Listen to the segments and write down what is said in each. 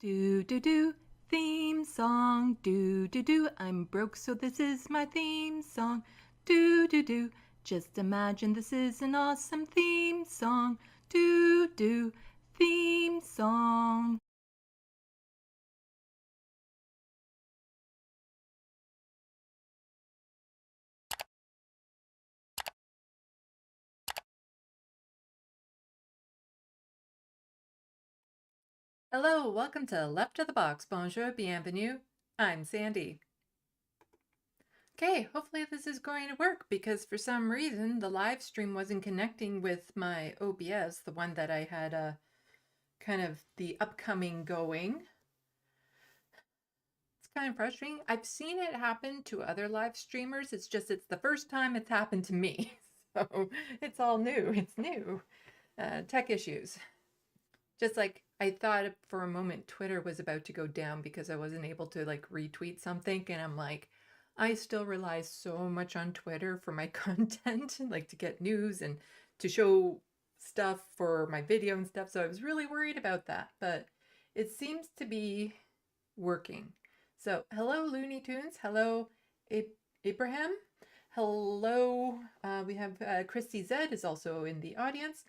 Do do do, theme song. Do do do, I'm broke, so this is my theme song. Do do do, just imagine this is an awesome theme song. Do do, theme song. Hello, welcome to Left of the Box. Bonjour, bienvenue. I'm Sandy. Okay, hopefully this is going to work because for some reason the live stream wasn't connecting with my OBS, the one that I had kind of the upcoming going. It's kind of frustrating. I've seen it happen to other live streamers. It's the first time it's happened to me. So it's all new. It's new. Tech issues. Just like I thought for a moment Twitter was about to go down because I wasn't able to like retweet something, and I'm like, I still rely so much on Twitter for my content, like to get news and to show stuff for my video and stuff. So I was really worried about that, but it seems to be working. So hello Looney Tunes, hello Abraham, hello, we have Christy Z is also in the audience.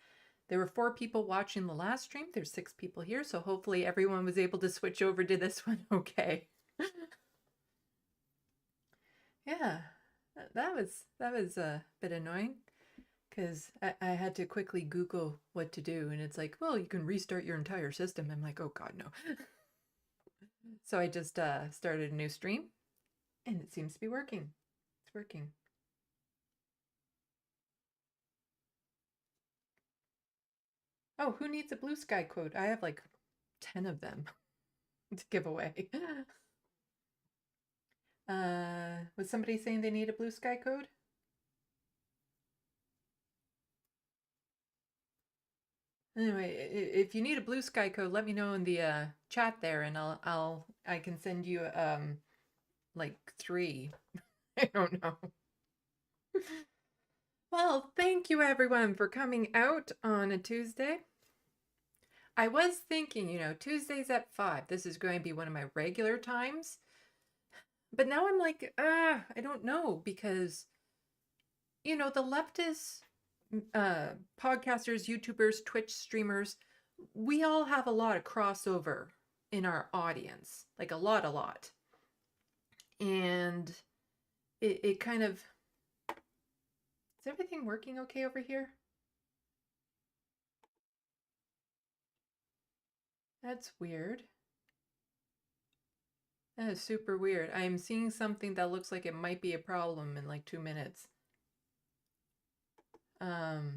There were 4 people watching the last stream. There's 6 people here, so hopefully everyone was able to switch over to this one okay. Yeah, that was a bit annoying because I had to quickly Google what to do, and it's like, well, you can restart your entire system. I'm like, oh God, no. So I just started a new stream, and it seems to be working. It's working. Oh, who needs a blue sky quote? I have like 10 of them to give away. Was somebody saying they need a blue sky code? Anyway, if you need a blue sky code, let me know in the chat there, and I can send you like 3. I don't know. Well, thank you everyone for coming out on a Tuesday. I was thinking, Tuesdays at 5. This is going to be one of my regular times. But now I'm like, I don't know, because the leftist podcasters, YouTubers, Twitch streamers, we all have a lot of crossover in our audience, like a lot. And it kind of, is everything working okay over here? That's weird. That is super weird. I am seeing something that looks like it might be a problem in like 2 minutes. The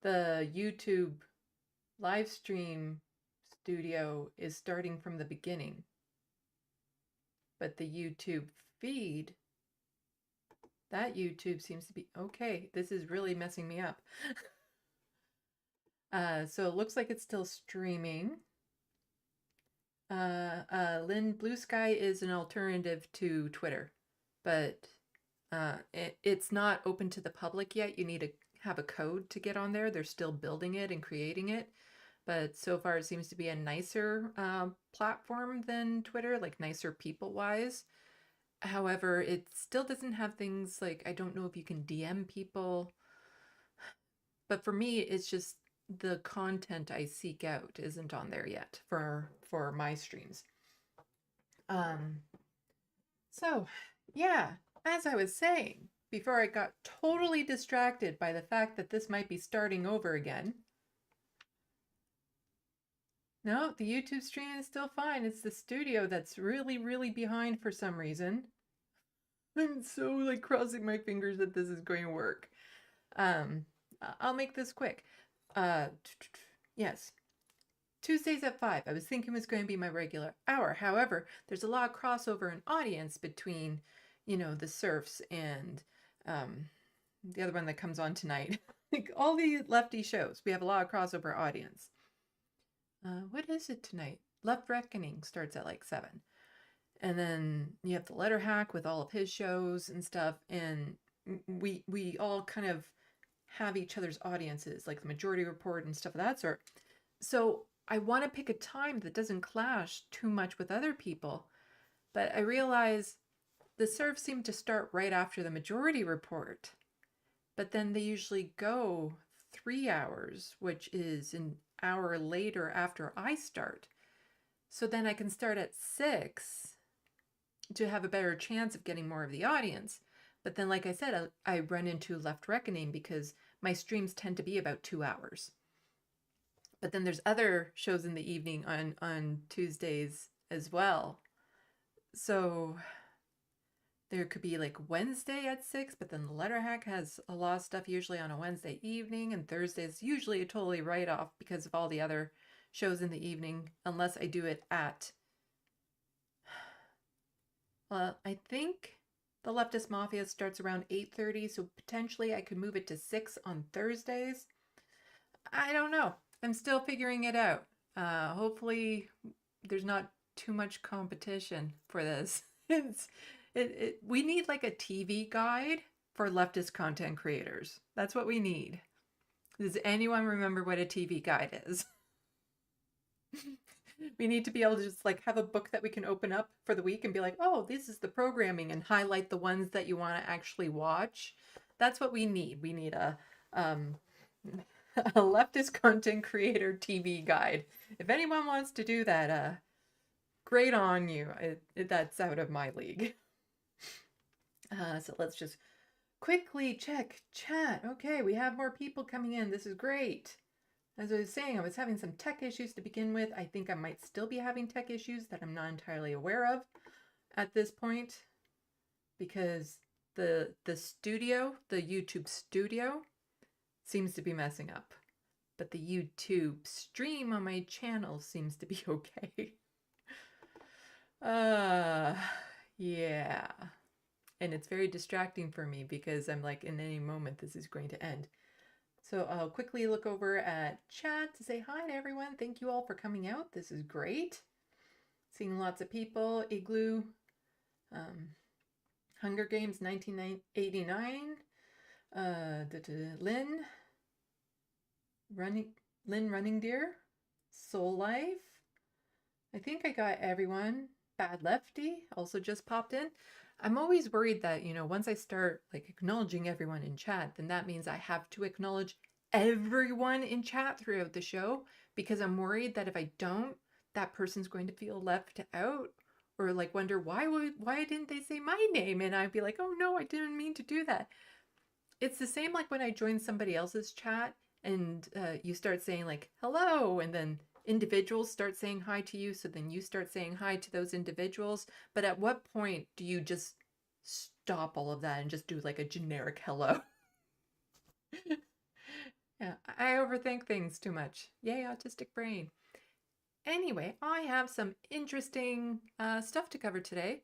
YouTube live stream studio is starting from the beginning, but the YouTube feed, that YouTube seems to be okay. This is really messing me up. So it looks like it's still streaming. Lynn, Blue Sky is an alternative to Twitter, but it's not open to the public yet. You need to have a code to get on there. They're still building it and creating it, but so far it seems to be a nicer platform than Twitter, like nicer people-wise. However, it still doesn't have things like, I don't know if you can DM people, but for me, it's just the content I seek out isn't on there yet for my streams. So yeah, as I was saying, before I got totally distracted by the fact that this might be starting over again. No, the YouTube stream is still fine. It's the studio that's really behind for some reason. I'm so like crossing my fingers that this is going to work. I'll make this quick. Yes. Tuesdays at 5. I was thinking it was going to be my regular hour. However, there's a lot of crossover in audience between, the Surfs and the other one that comes on tonight. Like all the lefty shows, we have a lot of crossover audience. What is it tonight? Left Reckoning starts at like 7. And then you have the Letter Hack with all of his shows and stuff. And we all kind of have each other's audiences, like the Majority Report and stuff of that sort. So I want to pick a time that doesn't clash too much with other people. But I realize the serves seem to start right after the majority report. But then they usually go 3 hours, which is an hour later after I start. So then I can start at 6 to have a better chance of getting more of the audience. But then, like I said, I run into left reckoning because my streams tend to be about 2 hours. But then there's other shows in the evening on Tuesdays as well. So there could be like Wednesday at 6, but then the Letter Hack has a lot of stuff usually on a Wednesday evening, and Thursday is usually a totally write-off because of all the other shows in the evening, unless I do it at, well, I think the Leftist Mafia starts around 8:30, so potentially I could move it to 6 on Thursdays. I don't know. I'm still figuring it out. Hopefully there's not too much competition for this. We need like a TV guide for leftist content creators. That's what we need. Does anyone remember what a TV guide is? We need to be able to just like have a book that we can open up for the week and be like, oh, this is the programming, and highlight the ones that you want to actually watch. That's what we need. We need a leftist content creator TV guide. If anyone wants to do that, great on you. That's out of my league. So let's just quickly check chat. Okay, we have more people coming in. This is great. As I was saying, I was having some tech issues to begin with. I think I might still be having tech issues that I'm not entirely aware of at this point, because the studio, the YouTube studio, seems to be messing up. But the YouTube stream on my channel seems to be okay. Yeah. And it's very distracting for me because I'm like, in any moment, this is going to end. So I'll quickly look over at chat to say hi to everyone. Thank you all for coming out. This is great. Seeing lots of people. Igloo, Hunger Games 1989, Lynn Running Deer, Soul Life. I think I got everyone. Bad Lefty also just popped in. I'm always worried that, once I start like acknowledging everyone in chat, then that means I have to acknowledge everyone in chat throughout the show, because I'm worried that if I don't, that person's going to feel left out, or like wonder why didn't they say my name? And I'd be like, oh no, I didn't mean to do that. It's the same like when I join somebody else's chat and you start saying like hello, and then individuals start saying hi to you, so then you start saying hi to those individuals. But at what point do you just stop all of that and just do like a generic hello? Yeah, I overthink things too much. Yay, autistic brain. Anyway, I have some interesting stuff to cover today.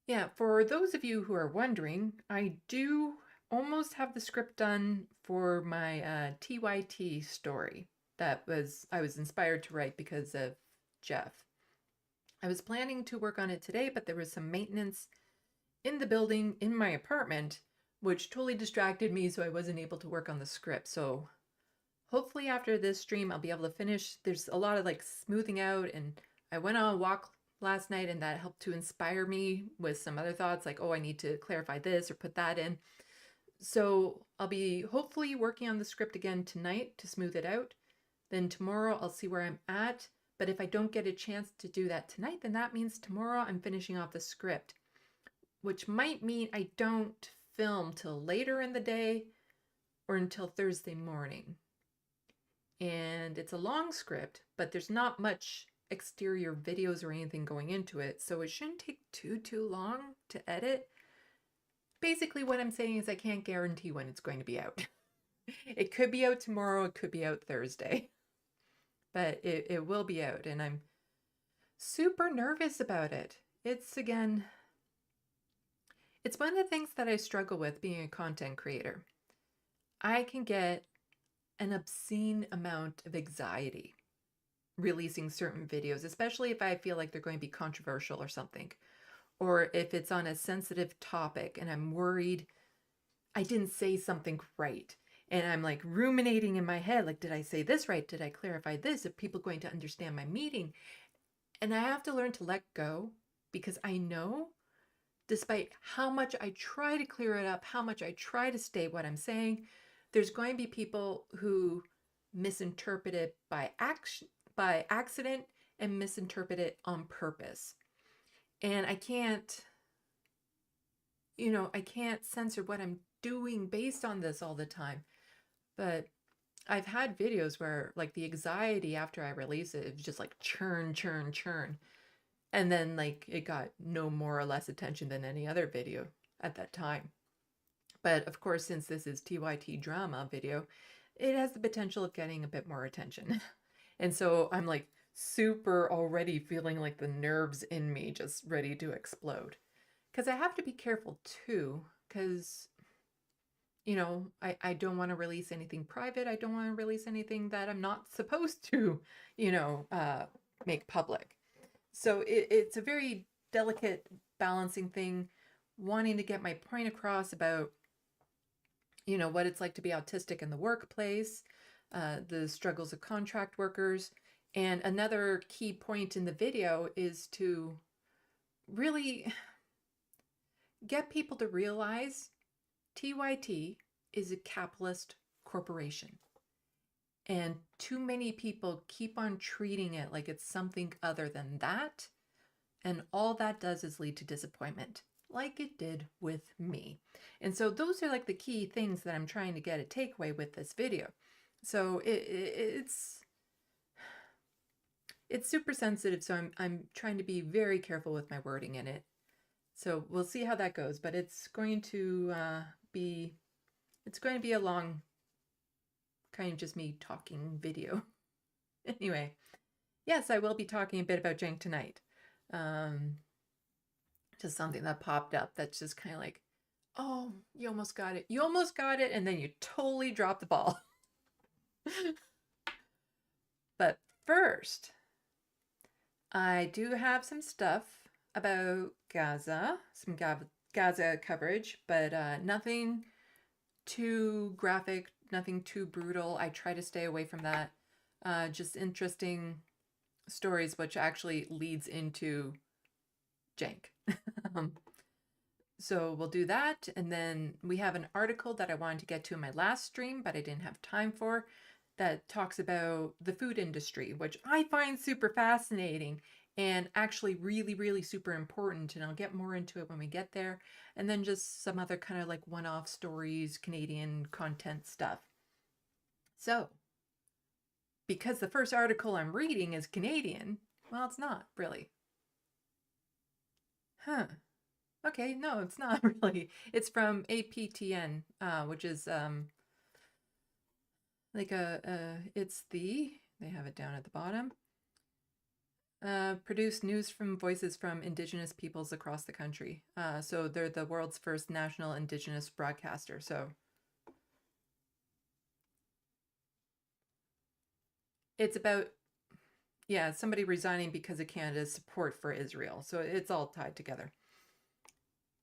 Yeah, for those of you who are wondering, I do almost have the script done for my TYT story that I was inspired to write because of Jeff. I was planning to work on it today, but there was some maintenance in the building in my apartment, which totally distracted me, so I wasn't able to work on the script. So hopefully after this stream, I'll be able to finish. There's a lot of like smoothing out, and I went on a walk last night, and that helped to inspire me with some other thoughts like, oh, I need to clarify this or put that in. So I'll be hopefully working on the script again tonight to smooth it out. Then tomorrow I'll see where I'm at. But if I don't get a chance to do that tonight, then that means tomorrow I'm finishing off the script, which might mean I don't film till later in the day or until Thursday morning. And it's a long script, but there's not much exterior videos or anything going into it, so it shouldn't take too long to edit. Basically what I'm saying is I can't guarantee when it's going to be out. It could be out tomorrow, it could be out Thursday, but it will be out, and I'm super nervous about it. It's one of the things that I struggle with being a content creator. I can get an obscene amount of anxiety releasing certain videos, especially if I feel like they're going to be controversial or something, or if it's on a sensitive topic and I'm worried I didn't say something right. And I'm like ruminating in my head, like, did I say this right? Did I clarify this? Are people going to understand my meaning? And I have to learn to let go, because I know, despite how much I try to clear it up, how much I try to state what I'm saying, there's going to be people who misinterpret it by accident, and misinterpret it on purpose. And I can't, I can't censor what I'm doing based on this all the time. But I've had videos where, like, the anxiety after I release it is just like churn, churn, churn. And then, like, it got no more or less attention than any other video at that time. But of course, since this is TYT drama video, it has the potential of getting a bit more attention. And so I'm like super already feeling like the nerves in me just ready to explode. Because I have to be careful too, because, I don't want to release anything private. I don't want to release anything that I'm not supposed to, make public. So it's a very delicate balancing thing, wanting to get my point across about, what it's like to be autistic in the workplace, the struggles of contract workers. And another key point in the video is to really get people to realize TYT is a capitalist corporation. And too many people keep on treating it like it's something other than that. And all that does is lead to disappointment, like it did with me. And so those are like the key things that I'm trying to get a takeaway with this video. So it's super sensitive. So I'm trying to be very careful with my wording in it. So we'll see how that goes. But it's going to be a long, kind of just me talking video. Anyway, yes, I will be talking a bit about Cenk tonight. Just something that popped up that's just kind of like, oh, you almost got it. You almost got it, and then you totally dropped the ball. But first, I do have some stuff about Gaza, some Gaza coverage, but nothing too graphic, nothing too brutal. I try to stay away from that. Just interesting stories, which actually leads into Cenk. So we'll do that. And then we have an article that I wanted to get to in my last stream, but I didn't have time for, that talks about the food industry, which I find super fascinating and actually really, really super important. And I'll get more into it when we get there. And then just some other kind of like one-off stories, Canadian content stuff. So, because the first article I'm reading is Canadian, well, it's not really. Huh. Okay, no, it's not really. It's from APTN, which is like they have it down at the bottom. Produce news from voices from Indigenous peoples across the country. So they're the world's first national Indigenous broadcaster. So it's about, somebody resigning because of Canada's support for Israel. So it's all tied together.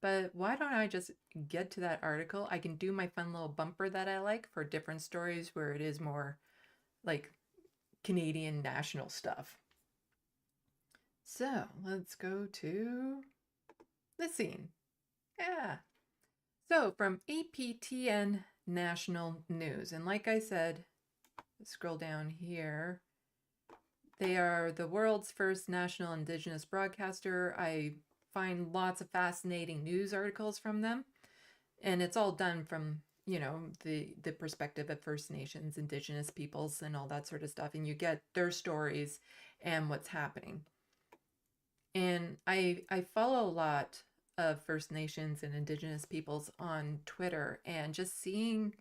But why don't I just get to that article? I can do my fun little bumper that I like for different stories where it is more like Canadian national stuff. So let's go to the scene. Yeah. So from APTN National News. And like I said, scroll down here. They are the world's first national Indigenous broadcaster. I find lots of fascinating news articles from them. And it's all done from, the perspective of First Nations, Indigenous peoples, and all that sort of stuff. And you get their stories and what's happening. And I follow a lot of First Nations and Indigenous peoples on Twitter, and just seeing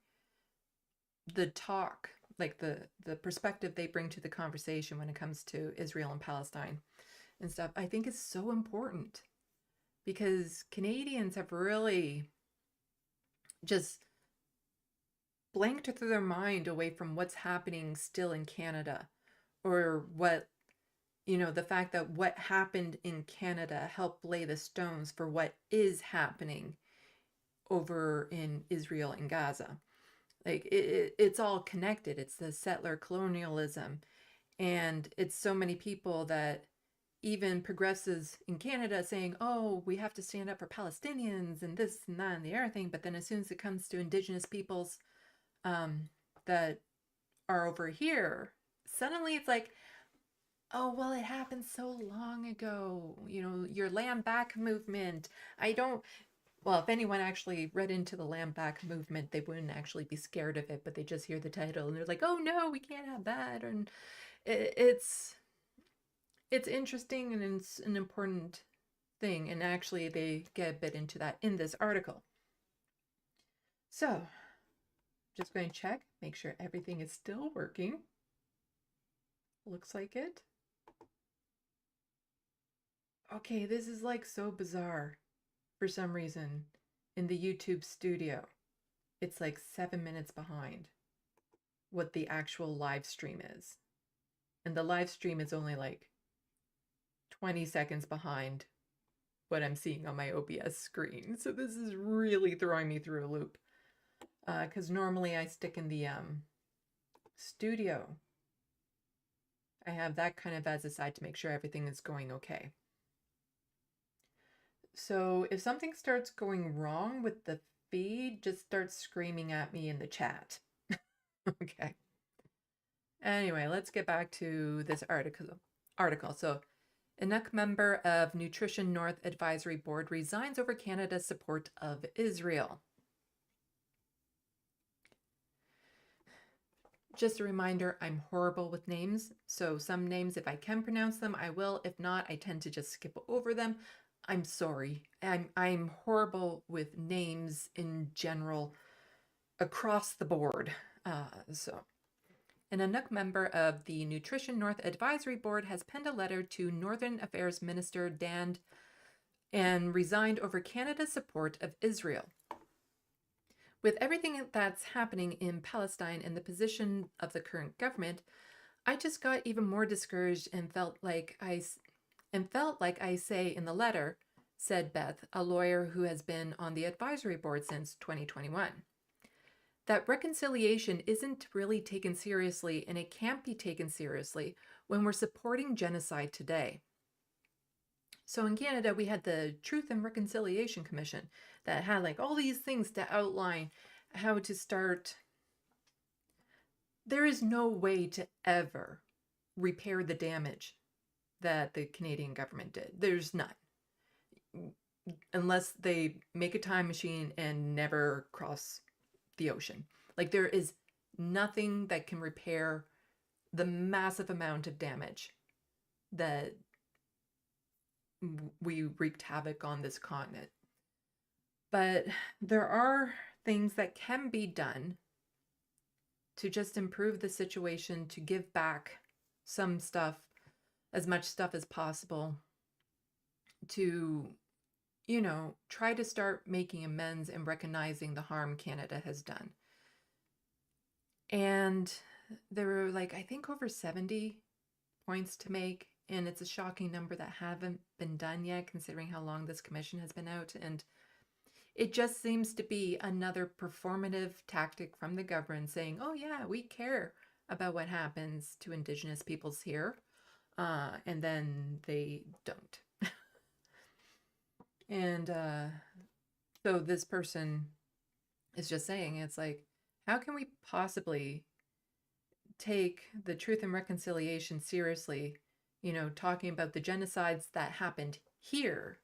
the talk, like the perspective they bring to the conversation when it comes to Israel and Palestine and stuff, I think is so important, because Canadians have really just blanked through their mind away from what's happening still in Canada, or what, the fact that what happened in Canada helped lay the stones for what is happening over in Israel and Gaza. Like it's all connected. It's the settler colonialism. And it's so many people that even progressives in Canada saying, oh, we have to stand up for Palestinians and this and that and the other thing. But then as soon as it comes to Indigenous peoples that are over here, suddenly it's like, oh, well, it happened so long ago. You know, your land back movement. Well, if anyone actually read into the land back movement, they wouldn't actually be scared of it, but they just hear the title and they're like, oh no, we can't have that. And it's interesting and it's an important thing. And actually they get a bit into that in this article. So just going to check, make sure everything is still working. Looks like it. Okay, this is like so bizarre for some reason in the YouTube studio. It's like 7 minutes behind what the actual live stream is. And the live stream is only like 20 seconds behind what I'm seeing on my OBS screen. So this is really throwing me through a loop. Because normally I stick in the studio. I have that kind of as a side to make sure everything is going okay. So if something starts going wrong with the feed, just start screaming at me in the chat. Okay. Anyway, let's get back to this article. So, Inuk member of Nutrition North Advisory Board resigns over Canada's support of Israel. Just a reminder, I'm horrible with names. So some names, if I can pronounce them, I will. If not, I tend to just skip over them. I'm sorry. I'm horrible with names in general across the board. An Inuk member of the Nutrition North Advisory Board has penned a letter to Northern Affairs Minister Dan and resigned over Canada's support of Israel. With everything that's happening in Palestine and the position of the current government, I just got even more discouraged and felt like I say in the letter, said Beth, a lawyer who has been on the advisory board since 2021. That reconciliation isn't really taken seriously, and it can't be taken seriously when we're supporting genocide today. So in Canada, we had the Truth and Reconciliation Commission that had like all these things to outline how to start. There is no way to ever repair the damage that the Canadian government did. There's none. Unless they make a time machine and never cross the ocean. Like there is nothing that can repair the massive amount of damage that we wreaked havoc on this continent. But there are things that can be done to just improve the situation, to give back some stuff, as much stuff as possible, to, you know, try to start making amends and recognizing the harm Canada has done. And there were like, I think over 70 points to make, and it's a shocking number that haven't been done yet, considering how long this commission has been out. And it just seems to be another performative tactic from the government saying, oh yeah, we care about what happens to Indigenous peoples here. And then they don't. And so this person is just saying, it's like, how can we possibly take the Truth and Reconciliation seriously, you know, talking about the genocides that happened here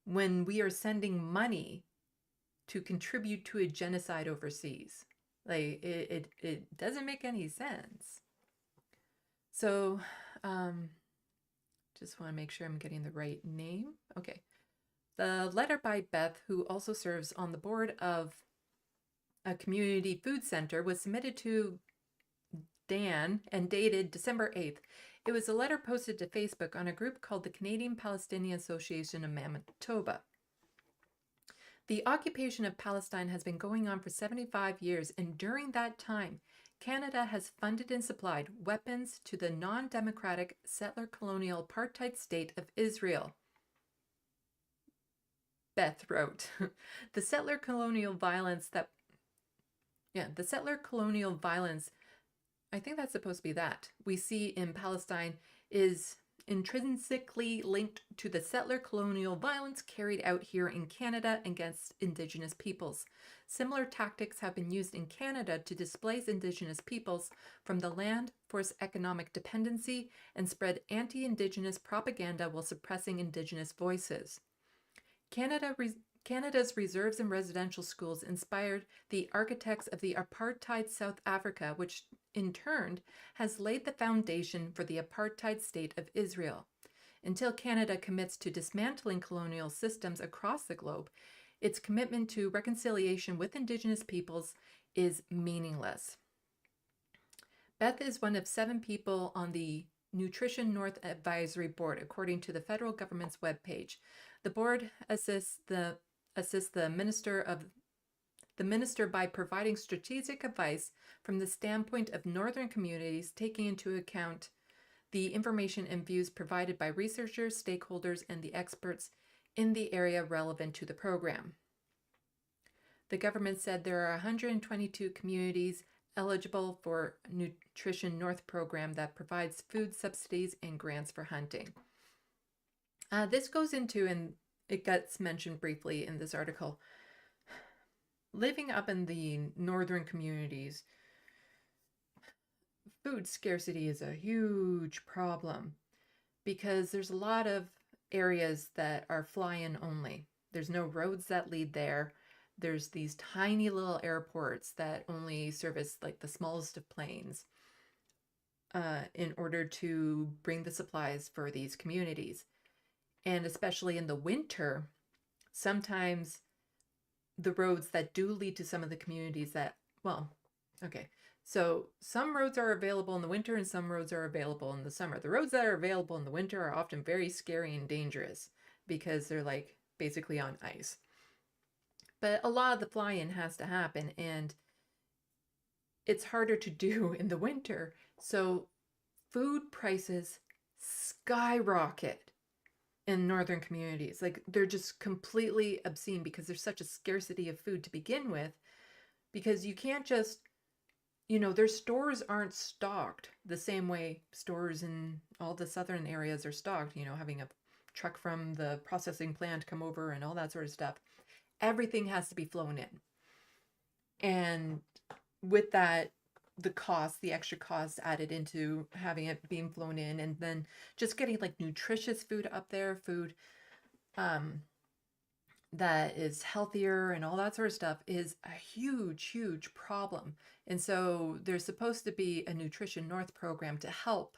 when we are sending money to contribute to a genocide overseas? Like, it doesn't make any sense. So, just want to make sure I'm getting the right name. Okay. The letter by Beth, who also serves on the board of a community food center, was submitted to Dan and dated December 8th. It was a letter posted to Facebook on a group called the Canadian Palestinian Association of Manitoba. The occupation of Palestine has been going on for 75 years, and during that time, Canada has funded and supplied weapons to the non-democratic settler colonial apartheid state of Israel. Beth wrote, the settler colonial violence that Yeah, the settler colonial violence, I think that's supposed to be that, we see in Palestine is intrinsically linked to the settler colonial violence carried out here in Canada against Indigenous peoples. Similar tactics have been used in Canada to displace Indigenous peoples from the land, force economic dependency, and spread anti-Indigenous propaganda while suppressing Indigenous voices. Canada's reserves and residential schools inspired the architects of the apartheid South Africa, which in turn has laid the foundation for the apartheid state of Israel. Until Canada commits to dismantling colonial systems across the globe, its commitment to reconciliation with Indigenous peoples is meaningless. Beth is one of 7 people on the Nutrition North Advisory Board, according to the federal government's webpage. The board assists the minister by providing strategic advice from the standpoint of northern communities, taking into account the information and views provided by researchers, stakeholders, and the experts in the area relevant to the program. The government said there are 122 communities eligible for Nutrition North program that provides food subsidies and grants for hunting. This goes into, and it gets mentioned briefly in this article, living up in the northern communities, food scarcity is a huge problem because there's a lot of areas that are fly-in only. There's no roads that lead there. There's these tiny little airports that only service like the smallest of planes in order to bring the supplies for these communities. And especially in the winter, sometimes the roads that do lead to some of the communities that, well, okay, so some roads are available in the winter and some roads are available in the summer. The roads that are available in the winter are often very scary and dangerous because they're like basically on ice. But a lot of the fly-in has to happen, and it's harder to do in the winter. So food prices skyrocket in northern communities. Like, they're just completely obscene because there's such a scarcity of food to begin with, because you can't just, their stores aren't stocked the same way stores in all the southern areas are stocked, having a truck from the processing plant come over and all that sort of stuff. Everything has to be flown in. And with that, the extra cost added into having it being flown in, and then just getting like nutritious food up there, food that is healthier and all that sort of stuff is a huge, huge problem. And so there's supposed to be a Nutrition North program to help,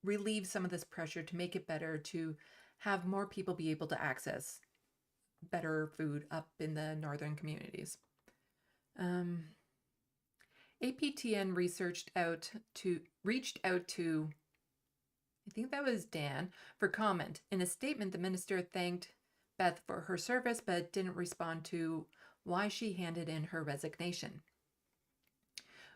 relieve some of this pressure, to make it better, to have more people be able to access better food up in the northern communities. APTN reached out to, I think that was Dan, for comment. In a statement, the minister thanked Beth for her service, but didn't respond to why she handed in her resignation.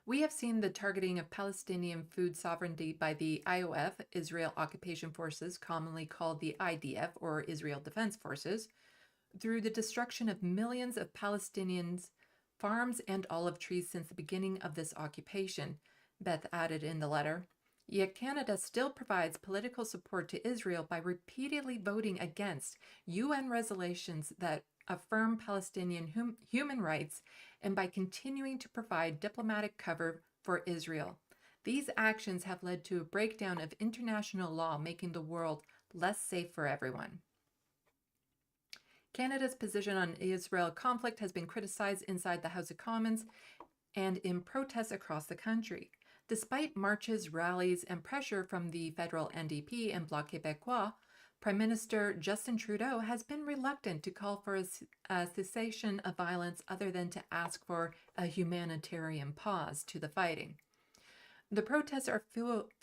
We have seen the targeting of Palestinian food sovereignty by the IOF, Israel Occupation Forces, commonly called the IDF, or Israel Defense Forces, through the destruction of millions of Palestinians' farms and olive trees since the beginning of this occupation, Beth added in the letter. Yet Canada still provides political support to Israel by repeatedly voting against UN resolutions that affirm Palestinian human rights, and by continuing to provide diplomatic cover for Israel. These actions have led to a breakdown of international law, making the world less safe for everyone. Canada's position on Israel conflict has been criticized inside the House of Commons and in protests across the country. Despite marches, rallies, and pressure from the federal NDP and Bloc Québécois, Prime Minister Justin Trudeau has been reluctant to call for a cessation of violence other than to ask for a humanitarian pause to the fighting. The protests are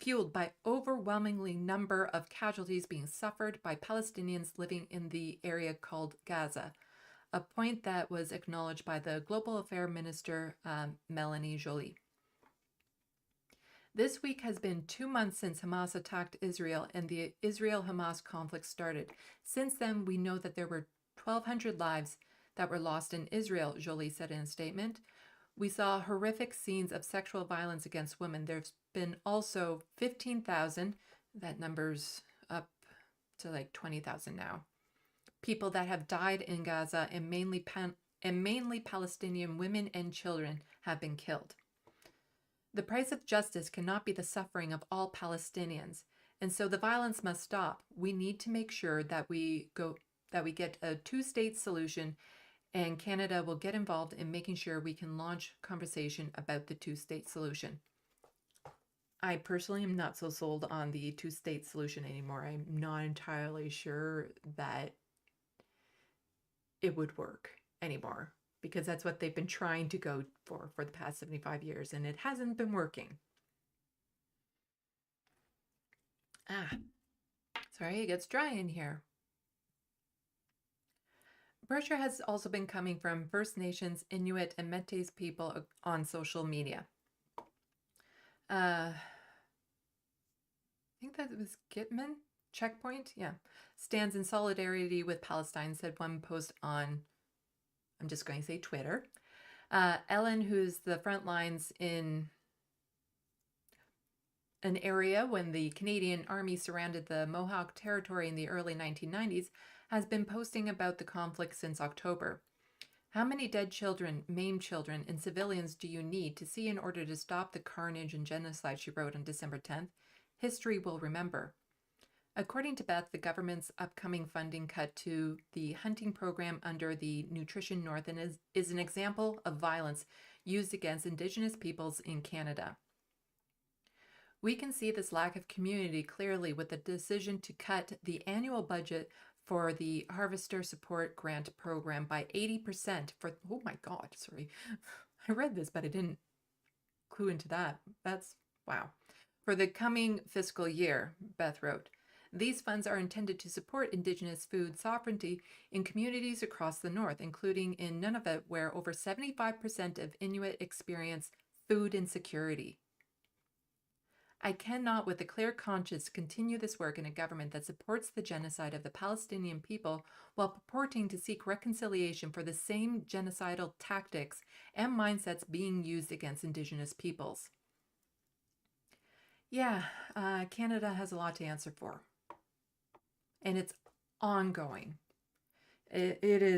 fueled by overwhelmingly number of casualties being suffered by Palestinians living in the area called Gaza, a point that was acknowledged by the Global Affairs Minister Melanie Joly. This week has been 2 months since Hamas attacked Israel and the Israel-Hamas conflict started. Since then, we know that there were 1,200 lives that were lost in Israel, Jolie said in a statement. We saw horrific scenes of sexual violence against women. There's been also 15,000, that number's up to like 20,000 now, people that have died in Gaza, and mainly Palestinian women and children have been killed. The price of justice cannot be the suffering of all Palestinians, and so the violence must stop. We need to make sure that we get a two-state solution, and Canada will get involved in making sure we can launch conversation about the two-state solution. I personally am not so sold on the two-state solution anymore. I'm not entirely sure that it would work anymore, because that's what they've been trying to go for the past 75 years, and it hasn't been working. Sorry, it gets dry in here. Pressure has also been coming from First Nations, Inuit, and Métis people on social media. I think that was Gitman? Checkpoint? Yeah. Stands in solidarity with Palestine, said one post on, I'm just going to say Twitter. Ellen, who's the front lines in an area when the Canadian Army surrounded the Mohawk territory in the early 1990s, has been posting about the conflict since October. How many dead children, maimed children, and civilians do you need to see in order to stop the carnage and genocide, she wrote on December 10th. History will remember. According to Beth, the government's upcoming funding cut to the hunting program under the Nutrition North is an example of violence used against Indigenous peoples in Canada. We can see this lack of community clearly with the decision to cut the annual budget for the Harvester Support Grant Program by 80% for, oh my God, sorry. I read this, but I didn't clue into that. That's, wow. For the coming fiscal year, Beth wrote. These funds are intended to support Indigenous food sovereignty in communities across the North, including in Nunavut, where over 75% of Inuit experience food insecurity. I cannot, with a clear conscience, continue this work in a government that supports the genocide of the Palestinian people while purporting to seek reconciliation for the same genocidal tactics and mindsets being used against Indigenous peoples. Yeah, Canada has a lot to answer for. And it's ongoing. It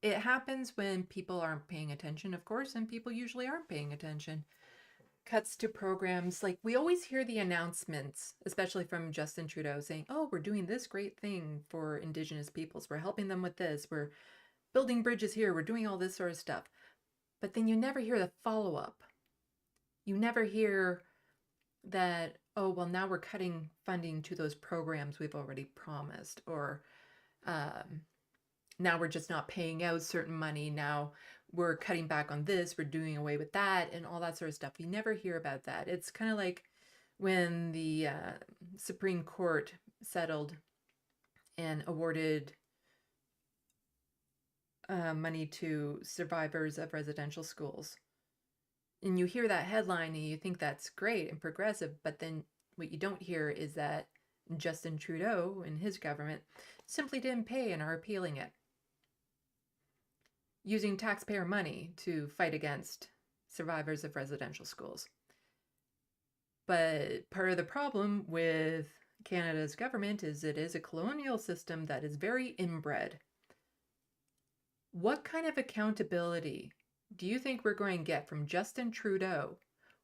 happens when people aren't paying attention, of course, and people usually aren't paying attention. Cuts to programs, like we always hear the announcements, especially from Justin Trudeau, saying, oh, we're doing this great thing for Indigenous peoples. We're helping them with this. We're building bridges here. We're doing all this sort of stuff. But then you never hear the follow-up. You never hear that, oh, well, now we're cutting funding to those programs we've already promised, or now we're just not paying out certain money. Now we're cutting back on this, we're doing away with that, and all that sort of stuff. We never hear about that. It's kind of like when the Supreme Court settled and awarded money to survivors of residential schools. And you hear that headline and you think that's great and progressive, but then what you don't hear is that Justin Trudeau and his government simply didn't pay and are appealing it, using taxpayer money to fight against survivors of residential schools. But part of the problem with Canada's government is it is a colonial system that is very inbred. What kind of accountability do you think we're going to get from Justin Trudeau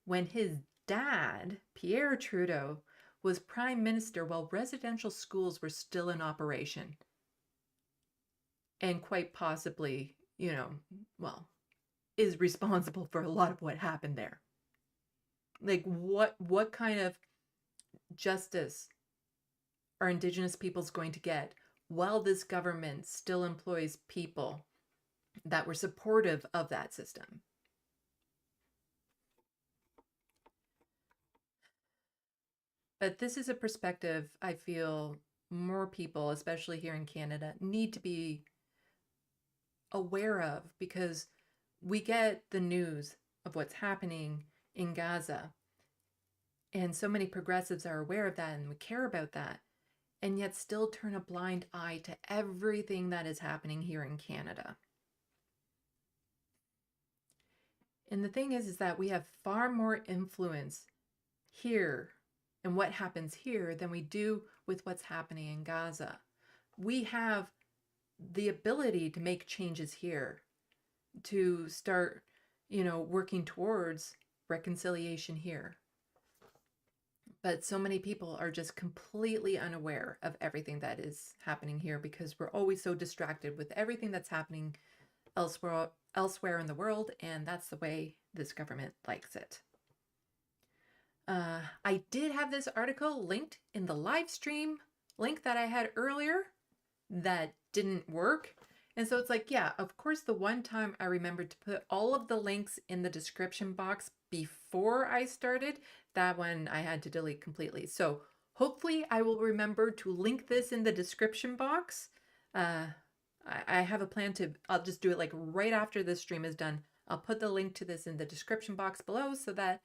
when his dad, Pierre Trudeau, was prime minister while residential schools were still in operation? And quite possibly, is responsible for a lot of what happened there. Like, what kind of justice are Indigenous peoples going to get while this government still employs people that were supportive of that system? But this is a perspective I feel more people, especially here in Canada, need to be aware of, because we get the news of what's happening in Gaza, and so many progressives are aware of that and we care about that. and yet still turn a blind eye to everything that is happening here in Canada. And the thing is that we have far more influence here and what happens here than we do with what's happening in Gaza. We have the ability to make changes here, to start, working towards reconciliation here. But so many people are just completely unaware of everything that is happening here because we're always so distracted with everything that's happening elsewhere in the world, and that's the way this government likes it. I did have this article linked in the live stream link that I had earlier that didn't work. And so it's like, yeah, of course, the one time I remembered to put all of the links in the description box before I started, that one I had to delete completely. So hopefully I will remember to link this in the description box. I have a plan I'll just do it like right after this stream is done. I'll put the link to this in the description box below so that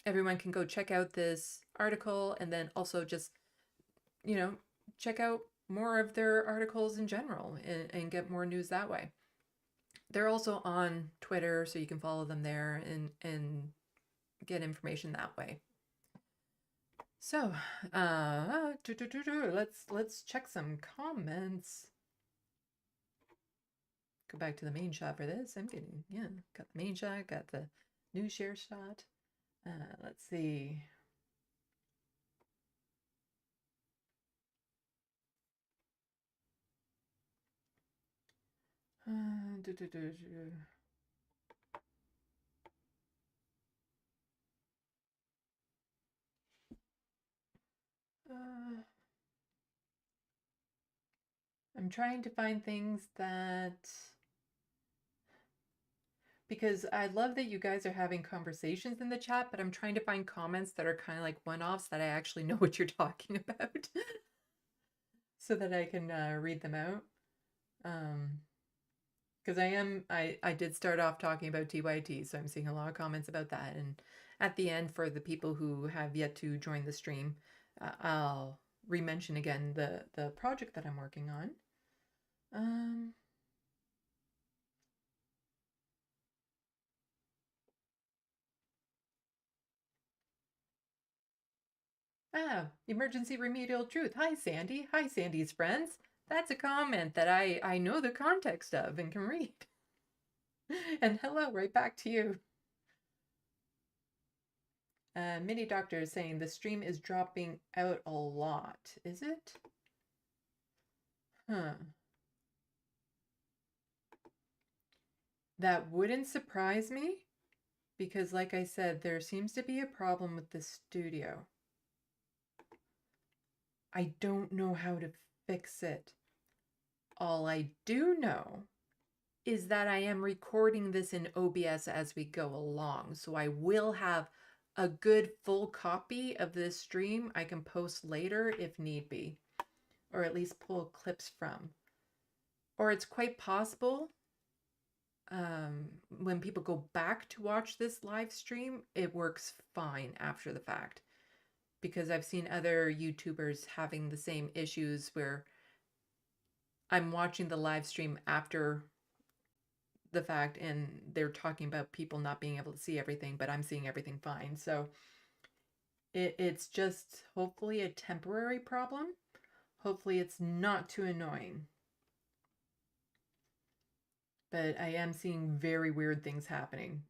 everyone can go check out this article, and then also just, check out more of their articles in general and get more news that way. They're also on Twitter, so you can follow them there and get information that way. So, let's check some comments. Go back to the main shot for this. I'm getting, got the main shot, got the new share shot. Let's see. I'm trying to find things that, because I love that you guys are having conversations in the chat, but I'm trying to find comments that are kind of like one-offs that I actually know what you're talking about so that I can read them out. Because I did start off talking about TYT, so I'm seeing a lot of comments about that. And at the end, for the people who have yet to join the stream, I'll re-mention again the project that I'm working on. Emergency remedial truth. Hi, Sandy. Hi, Sandy's friends. That's a comment that I know the context of and can read. And hello, right back to you. Mini Doctor is saying the stream is dropping out a lot. Is it? Huh. That wouldn't surprise me because, like I said, there seems to be a problem with the studio. I don't know how to fix it. All I do know is that I am recording this in OBS as we go along. So I will have a good full copy of this stream I can post later if need be, or at least pull clips from. Or it's quite possible when people go back to watch this live stream, it works fine after the fact. Because I've seen other YouTubers having the same issues where I'm watching the live stream after the fact and they're talking about people not being able to see everything, but I'm seeing everything fine. So it's just hopefully a temporary problem. Hopefully it's not too annoying. But I am seeing very weird things happening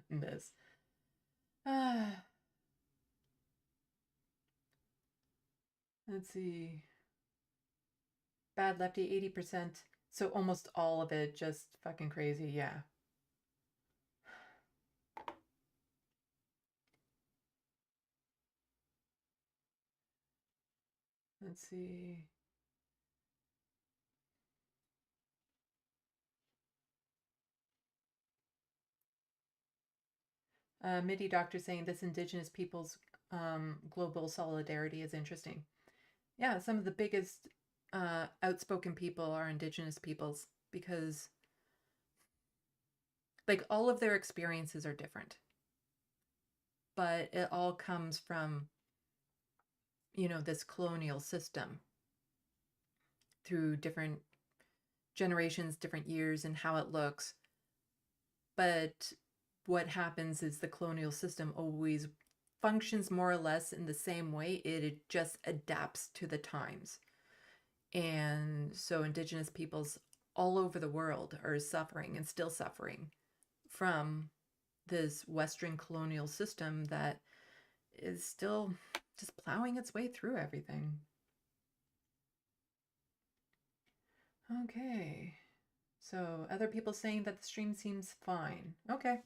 in this. Let's see. Bad Lefty, 80%. So almost all of it, just fucking crazy, yeah. Let's see. MIDI Doctor saying this Indigenous people's global solidarity is interesting. Yeah, some of the biggest outspoken people are Indigenous peoples because like all of their experiences are different. But it all comes from, this colonial system through different generations, different years, and how it looks. But what happens is the colonial system always functions more or less in the same way. It just adapts to the times. And so Indigenous peoples all over the world are suffering and still suffering from this Western colonial system that is still just plowing its way through everything. Okay. So other people saying that the stream seems fine. Okay.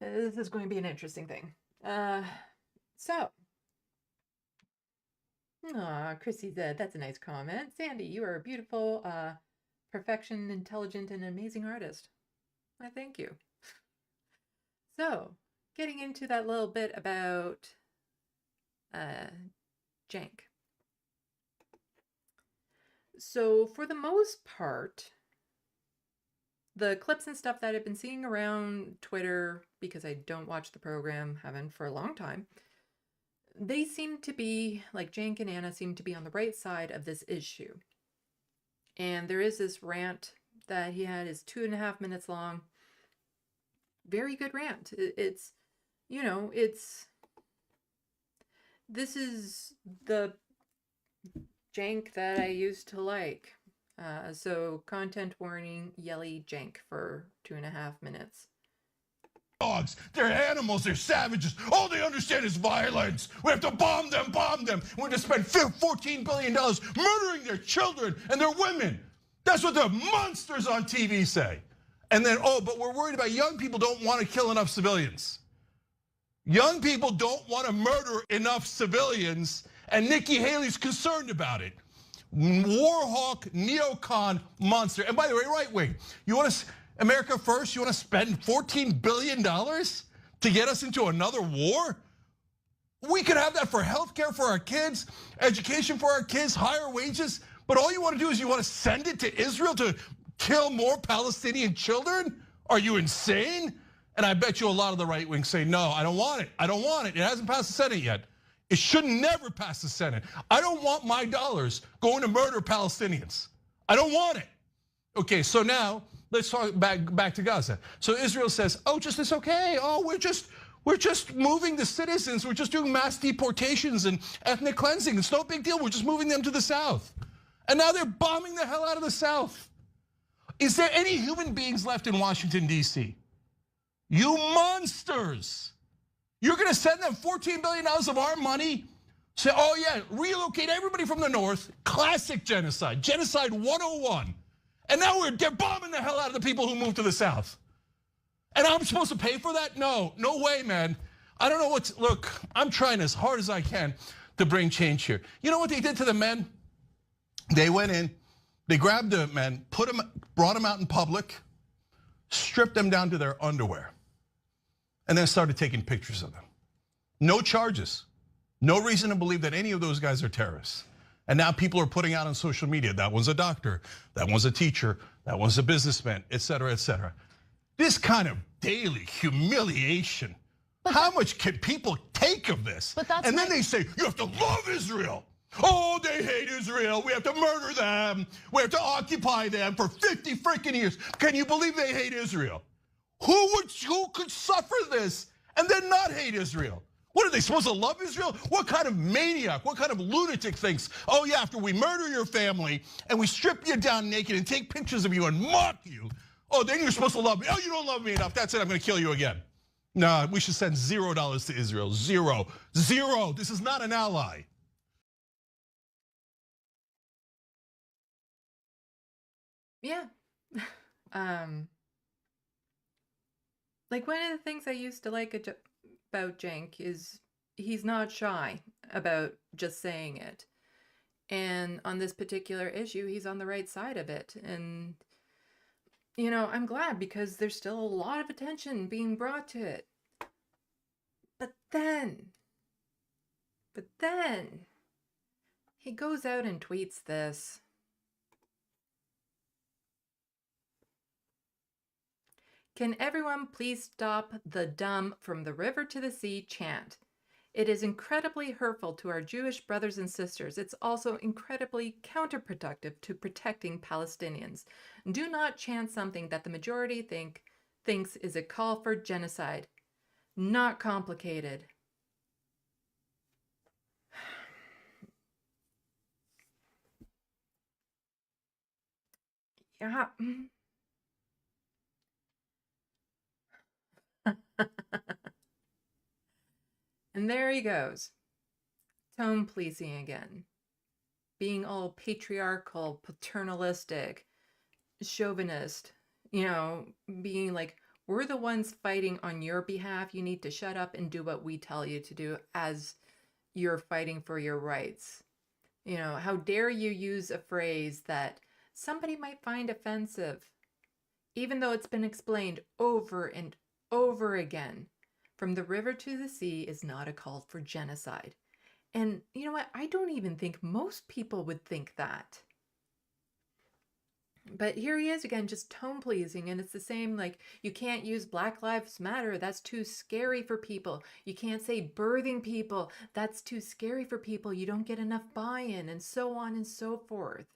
This is going to be an interesting thing. Chrissy said, that's a nice comment. Sandy, you are a beautiful, perfection, intelligent, and amazing artist. I thank you. So, getting into that little bit about Cenk. So, for the most part, the clips and stuff that I've been seeing around Twitter, because I don't watch the program, haven't for a long time, they seem to be, like Cenk and Anna seem to be on the right side of this issue. And there is this rant that he had, is 2.5 minutes long. Very good rant. This is the Cenk that I used to like. So content warning, yelly Cenk for 2.5 minutes. Dogs, they're animals, they're savages. All they understand is violence. We have to bomb them, bomb them. We have to spend $14 billion murdering their children and their women. That's what the monsters on TV say. And then, but we're worried about young people don't want to kill enough civilians. Young people don't want to murder enough civilians, and Nikki Haley's concerned about it. Warhawk, neocon monster. And by the way, right wing, you want to, America first, you want to spend $14 billion to get us into another war? We could have that for healthcare for our kids, education for our kids, higher wages. But all you want to do is you want to send it to Israel to kill more Palestinian children? Are you insane? And I bet you a lot of the right wing say, no, I don't want it. I don't want it. It hasn't passed the Senate yet. It should never pass the Senate. I don't want my dollars going to murder Palestinians. I don't want it. Okay, so now let's talk back to Gaza. So Israel says, it's okay. We're just moving the citizens. We're just doing mass deportations and ethnic cleansing. It's no big deal. We're just moving them to the south. And now they're bombing the hell out of the south. Is there any human beings left in Washington, D.C.? You monsters. You're going to send them $14 billion of our money? Say, relocate everybody from the north. Classic genocide. Genocide 101. And now they're bombing the hell out of the people who moved to the south. And I'm supposed to pay for that? No way, man. I don't know look, I'm trying as hard as I can to bring change here. You know what they did to the men? They went in, they grabbed the men, brought them out in public, stripped them down to their underwear, and then started taking pictures of them. No charges. No reason to believe that any of those guys are terrorists. And now people are putting out on social media, that one's a doctor, that one's a teacher, that one's a businessman, et cetera, et cetera. This kind of daily humiliation, how much can people take of this? And then they say, you have to love Israel. Oh, they hate Israel. We have to murder them. We have to occupy them for 50 freaking years. Can you believe they hate Israel? Who could suffer this and then not hate Israel? What are they supposed to love Israel? What kind of maniac, what kind of lunatic thinks, after we murder your family and we strip you down naked and take pictures of you and mock you, then you're supposed to love me. Oh, you don't love me enough. That's it, I'm gonna kill you again. No, we should send $0 to Israel. Zero. This is not an ally. Yeah. Like one of the things I used to like about Cenk is he's not shy about just saying it. And on this particular issue, he's on the right side of it. And, I'm glad because there's still a lot of attention being brought to it. But then, he goes out and tweets this. Can everyone please stop the dumb from the river to the sea chant? It is incredibly hurtful to our Jewish brothers and sisters. It's also incredibly counterproductive to protecting Palestinians. Do not chant something that the majority thinks is a call for genocide. Not complicated. Yeah. And there he goes. Tone policing again. Being all patriarchal, paternalistic, chauvinist, being like, we're the ones fighting on your behalf. You need to shut up and do what we tell you to do as you're fighting for your rights. How dare you use a phrase that somebody might find offensive, even though it's been explained over and over again. From the river to the sea is not a call for genocide. And you know what? I don't even think most people would think that. But here he is again, just tone pleasing. And it's the same, like, you can't use Black Lives Matter. That's too scary for people. You can't say birthing people. That's too scary for people. You don't get enough buy-in, and so on and so forth.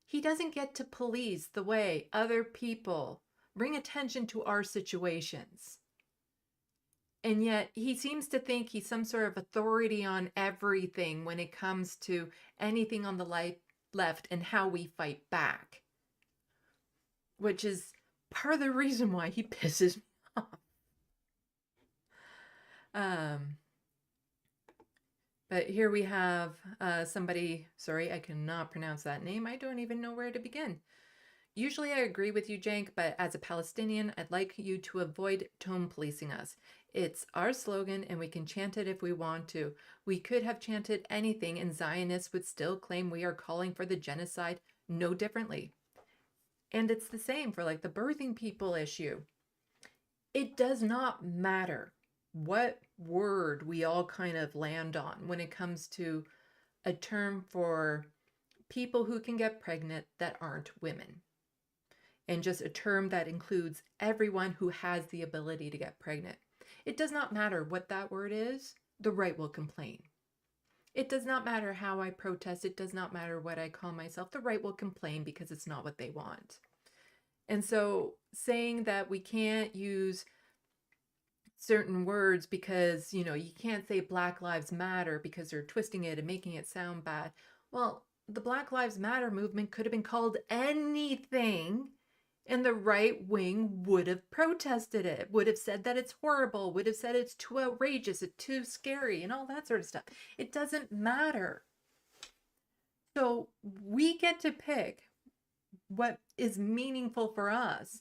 He doesn't get to police the way other people bring attention to our situations. And yet he seems to think he's some sort of authority on everything when it comes to anything on the left and how we fight back. Which is part of the reason why he pisses me off. But here we have somebody, sorry, I cannot pronounce that name. I don't even know where to begin. Usually I agree with you, Cenk, but as a Palestinian, I'd like you to avoid tone policing us. It's our slogan and we can chant it if we want to. We could have chanted anything and Zionists would still claim we are calling for the genocide no differently. And it's the same for like the birthing people issue. It does not matter what word we all kind of land on when it comes to a term for people who can get pregnant that aren't women. And just a term that includes everyone who has the ability to get pregnant. It does not matter what that word is, the right will complain. It does not matter how I protest, it does not matter what I call myself, the right will complain because it's not what they want. And so saying that we can't use certain words because, you can't say Black Lives Matter because they're twisting it and making it sound bad. Well, the Black Lives Matter movement could have been called anything and the right wing would have protested it, would have said that it's horrible, would have said it's too outrageous, it's too scary, and all that sort of stuff. It doesn't matter. So we get to pick what is meaningful for us,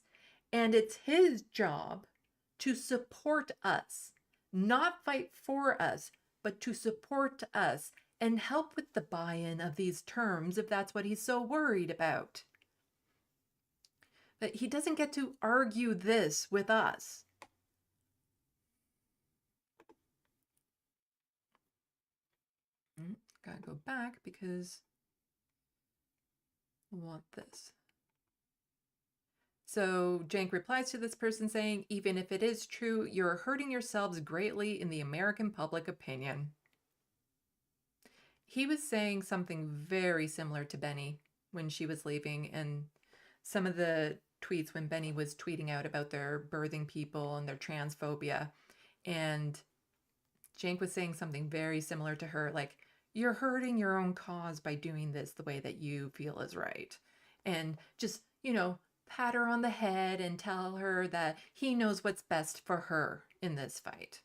and it's his job to support us, not fight for us, but to support us and help with the buy-in of these terms if that's what he's so worried about. But he doesn't get to argue this with us. Gotta go back because I want this. So Cenk replies to this person saying, even if it is true, you're hurting yourselves greatly in the American public opinion. He was saying something very similar to Benny when she was leaving, and some of the tweets when Benny was tweeting out about their birthing people and their transphobia. And Cenk was saying something very similar to her, like, you're hurting your own cause by doing this the way that you feel is right. And just, pat her on the head and tell her that he knows what's best for her in this fight.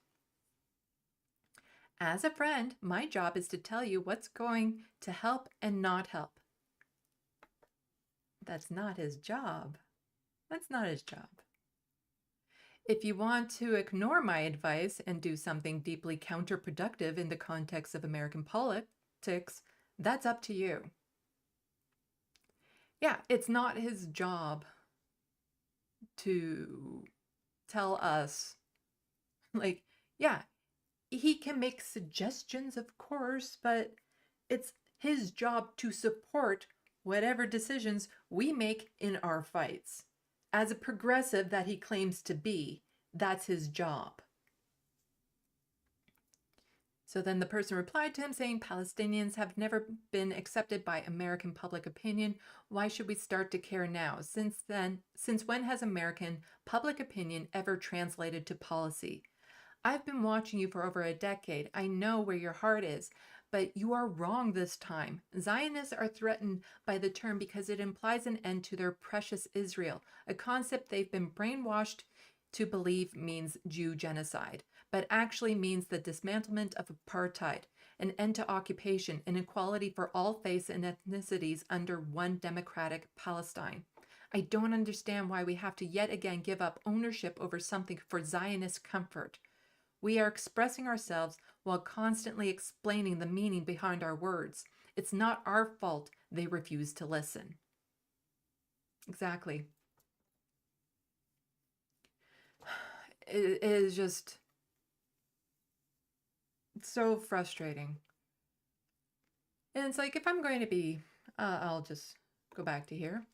As a friend, my job is to tell you what's going to help and not help. That's not his job. That's not his job. If you want to ignore my advice and do something deeply counterproductive in the context of American politics, that's up to you. Yeah, it's not his job to tell us, like, yeah, he can make suggestions, of course, but it's his job to support whatever decisions we make in our fights. As a progressive that he claims to be, that's his job. So then the person replied to him saying, Palestinians have never been accepted by American public opinion. Why should we start to care now? Since when has American public opinion ever translated to policy? I've been watching you for over a decade. I know where your heart is, but you are wrong this time. Zionists are threatened by the term because it implies an end to their precious Israel, a concept they've been brainwashed to believe means Jew genocide, but actually means the dismantlement of apartheid, an end to occupation, and equality for all faiths and ethnicities under one democratic Palestine. I don't understand why we have to yet again give up ownership over something for Zionist comfort. We are expressing ourselves while constantly explaining the meaning behind our words. It's not our fault they refuse to listen. Exactly. It is just so frustrating. And it's like, if I'm going to be, I'll just go back to here.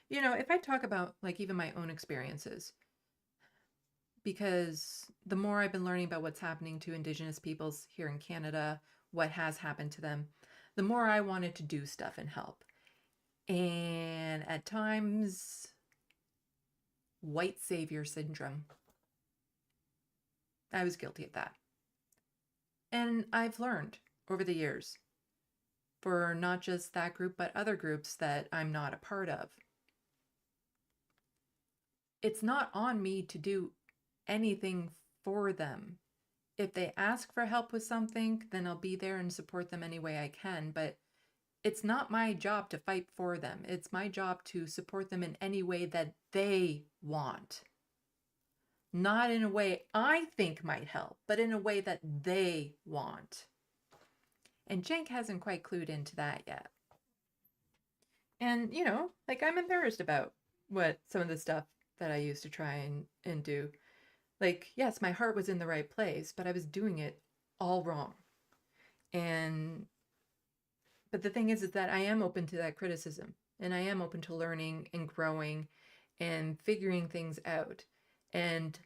You know, if I talk about like even my own experiences, because the more I've been learning about what's happening to Indigenous peoples here in Canada, what has happened to them, the more I wanted to do stuff and help. And at times, white savior syndrome. I was guilty of that. And I've learned over the years, for not just that group, but other groups that I'm not a part of. It's not on me to do anything for them. If they ask for help with something, then I'll be there and support them any way I can. But it's not my job to fight for them. It's my job to support them in any way that they want. Not in a way I think might help, but in a way that they want. And Cenk hasn't quite clued into that yet. And, you know, like I'm embarrassed about what some of the stuff that I used to try and do. Like, yes, my heart was in the right place, but I was doing it all wrong. But the thing is that I am open to that criticism, and I am open to learning and growing and figuring things out. And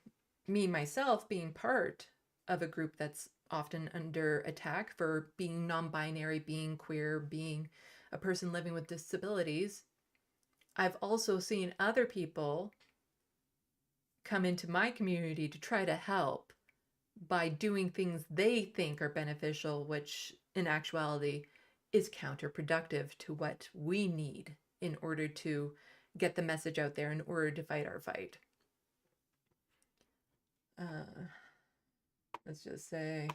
me, myself, being part of a group that's often under attack for being non-binary, being queer, being a person living with disabilities, I've also seen other people come into my community to try to help by doing things they think are beneficial, which in actuality is counterproductive to what we need in order to get the message out there, in order to fight our fight. Let's just say,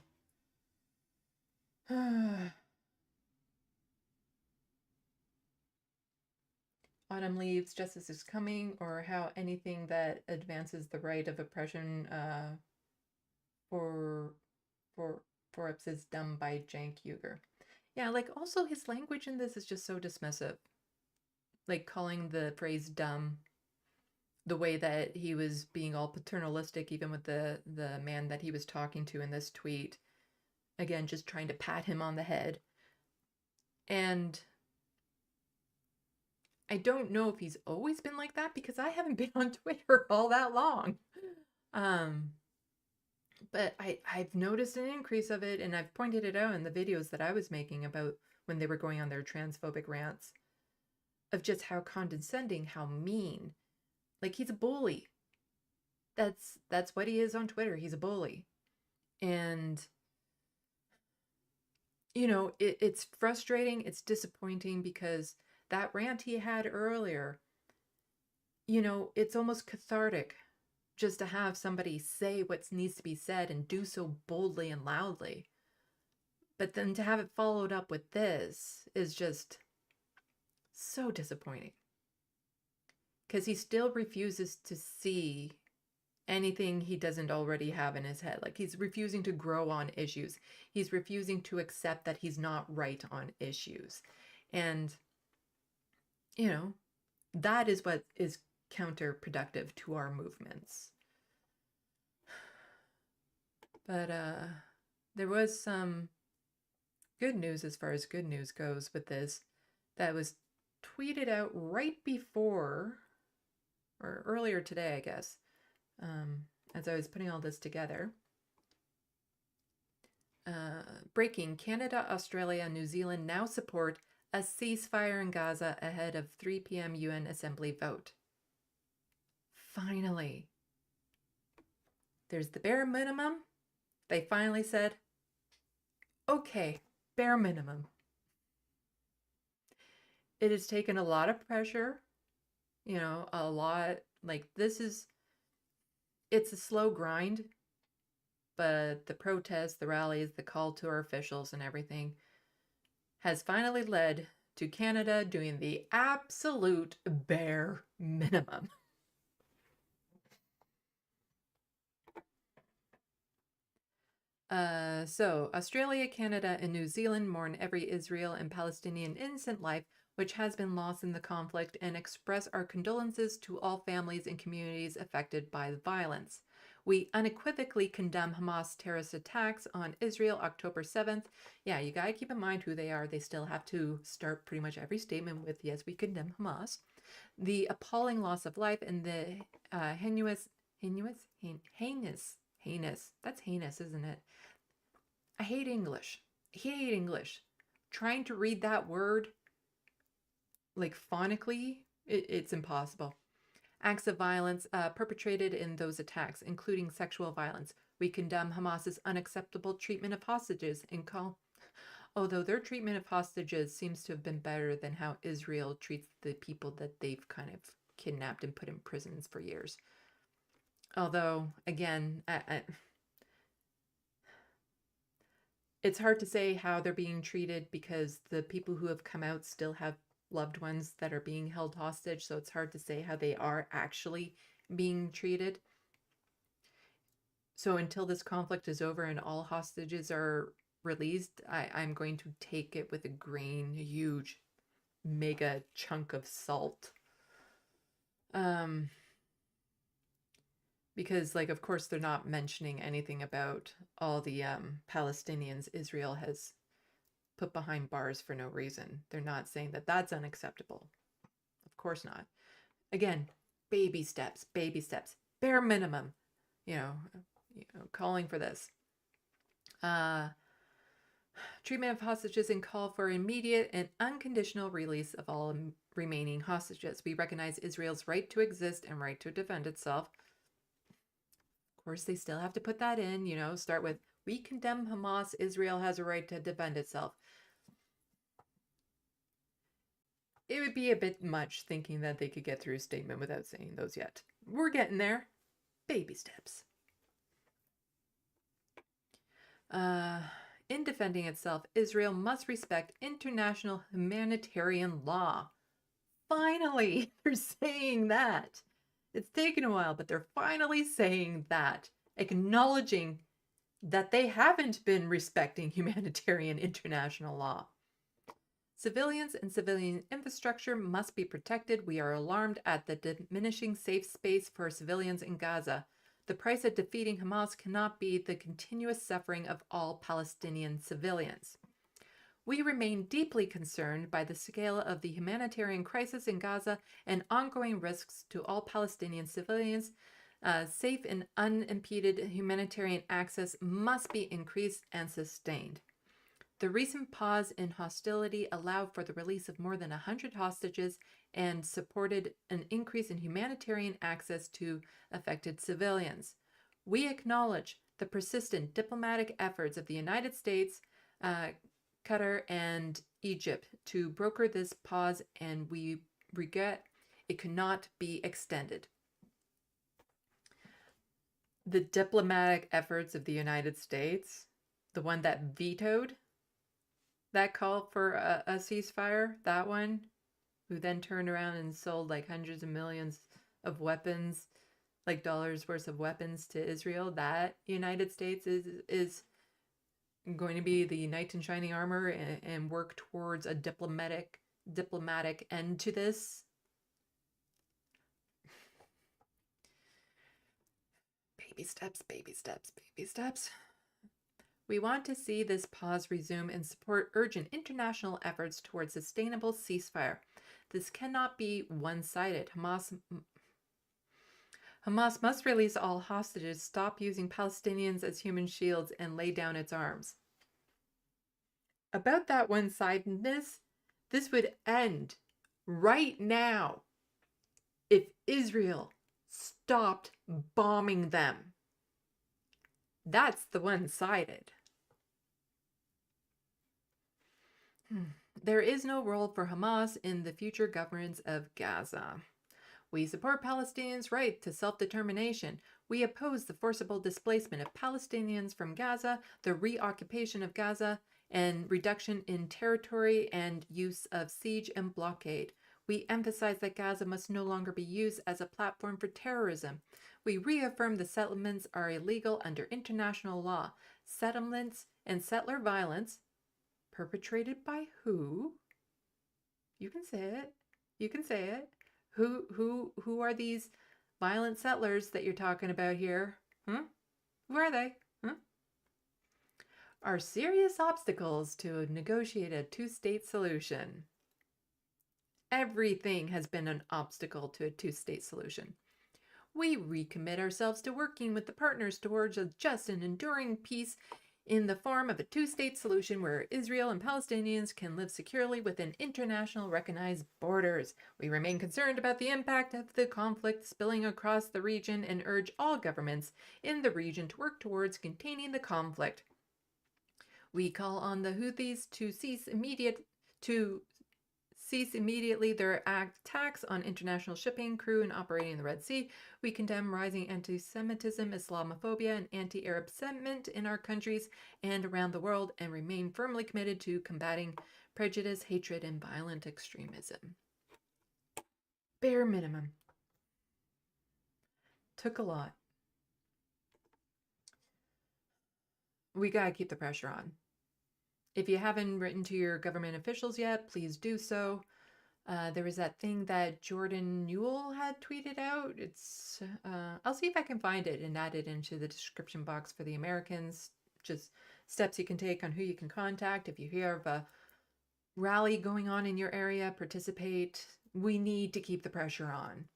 autumn leaves, justice is coming, or how anything that advances the right of oppression for ups is done by Cenk Uygur. Yeah, like also his language in this is just so dismissive. Like calling the phrase dumb, the way that he was being all paternalistic, even with the man that he was talking to in this tweet. Again, just trying to pat him on the head. And I don't know if he's always been like that, because I haven't been on Twitter all that long. But I've noticed an increase of it, and I've pointed it out in the videos that I was making about when they were going on their transphobic rants, of just how condescending, how mean. Like, he's a bully. That's what he is on Twitter. He's a bully. And, you know, it's frustrating. It's disappointing, because that rant he had earlier, you know, it's almost cathartic just to have somebody say what needs to be said and do so boldly and loudly. But then to have it followed up with this is just so disappointing. Because he still refuses to see anything he doesn't already have in his head. Like, he's refusing to grow on issues. He's refusing to accept that he's not right on issues. And, you know, that is what is counterproductive to our movements. But there was some good news, as far as good news goes, with this, that was tweeted out right before, or earlier today, I guess, as I was putting all this together. Breaking: Canada, Australia, and New Zealand now support a ceasefire in Gaza ahead of 3 p.m. UN Assembly vote. Finally. There's the bare minimum. They finally said, okay, bare minimum. It has taken a lot of pressure, you know, a lot, like it's a slow grind, but the protests, the rallies, the call to our officials and everything has finally led to Canada doing the absolute bare minimum. So Australia, Canada, and New Zealand mourn every Israel and Palestinian innocent life which has been lost in the conflict and express our condolences to all families and communities affected by the violence. We unequivocally condemn Hamas terrorist attacks on Israel October 7th. Yeah, you gotta keep in mind who they are. They still have to start pretty much every statement with, yes, we condemn Hamas. The appalling loss of life and the heinous, that's heinous, isn't it? I hate English. Trying to read that word, like phonically, it's impossible. Acts of violence perpetrated in those attacks, including sexual violence. We condemn Hamas's unacceptable treatment of hostages and call, although their treatment of hostages seems to have been better than how Israel treats the people that they've kind of kidnapped and put in prisons for years. Although, again, it's hard to say how they're being treated because the people who have come out still have loved ones that are being held hostage, so it's hard to say how they are actually being treated. So until this conflict is over and all hostages are released, I'm going to take it with a huge, mega chunk of salt. Because, like, of course, they're not mentioning anything about all the Palestinians Israel has put behind bars for no reason. They're not saying that that's unacceptable. Of course not. Again, baby steps, bare minimum, you know, calling for this. Treatment of hostages and call for immediate and unconditional release of all remaining hostages. We recognize Israel's right to exist and right to defend itself. Of course, they still have to put that in, you know, start with, we condemn Hamas, Israel has a right to defend itself. It would be a bit much thinking that they could get through a statement without saying those yet. We're getting there. Baby steps. In defending itself, Israel must respect international humanitarian law. Finally, they're saying that. It's taken a while, but they're finally saying that, acknowledging that they haven't been respecting humanitarian international law. Civilians and civilian infrastructure must be protected. We are alarmed at the diminishing safe space for civilians in Gaza. The price of defeating Hamas cannot be the continuous suffering of all Palestinian civilians. We remain deeply concerned by the scale of the humanitarian crisis in Gaza and ongoing risks to all Palestinian civilians. Safe and unimpeded humanitarian access must be increased and sustained. The recent pause in hostility allowed for the release of more than 100 hostages and supported an increase in humanitarian access to affected civilians. We acknowledge the persistent diplomatic efforts of the United States, Qatar, and Egypt to broker this pause, and we regret it cannot be extended. The diplomatic efforts of the United States, the one that vetoed that call for a ceasefire, that one, who then turned around and sold like hundreds of millions of weapons, like dollars worth of weapons to Israel, that United States is going to be the knight in shining armor and work towards a diplomatic end to this. Baby steps. We want to see this pause resume and support urgent international efforts towards sustainable ceasefire. This cannot be one-sided. Hamas must release all hostages, stop using Palestinians as human shields, and lay down its arms. about that one-sidedness, this would end right now if Israel stopped bombing them. That's the one-sided. There is no role for Hamas in the future governance of Gaza. We support Palestinians' right to self-determination. We oppose the forcible displacement of Palestinians from Gaza, the reoccupation of Gaza, and reduction in territory and use of siege and blockade. We emphasize that Gaza must no longer be used as a platform for terrorism. We reaffirm the settlements are illegal under international law. Settlements and settler violence, perpetrated by who? You can say it. You can say it. Who are these violent settlers that you're talking about here? Who are they? Are serious obstacles to negotiate a two-state solution. Everything has been an obstacle to a two-state solution. We recommit ourselves to working with the partners towards a just and enduring peace in the form of a two-state solution where Israel and Palestinians can live securely within international recognized borders. We remain concerned about the impact of the conflict spilling across the region and urge all governments in the region to work towards containing the conflict. We call on the Houthis to cease immediately their attacks on international shipping, crew, and operating in the Red Sea. We condemn rising anti-Semitism, Islamophobia, and anti-Arab sentiment in our countries and around the world, and remain firmly committed to combating prejudice, hatred, and violent extremism. Bare minimum. Took a lot. We gotta keep the pressure on. If you haven't written to your government officials yet, please do so. There was that thing that Jordan Newell had tweeted out. It's I'll see if I can find it and add it into the description box for the Americans. Just steps you can take on who you can contact. If you hear of a rally going on in your area, participate. We need to keep the pressure on.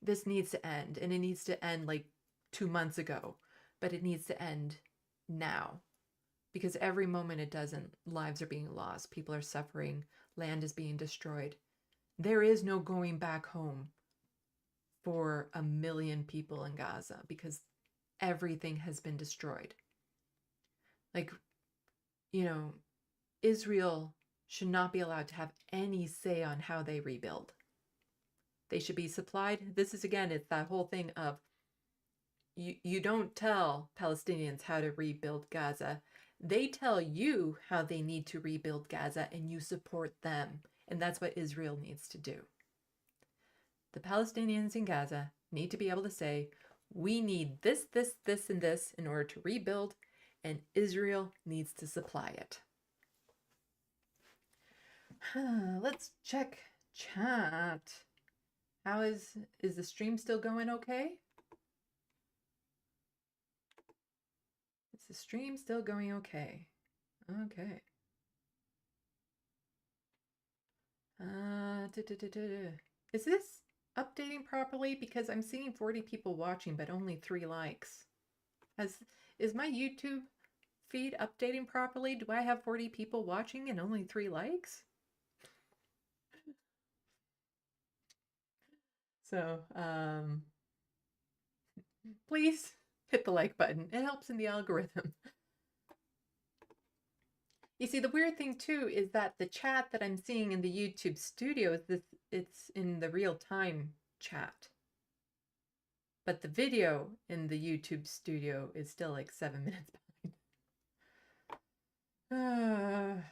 This needs to end, and it needs to end like 2 months ago, but it needs to end now. Because every moment it doesn't, lives are being lost, people are suffering, land is being destroyed. There is no going back home for 1 million people in Gaza because everything has been destroyed. Like, you know, Israel should not be allowed to have any say on how they rebuild. They should be supplied. This is, again, it's that whole thing of you don't tell Palestinians how to rebuild Gaza. They tell you how they need to rebuild Gaza, and you support them. And that's what Israel needs to do. The Palestinians in Gaza need to be able to say, we need this, this, this, and this in order to rebuild, and Israel needs to supply it. Let's check chat. How is the stream still going okay? Is the stream still going okay? Okay. Is this updating properly? Because I'm seeing 40 people watching, but only 3 likes. Is my YouTube feed updating properly? Do I have 40 people watching and only 3 likes? So, please hit the like button. It helps in the algorithm. You see, the weird thing too is that the chat that I'm seeing in the YouTube studio is this, it's in the real-time chat. But the video in the YouTube studio is still like 7 minutes behind.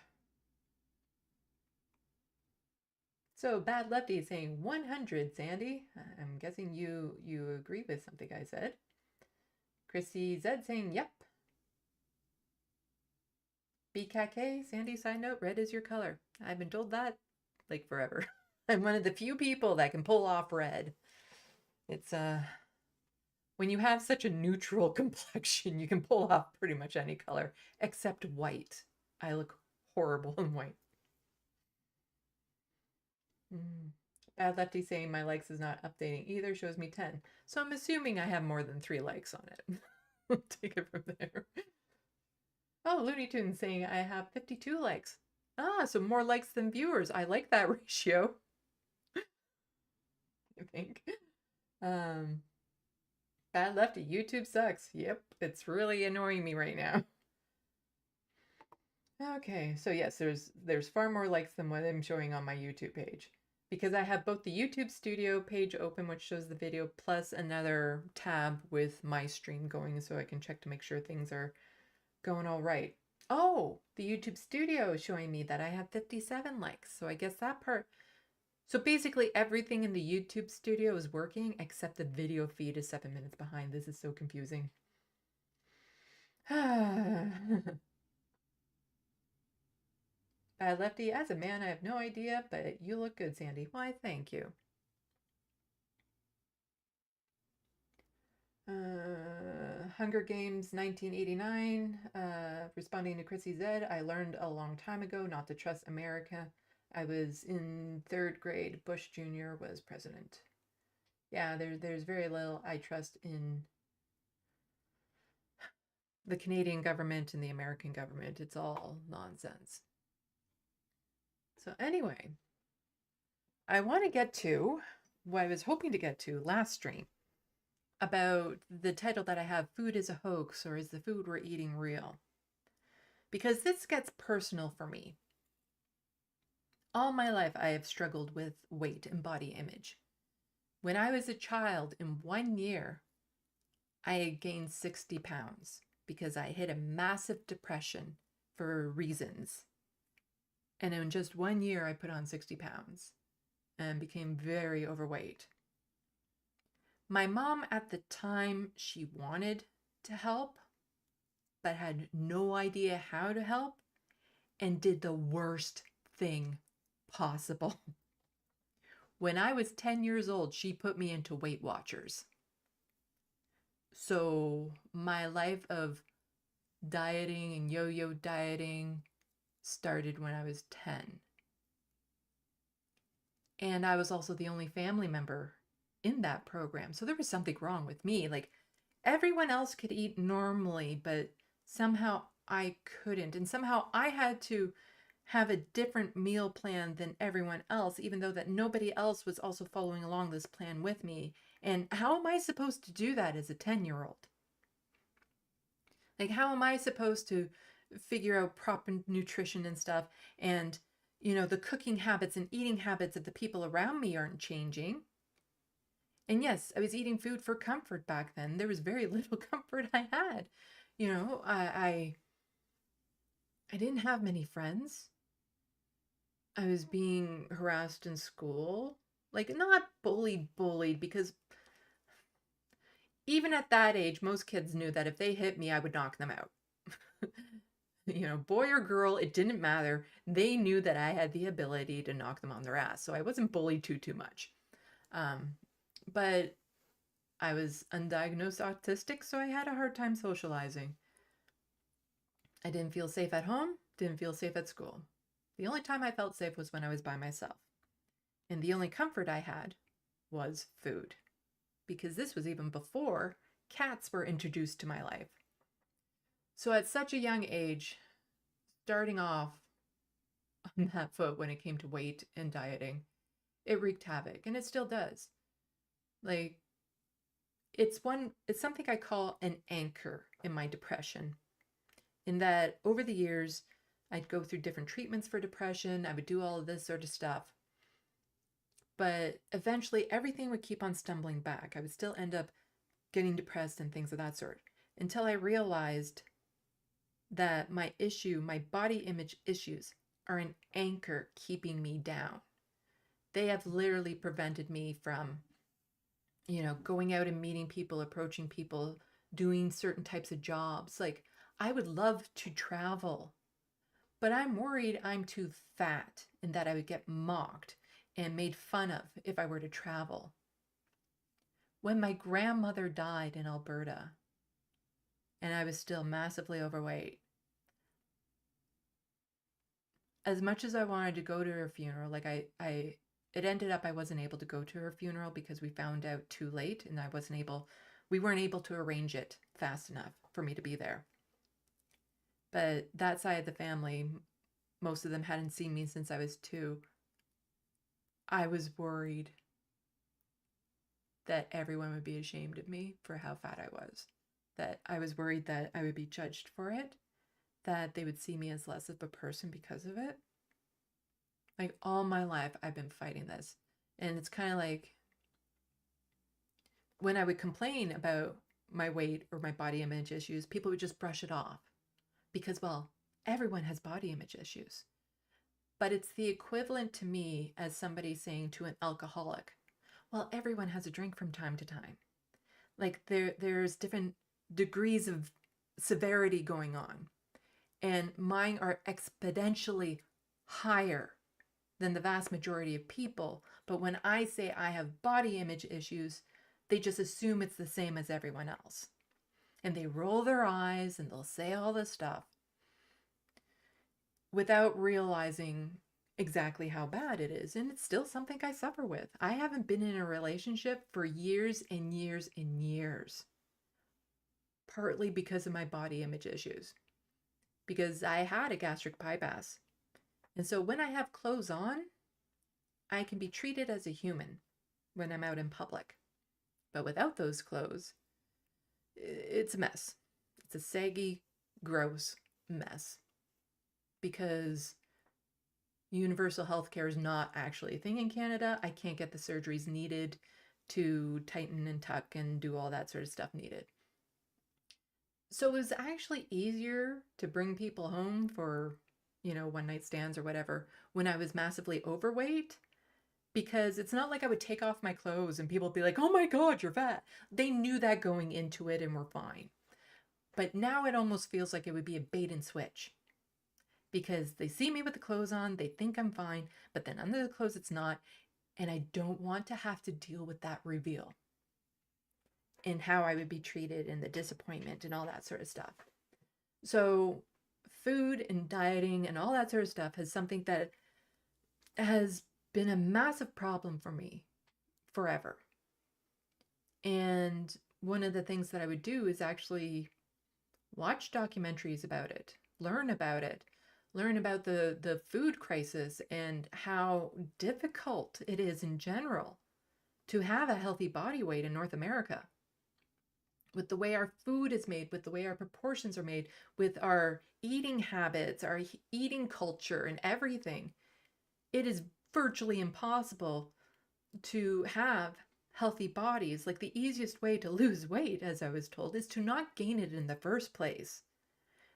So Bad Lefty is saying 100, Sandy. I'm guessing you agree with something I said. Chrissy Z saying yep. BKK, Sandy, side note, red is your color. I've been told that like forever. I'm one of the few people that can pull off red. It's when you have such a neutral complexion, you can pull off pretty much any color except white. I look horrible in white. Bad Lefty saying my likes is not updating either, shows me 10. So I'm assuming I have more than 3 likes on it. We'll take it from there. Oh, Looney Tunes saying I have 52 likes. Ah, so more likes than viewers. I like that ratio. I think. Um, Bad Lefty, YouTube sucks. Yep, it's really annoying me right now. Okay, so yes, there's far more likes than what I'm showing on my YouTube page. Because I have both the YouTube Studio page open, which shows the video, plus another tab with my stream going so I can check to make sure things are going all right. Oh, the YouTube Studio is showing me that I have 57 likes. So I guess that part. So basically everything in the YouTube Studio is working except the video feed is 7 minutes behind. This is so confusing. Bad Lefty, as a man, I have no idea, but you look good, Sandy. Why, thank you. Hunger Games 1989, responding to Chrissy Zed, I learned a long time ago not to trust America. I was in 3rd grade. Bush Jr. was president. Yeah, there's very little I trust in the Canadian government and the American government. It's all nonsense. So anyway, I want to get to what I was hoping to get to last stream about the title that I have, Food is a Hoax, or Is the Food We're Eating Real? Because this gets personal for me. All my life, I have struggled with weight and body image. When I was a child, in 1 year, I had gained 60 pounds because I hit a massive depression for reasons. And in just 1 year, I put on 60 pounds and became very overweight. My mom at the time, she wanted to help, but had no idea how to help and did the worst thing possible. When I was 10 years old, she put me into Weight Watchers. So my life of dieting and yo-yo dieting started when I was 10. And I was also the only family member in that program. So there was something wrong with me. Like everyone else could eat normally, but somehow I couldn't. And somehow I had to have a different meal plan than everyone else, even though that nobody else was also following along this plan with me. And how am I supposed to do that as a 10-year-old? Like, how am I supposed to figure out proper nutrition and stuff? And, you know, the cooking habits and eating habits of the people around me aren't changing. And yes, I was eating food for comfort back then. There was very little comfort I had. You know, I didn't have many friends. I was being harassed in school. Like, not bullied, because even at that age, most kids knew that if they hit me, I would knock them out. You know, boy or girl, it didn't matter. They knew that I had the ability to knock them on their ass. So I wasn't bullied too much. But I was undiagnosed autistic, so I had a hard time socializing. I didn't feel safe at home, didn't feel safe at school. The only time I felt safe was when I was by myself. And the only comfort I had was food. Because this was even before cats were introduced to my life. So at such a young age, starting off on that foot when it came to weight and dieting, it wreaked havoc, and it still does. Like, it's something I call an anchor in my depression. In that over the years, I'd go through different treatments for depression. I would do all of this sort of stuff. But eventually everything would keep on stumbling back. I would still end up getting depressed and things of that sort. Until I realized that my body image issues, are an anchor keeping me down. They have literally prevented me from, you know, going out and meeting people, approaching people, doing certain types of jobs. Like, I would love to travel, but I'm worried I'm too fat and that I would get mocked and made fun of if I were to travel. When my grandmother died in Alberta and I was still massively overweight, as much as I wanted to go to her funeral, like it ended up I wasn't able to go to her funeral because we found out too late and we weren't able to arrange it fast enough for me to be there. But that side of the family, most of them hadn't seen me since I was 2. I was worried that everyone would be ashamed of me for how fat I was. That I was worried that I would be judged for it, that they would see me as less of a person because of it. Like all my life, I've been fighting this. And it's kind of like when I would complain about my weight or my body image issues, people would just brush it off because, well, everyone has body image issues. But it's the equivalent to me as somebody saying to an alcoholic, well, everyone has a drink from time to time. Like there's different degrees of severity going on. And mine are exponentially higher than the vast majority of people. But when I say I have body image issues, they just assume it's the same as everyone else. And they roll their eyes and they'll say all this stuff without realizing exactly how bad it is. And it's still something I suffer with. I haven't been in a relationship for years and years and years, partly because of my body image issues, because I had a gastric bypass. And so when I have clothes on, I can be treated as a human when I'm out in public. But without those clothes, it's a mess. It's a saggy, gross mess. Because universal health care is not actually a thing in Canada. I can't get the surgeries needed to tighten and tuck and do all that sort of stuff needed. So it was actually easier to bring people home for, one night stands or whatever when I was massively overweight, because it's not like I would take off my clothes and people would be like, oh my God, you're fat. They knew that going into it and were fine. But now it almost feels like it would be a bait and switch, because they see me with the clothes on, they think I'm fine, but then under the clothes it's not. And I don't want to have to deal with that reveal and how I would be treated and the disappointment and all that sort of stuff. So food and dieting and all that sort of stuff is something that has been a massive problem for me forever. And one of the things that I would do is actually watch documentaries about it, learn about it, learn about the food crisis and how difficult it is in general to have a healthy body weight in North America. With the way our food is made, with the way our proportions are made, with our eating habits, our eating culture and everything, it is virtually impossible to have healthy bodies. Like the easiest way to lose weight, as I was told, is to not gain it in the first place.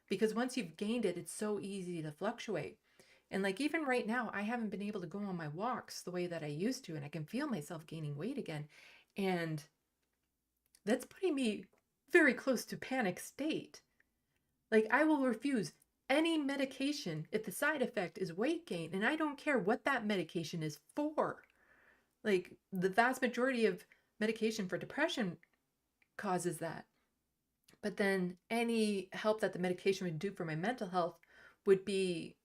Because once you've gained it, it's so easy to fluctuate. And like even right now, I haven't been able to go on my walks the way that I used to, and I can feel myself gaining weight again. And that's putting me very close to panic state. Like I will refuse any medication if the side effect is weight gain, and I don't care what that medication is for. Like the vast majority of medication for depression causes that. But then any help that the medication would do for my mental health would be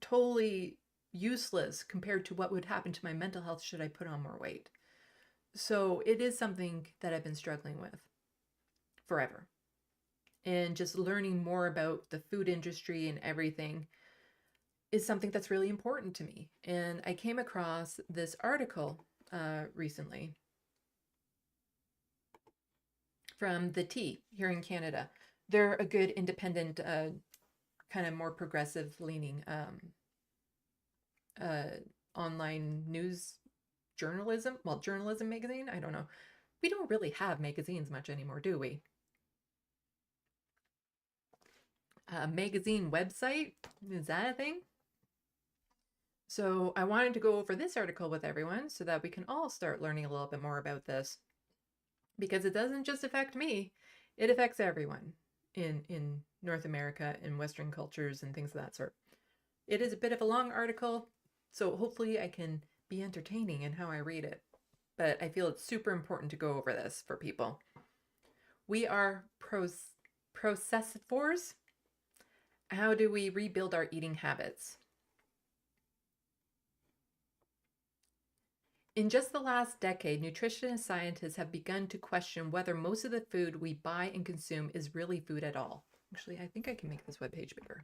totally useless compared to what would happen to my mental health should I put on more weight. So it is something that I've been struggling with forever. And just learning more about the food industry and everything is something that's really important to me. And I came across this article recently from The Tea here in Canada. They're a good independent, kind of more progressive leaning online news journalism magazine. I don't know. We don't really have magazines much anymore, do we? A magazine website, is that a thing? So I wanted to go over this article with everyone so that we can all start learning a little bit more about this, because it doesn't just affect me, it affects everyone in North America and Western cultures and things of that sort. It is a bit of a long article, so hopefully I can be entertaining in how I read it. But I feel it's super important to go over this for people. We are processivores. How do we rebuild our eating habits? In just the last decade, nutritionist scientists have begun to question whether most of the food we buy and consume is really food at all. Actually, I think I can make this webpage bigger.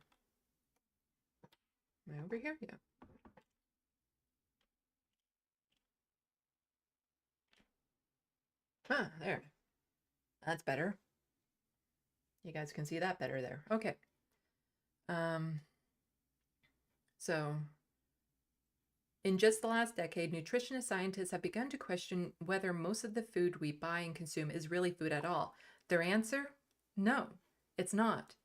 Am I over here? Yeah. Huh, there. That's better. You guys can see that better there. Okay. So in just the last decade, nutritionist scientists have begun to question whether most of the food we buy and consume is really food at all. Their answer? No, it's not.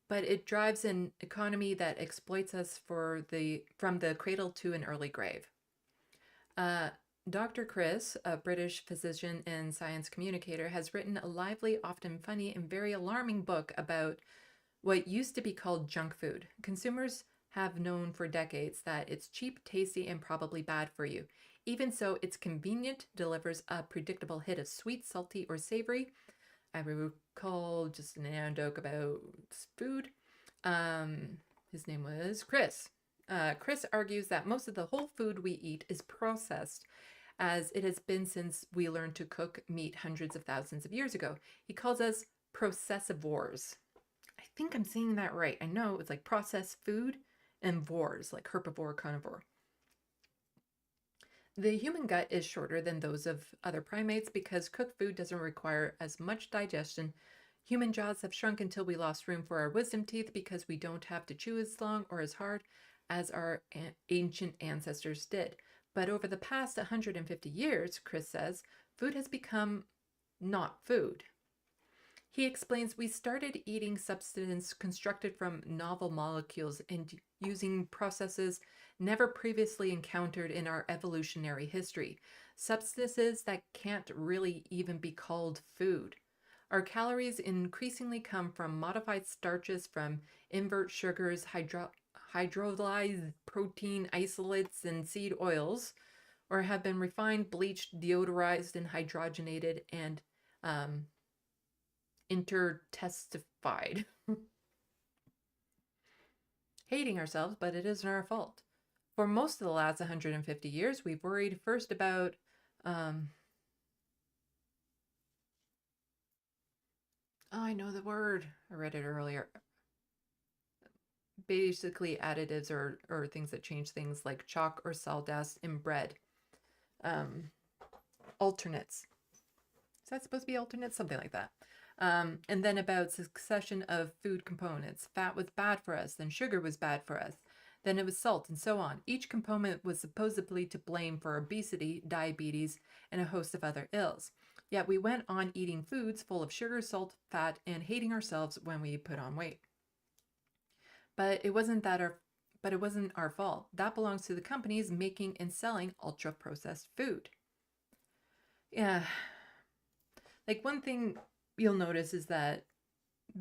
But it drives an economy that exploits us from the cradle to an early grave. Dr. Chris, a British physician and science communicator, has written a lively, often funny, and very alarming book about what used to be called junk food. Consumers have known for decades that it's cheap, tasty, and probably bad for you. Even so, it's convenient, delivers a predictable hit of sweet, salty, or savory. I recall just an anecdote about food. His name was Chris. Chris argues that most of the whole food we eat is processed, as it has been since we learned to cook meat hundreds of thousands of years ago. He calls us processivores. I think I'm saying that right. I know it's like processed food and vores, like herbivore, carnivore. The human gut is shorter than those of other primates because cooked food doesn't require as much digestion. Human jaws have shrunk until we lost room for our wisdom teeth because we don't have to chew as long or as hard as our ancient ancestors did. But over the past 150 years, Chris says, food has become not food. He explains we started eating substance constructed from novel molecules and using processes never previously encountered in our evolutionary history. Substances that can't really even be called food. Our calories increasingly come from modified starches, from invert sugars, hydrolyzed protein isolates, and seed oils, or have been refined, bleached, deodorized, and hydrogenated and intertestified. Hating ourselves, but it isn't our fault. For most of the last 150 years, we've worried first about oh, I know the word. I read it earlier. Basically additives or things that change things like chalk or sawdust in bread. Alternates. Is that supposed to be alternates? Something like that. And then about succession of food components. Fat was bad for us, then sugar was bad for us, then it was salt, and so on. Each component was supposedly to blame for obesity, diabetes, and a host of other ills. Yet we went on eating foods full of sugar, salt, fat, and hating ourselves when we put on weight. But it wasn't our fault. That belongs to the companies making and selling ultra-processed food. Yeah. Like, one thing you'll notice is that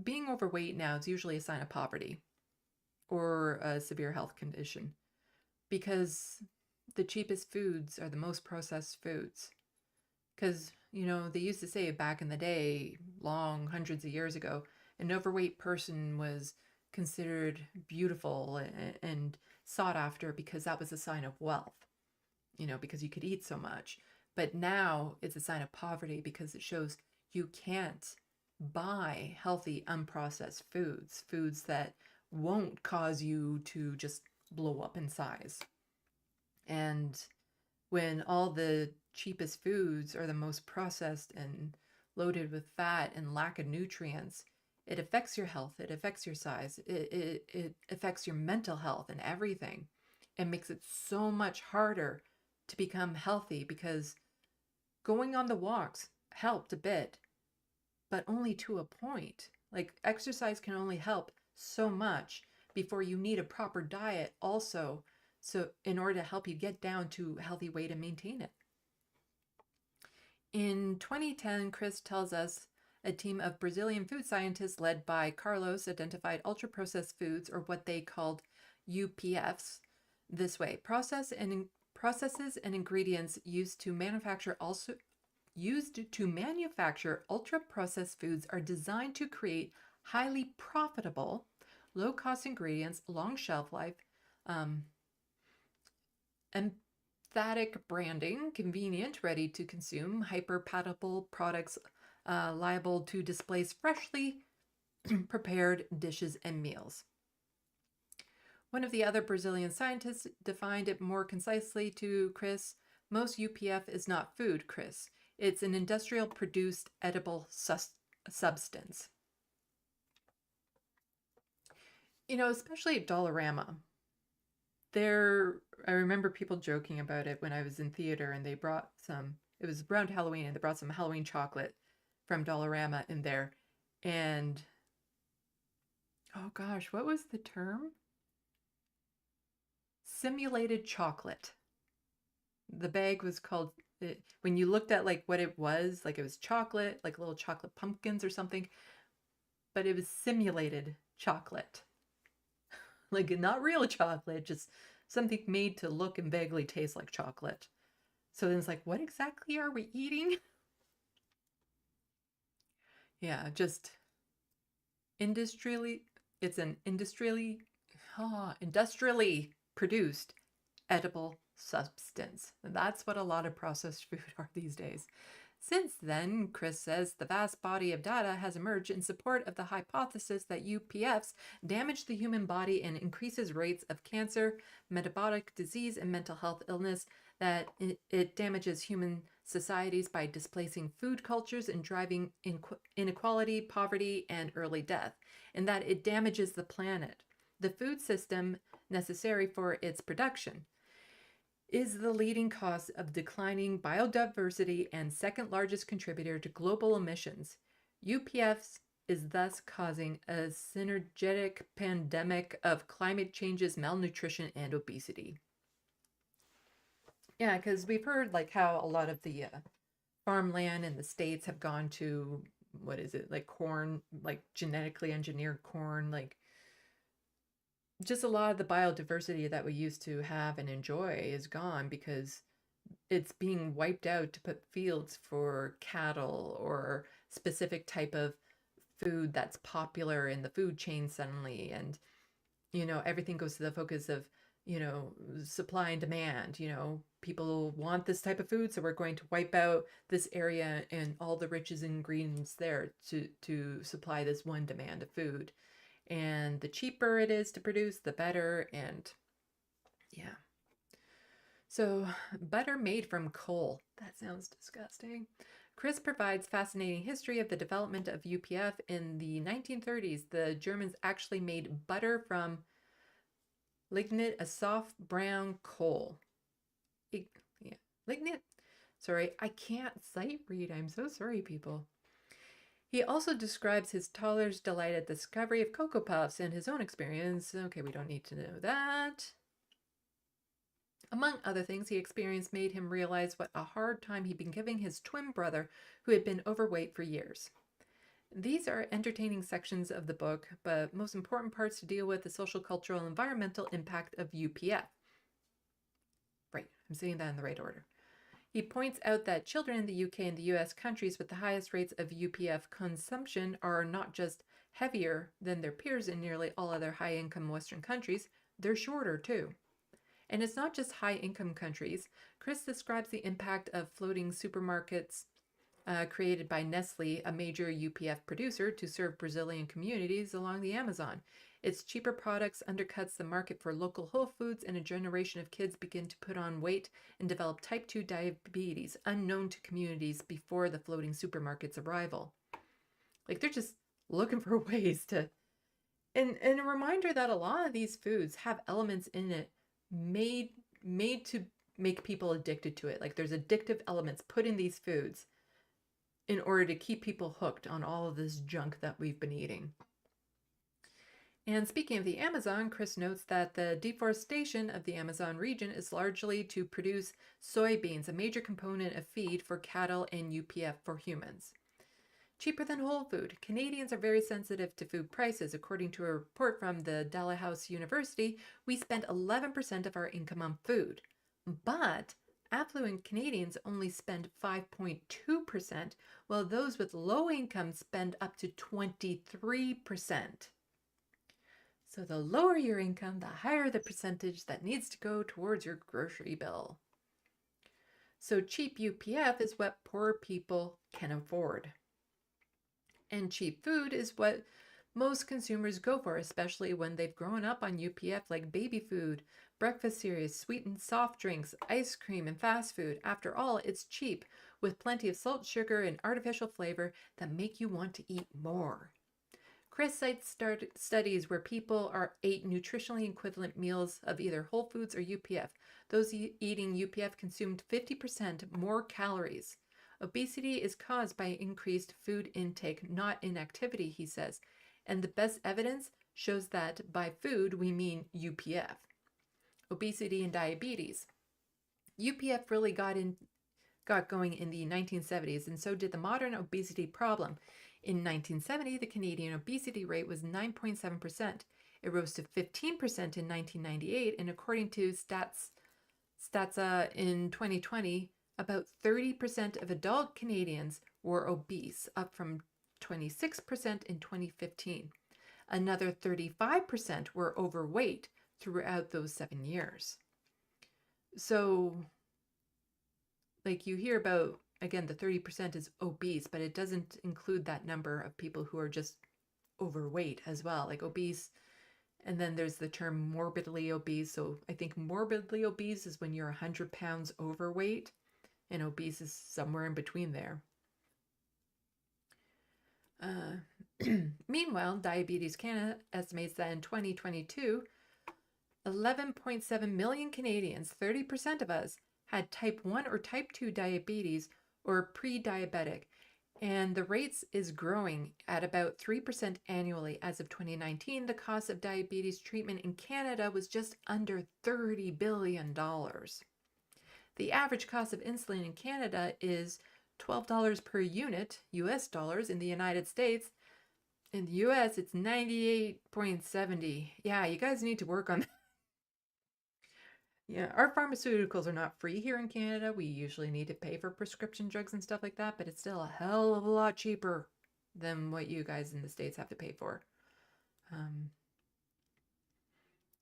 being overweight now is usually a sign of poverty or a severe health condition, because the cheapest foods are the most processed foods. Because, they used to say back in the day, long hundreds of years ago, an overweight person was considered beautiful and sought after because that was a sign of wealth, because you could eat so much. But now it's a sign of poverty because it shows you can't buy healthy, unprocessed foods that won't cause you to just blow up in size. And when all the cheapest foods are the most processed and loaded with fat and lack of nutrients, it affects your health, it affects your size, it affects your mental health and everything. It makes it so much harder to become healthy, because going on the walks helped a bit, but only to a point. Like, exercise can only help so much before you need a proper diet also, so in order to help you get down to a healthy weight and maintain it. In 2010, Chris tells us a team of Brazilian food scientists led by Carlos identified ultra-processed foods, or what they called UPFs, this way: processes and ingredients used to manufacture ultra-processed foods are designed to create highly profitable, low-cost ingredients, long shelf life, emphatic branding, convenient, ready to consume, hyper-palatable products liable to displace freshly prepared dishes and meals. One of the other Brazilian scientists defined it more concisely to Chris. Most UPF is not food, Chris. It's an industrial produced edible substance. You know, especially at Dollarama. I remember people joking about it when I was in theater, and they brought it was around Halloween, and they brought some Halloween chocolate from Dollarama in there. And, oh gosh, what was the term? Simulated chocolate. The bag was called, when you looked at like what it was chocolate, like little chocolate pumpkins or something, but it was simulated chocolate. Like not real chocolate, just something made to look and vaguely taste like chocolate. So then it's like, what exactly are we eating? Yeah, just it's an industrially produced edible substance. And that's what a lot of processed food are these days. Since then, Chris says the vast body of data has emerged in support of the hypothesis that UPFs damage the human body and increases rates of cancer, metabolic disease, and mental health illness, that it damages human societies by displacing food cultures and driving inequality, poverty, and early death, and that it damages the planet, the food system necessary for its production, is the leading cause of declining biodiversity and second largest contributor to global emissions. UPFs is thus causing a synergetic pandemic of climate changes, malnutrition, and obesity. Yeah, because we've heard like how a lot of the farmland in the States have gone to, what is it, like corn, like genetically engineered corn, like just a lot of the biodiversity that we used to have and enjoy is gone because it's being wiped out to put fields for cattle or specific type of food that's popular in the food chain suddenly. And, you know, everything goes to the focus of, you know, supply and demand. You know, people want this type of food, so we're going to wipe out this area and all the riches and ingredients there to supply this one demand of food. And the cheaper it is to produce, the better. And yeah. So butter made from coal. That sounds disgusting. Chris provides fascinating history of the development of UPF. In the 1930s, the Germans actually made butter from lignite, a soft brown coal. Yeah, lignite. Sorry, I can't sight read. I'm so sorry, people. He also describes his toddler's delight at the discovery of Cocoa Puffs and his own experience. Okay, we don't need to know that. Among other things he experienced made him realize what a hard time he'd been giving his twin brother, who had been overweight for years. These are entertaining sections of the book, but most important parts to deal with the social, cultural, and environmental impact of UPF. Right, I'm saying that in the right order. He points out that children in the UK and the US, countries with the highest rates of UPF consumption, are not just heavier than their peers in nearly all other high-income Western countries, they're shorter too. And it's not just high-income countries. Chris describes the impact of floating supermarkets created by Nestle, a major UPF producer, to serve Brazilian communities along the Amazon. Its cheaper products undercuts the market for local whole foods, and a generation of kids begin to put on weight and develop type 2 diabetes, unknown to communities before the floating supermarket's arrival. Like, they're just looking for ways to... And a reminder that a lot of these foods have elements in it made to make people addicted to it. Like, there's addictive elements put in these foods in order to keep people hooked on all of this junk that we've been eating. And speaking of the Amazon, Chris notes that the deforestation of the Amazon region is largely to produce soybeans, a major component of feed for cattle and UPF for humans. Cheaper than whole food. Canadians are very sensitive to food prices. According to a report from the Dalhousie University, we spend 11% of our income on food. But affluent Canadians only spend 5.2%, while those with low income spend up to 23%. So the lower your income, the higher the percentage that needs to go towards your grocery bill. So cheap UPF is what poor people can afford. And cheap food is what most consumers go for, especially when they've grown up on UPF, like baby food, breakfast cereals, sweetened soft drinks, ice cream, and fast food. After all, it's cheap, with plenty of salt, sugar, and artificial flavor that make you want to eat more. Chris cites studies where people ate nutritionally equivalent meals of either Whole Foods or UPF. Those eating UPF consumed 50% more calories. Obesity is caused by increased food intake, not inactivity, he says. And the best evidence shows that by food, we mean UPF. Obesity and diabetes. UPF really got going in the 1970s, and so did the modern obesity problem. In 1970, the Canadian obesity rate was 9.7%. It rose to 15% in 1998, and according to Statsa in 2020, about 30% of adult Canadians were obese, up from 26% in 2015. Another 35% were overweight throughout those 7 years. So, like, you hear about, again, the 30% is obese, but it doesn't include that number of people who are just overweight as well, like obese. And then there's the term morbidly obese. So I think morbidly obese is when you're 100 pounds overweight, and obese is somewhere in between there. Meanwhile, Diabetes Canada estimates that in 2022, 11.7 million Canadians, 30% of us, had type 1 or type 2 diabetes or pre-diabetic, and the rates is growing at about 3% annually. As of 2019, the cost of diabetes treatment in Canada was just under $30 billion. The average cost of insulin in Canada is $12 per unit, US dollars. In the United States, in the US, it's 98.70. Yeah, you guys need to work on that. Yeah, our pharmaceuticals are not free here in Canada. We usually need to pay for prescription drugs and stuff like that, but it's still a hell of a lot cheaper than what you guys in the States have to pay for.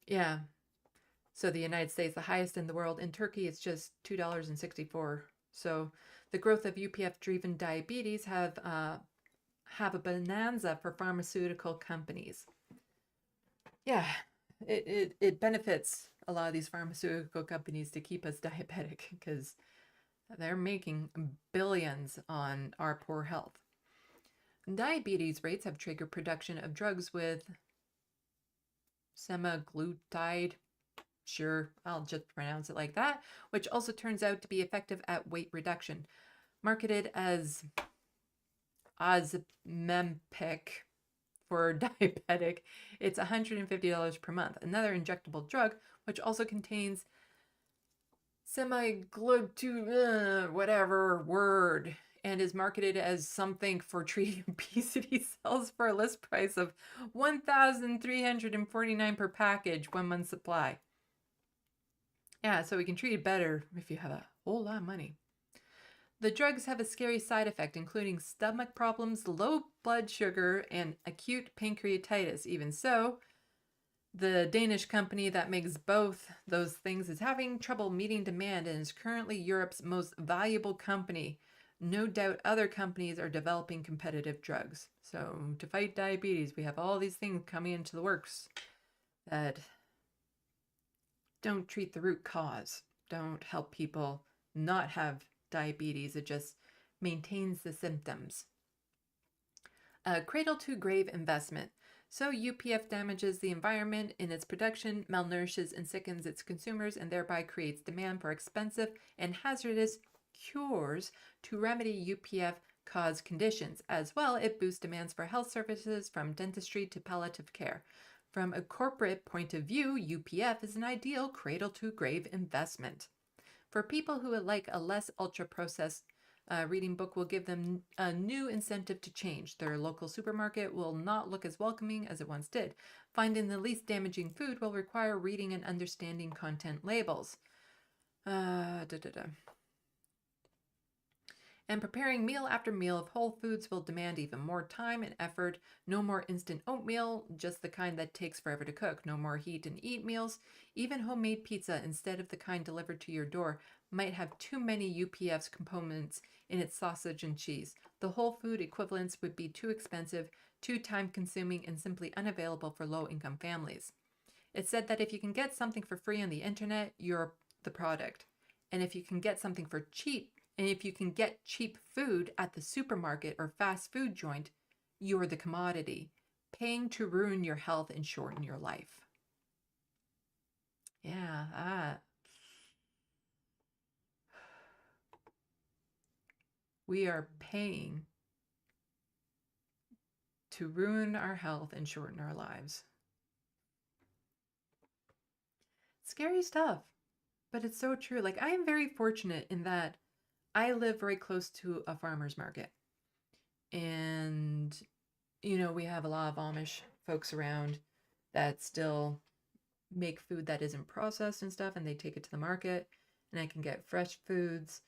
Yeah. So the United States, the highest in the world. In Turkey, it's just $2.64. So the growth of UPF-driven diabetes have a bonanza for pharmaceutical companies. Yeah, it benefits a lot of these pharmaceutical companies to keep us diabetic because they're making billions on our poor health. Diabetes rates have triggered production of drugs with semaglutide, sure, I'll just pronounce it like that, which also turns out to be effective at weight reduction. Marketed as Ozempic for diabetic, it's $150 per month. Another injectable drug, which also contains semaglutide, whatever word, and is marketed as something for treating obesity, sells for a list price of $1,349 per package, 1 month supply. Yeah, so we can treat it better if you have a whole lot of money. The drugs have a scary side effect, including stomach problems, low blood sugar, and acute pancreatitis. Even so, the Danish company that makes both those things is having trouble meeting demand and is currently Europe's most valuable company. No doubt other companies are developing competitive drugs. So to fight diabetes, we have all these things coming into the works that don't treat the root cause, don't help people not have diabetes. It just maintains the symptoms. Cradle to grave investment. So UPF damages the environment in its production, malnourishes and sickens its consumers, and thereby creates demand for expensive and hazardous cures to remedy UPF-caused conditions. As well, it boosts demands for health services from dentistry to palliative care. From a corporate point of view, UPF is an ideal cradle-to-grave investment. For people who would like a less ultra-processed reading book will give them a new incentive to change. Their local supermarket will not look as welcoming as it once did. Finding the least damaging food will require reading and understanding content labels. And preparing meal after meal of whole foods will demand even more time and effort. No more instant oatmeal, just the kind that takes forever to cook. No more heat and eat meals. Even homemade pizza, instead of the kind delivered to your door, might have too many UPF's components in its sausage and cheese. The whole food equivalents would be too expensive too time-consuming and simply unavailable for low-income families. It said that if you can get something for free on the internet, you're the product. And if you can get something for cheap, and if you can get cheap food at the supermarket or fast food joint, you're the commodity, paying to ruin your health and shorten your life. Yeah, we are paying to ruin our health and shorten our lives. Scary stuff, but it's so true. Like, I am very fortunate in that I live very close to a farmer's market. And, you know, we have a lot of Amish folks around that still make food that isn't processed and stuff, and they take it to the market, and I can get fresh foods,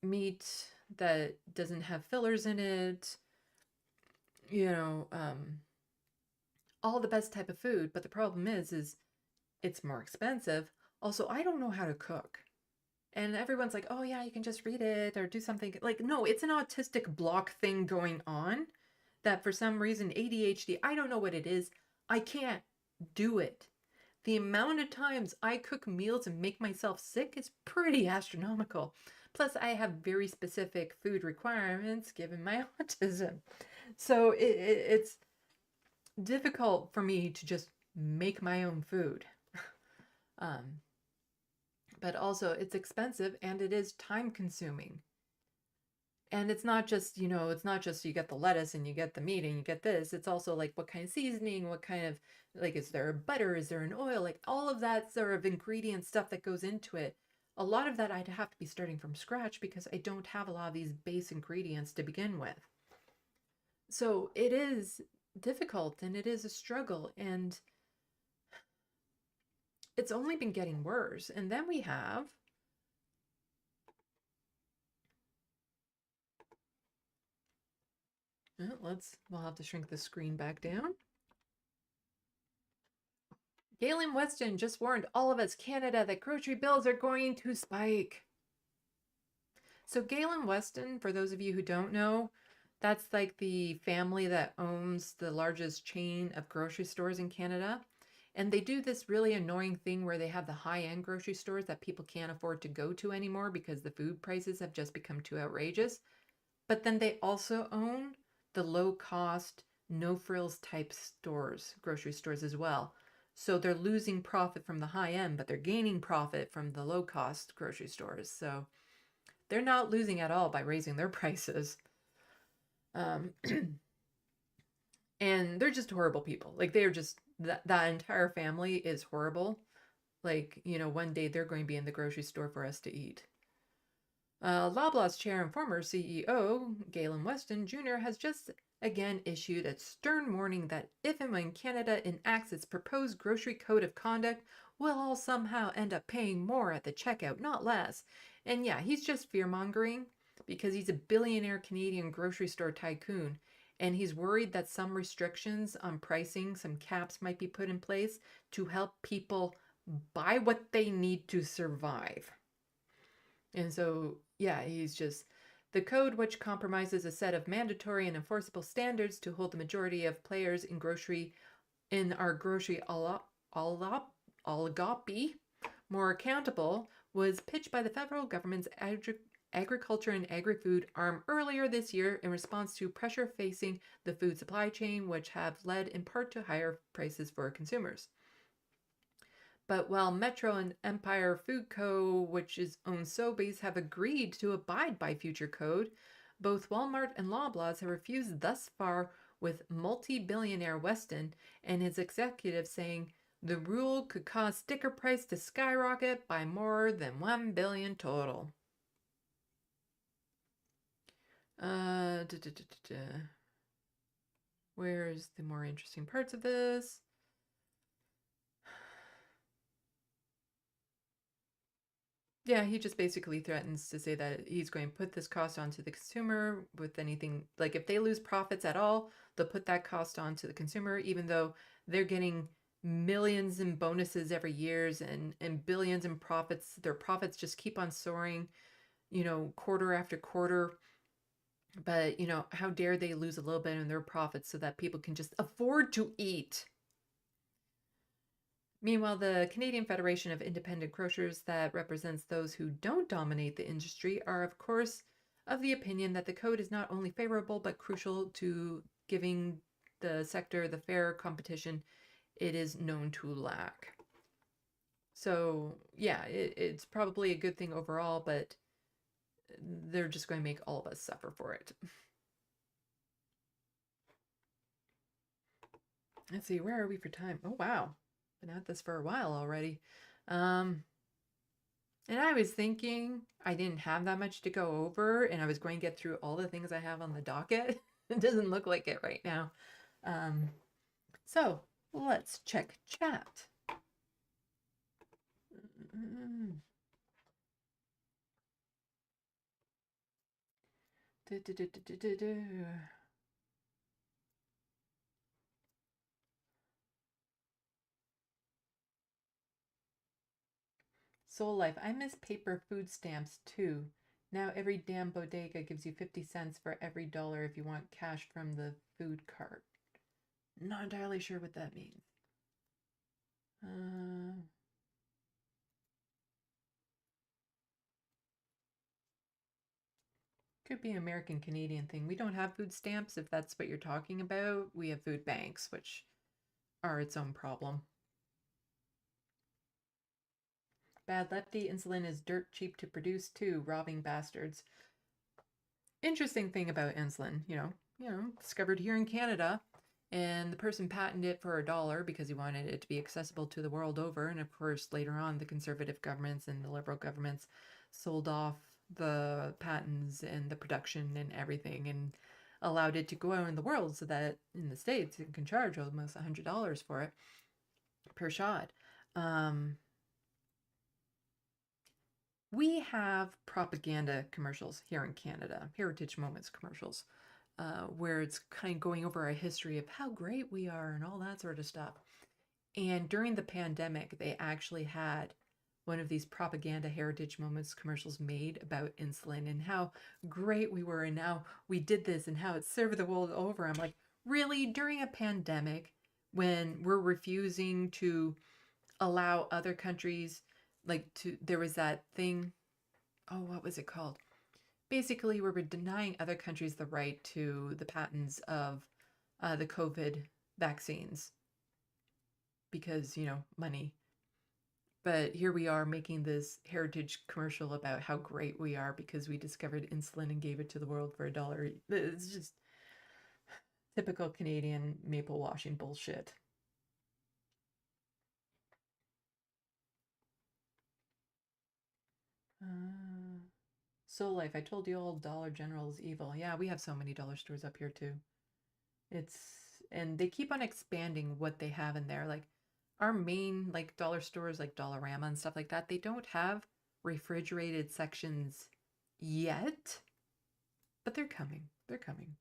meat that doesn't have fillers in it, you know, all the best type of food. But the problem is it's more expensive. Also, I don't know how to cook. And everyone's like, oh yeah, you can just read it or do something. Like, no, it's an autistic block thing going on that for some reason, ADHD, I don't know what it is. I can't do it. The amount of times I cook meals and make myself sick is pretty astronomical. Plus, I have very specific food requirements given my autism. So it's difficult for me to just make my own food. But also it's expensive and it is time consuming. And it's not just, you know, it's not just you get the lettuce and you get the meat and you get this. It's also like what kind of seasoning, what kind of, like, is there a butter? Is there an oil? Like all of that sort of ingredient stuff that goes into it. A lot of that I'd have to be starting from scratch because I don't have a lot of these base ingredients to begin with. So it is difficult and it is a struggle, and it's only been getting worse. And then we have we'll have to shrink the screen back down. Galen Weston just warned all of us Canada that grocery bills are going to spike. So Galen Weston, for those of you who don't know, that's like the family that owns the largest chain of grocery stores in Canada. And they do this really annoying thing where they have the high-end grocery stores that people can't afford to go to anymore because the food prices have just become too outrageous. But then they also own the low-cost, no-frills type stores, grocery stores as well. So they're losing profit from the high-end, but they're gaining profit from the low-cost grocery stores. So they're not losing at all by raising their prices. And they're just horrible people. Like, they're just, that entire family is horrible. Like, you know, one day they're going to be in the grocery store for us to eat. Loblaws chair and former CEO Galen Weston Jr. has just again issued a stern warning that if and when Canada enacts its proposed grocery code of conduct, we'll all somehow end up paying more at the checkout, not less. And yeah, he's just fear-mongering because he's a billionaire Canadian grocery store tycoon, and he's worried that some restrictions on pricing, some caps might be put in place to help people buy what they need to survive. And so, yeah, he's just, the code, which compromises a set of mandatory and enforceable standards to hold the majority of players in our grocery oligopoly more accountable, was pitched by the federal government's agriculture and agri-food arm earlier this year in response to pressure facing the food supply chain, which have led in part to higher prices for consumers. But while Metro and Empire Food Co., which is owned Sobeys, have agreed to abide by future code, both Walmart and Loblaws have refused thus far, with multi-billionaire Weston and his executives saying the rule could cause sticker price to skyrocket by more than $1 billion total. Where's the more interesting parts of this? Yeah, he just basically threatens to say that he's going to put this cost onto the consumer with anything, like if they lose profits at all, they'll put that cost onto the consumer, even though they're getting millions in bonuses every year and billions in profits. Their profits just keep on soaring, you know, quarter after quarter. But, you know, how dare they lose a little bit in their profits so that people can just afford to eat? Meanwhile, the Canadian Federation of Independent Grocers, that represents those who don't dominate the industry, are, of course, of the opinion that the code is not only favorable but crucial to giving the sector the fair competition it is known to lack. So, yeah, it's probably a good thing overall, but they're just going to make all of us suffer for it. Let's see, where are we for time? Oh, wow. Been at this for a while already. And I was thinking I didn't have that much to go over, and I was going to get through all the things I have on the docket. It doesn't look like it right now. So let's check chat. Soul Life, I miss paper food stamps too. Now every damn bodega gives you 50 cents for every dollar if you want cash from the food cart. Not entirely sure what that means. Could be an American Canadian thing. We don't have food stamps, if that's what you're talking about. We have food banks, which are its own problem. Bad Lefty, insulin is dirt cheap to produce too, robbing bastards. Interesting thing about insulin, you know, discovered here in Canada, and the person patented it for $1 because he wanted it to be accessible to the world over. And of course, later on, the conservative governments and the liberal governments sold off the patents and the production and everything and allowed it to go out in the world so that in the States it can charge almost $100 for it per shot. We have propaganda commercials here in Canada, Heritage Moments commercials, where it's kind of going over our history of how great we are and all that sort of stuff. And during the pandemic, they actually had one of these propaganda Heritage Moments commercials made about insulin and how great we were and how we did this and how it served the world over. I'm like, really? During a pandemic, when we're refusing to allow other countries, there was that thing, oh, what was it called? Basically, we were denying other countries the right to the patents of the COVID vaccines because, you know, money. But here we are making this heritage commercial about how great we are because we discovered insulin and gave it to the world for $1. It's just typical Canadian maple washing bullshit. Soul Life, I told you all Dollar General is evil. Yeah, we have so many dollar stores up here too. And they keep on expanding what they have in there. Like our main like dollar stores like Dollarama and stuff like that, they don't have refrigerated sections yet, but they're coming. They're coming.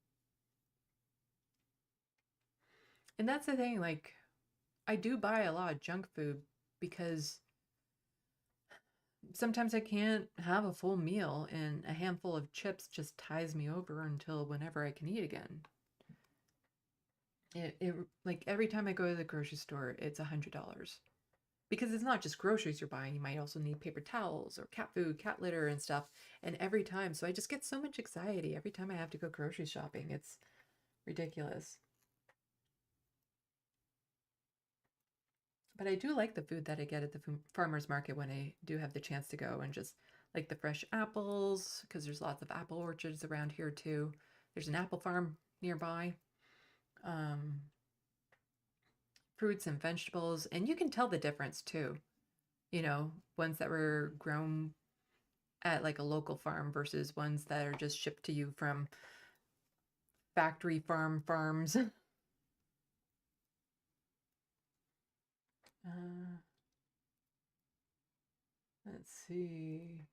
And that's the thing, like I do buy a lot of junk food because sometimes I can't have a full meal and a handful of chips just ties me over until whenever I can eat again. It like every time I go to the grocery store, it's $100 because it's not just groceries you're buying. You might also need paper towels or cat food, cat litter and stuff. And every time, so I just get so much anxiety every time I have to go grocery shopping. It's ridiculous. But I do like the food that I get at the farmer's market when I do have the chance to go, and just like the fresh apples, because there's lots of apple orchards around here too. There's an apple farm nearby. Fruits and vegetables, and you can tell the difference too. You know, ones that were grown at like a local farm versus ones that are just shipped to you from factory farms. Let's see.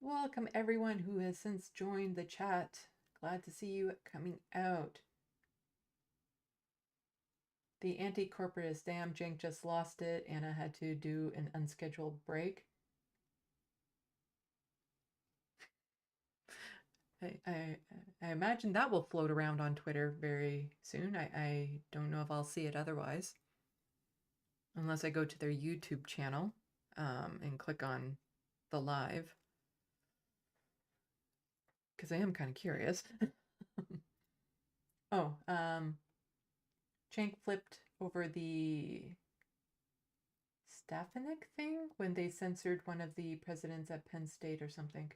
Welcome everyone who has since joined the chat. Glad to see you coming out. The anti-corporatist, damn, Cenk just lost it. Anna had to do an unscheduled break. I imagine that will float around on Twitter very soon. I don't know if I'll see it otherwise, unless I go to their YouTube channel and click on the live, because I am kind of curious. Oh, Cenk flipped over the Stefanik thing when they censored one of the presidents at Penn State or something.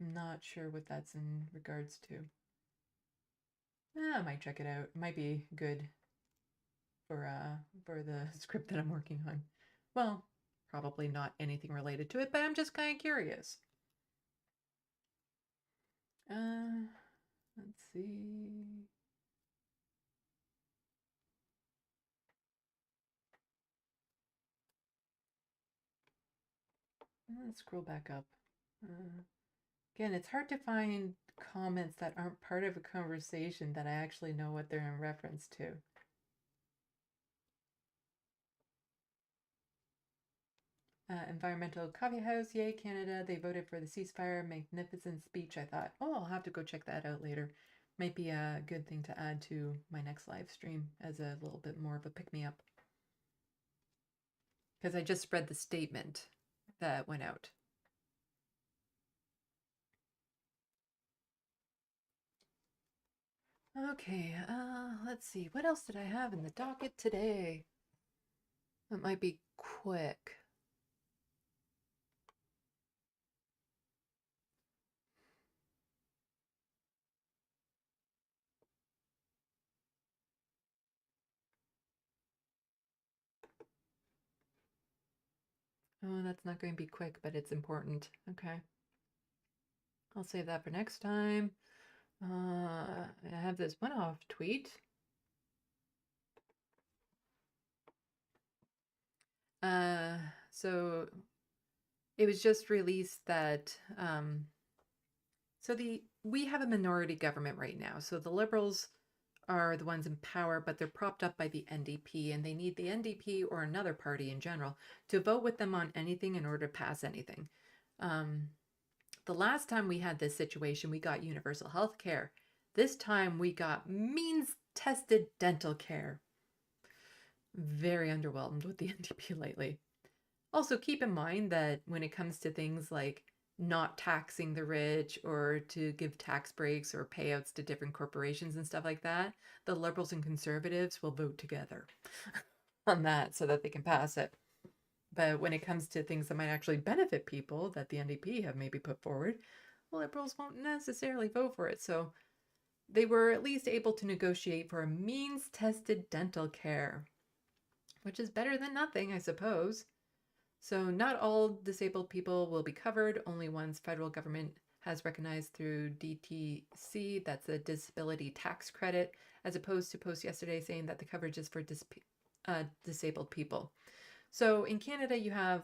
I'm not sure what that's in regards to. I might check it out. It might be good for the script that I'm working on. Well, probably not anything related to it, but I'm just kind of curious. Let's see. Let's scroll back up. Again, it's hard to find comments that aren't part of a conversation that I actually know what they're in reference to. Environmental Coffee House, yay Canada, they voted for the ceasefire, magnificent speech. I thought, oh, I'll have to go check that out later. Might be a good thing to add to my next live stream as a little bit more of a pick-me-up. Because I just read the statement that went out. Okay, let's see. What else did I have in the docket today? That might be quick. Oh, that's not going to be quick, but it's important. Okay. I'll save that for next time. I have this one-off tweet. So it was just released that we have a minority government right now. So the Liberals are the ones in power, but they're propped up by the NDP, and they need the NDP or another party in general to vote with them on anything in order to pass anything. The last time we had this situation, we got universal health care. This time we got means-tested dental care. Very underwhelmed with the NDP lately. Also, keep in mind that when it comes to things like not taxing the rich or to give tax breaks or payouts to different corporations and stuff like that, the Liberals and Conservatives will vote together on that so that they can pass it. But when it comes to things that might actually benefit people that the NDP have maybe put forward, the Liberals won't necessarily vote for it. So they were at least able to negotiate for a means-tested dental care, which is better than nothing, I suppose. So not all disabled people will be covered, only ones federal government has recognized through DTC, that's a disability tax credit, as opposed to post yesterday saying that the coverage is for disabled people. So in Canada, you have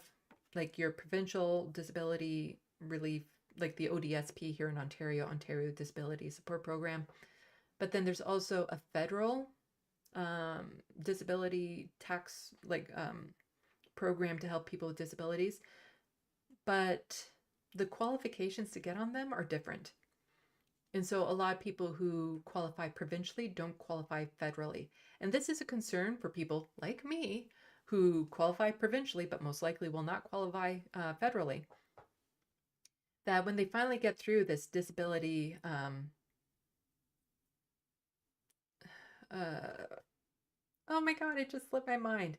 like your provincial disability relief, like the ODSP here in Ontario, Ontario Disability Support Program. But then there's also a federal disability tax program to help people with disabilities. But the qualifications to get on them are different. And so a lot of people who qualify provincially don't qualify federally. And this is a concern for people like me who qualify provincially, but most likely will not qualify federally. That when they finally get through this disability, oh my God, it just slipped my mind.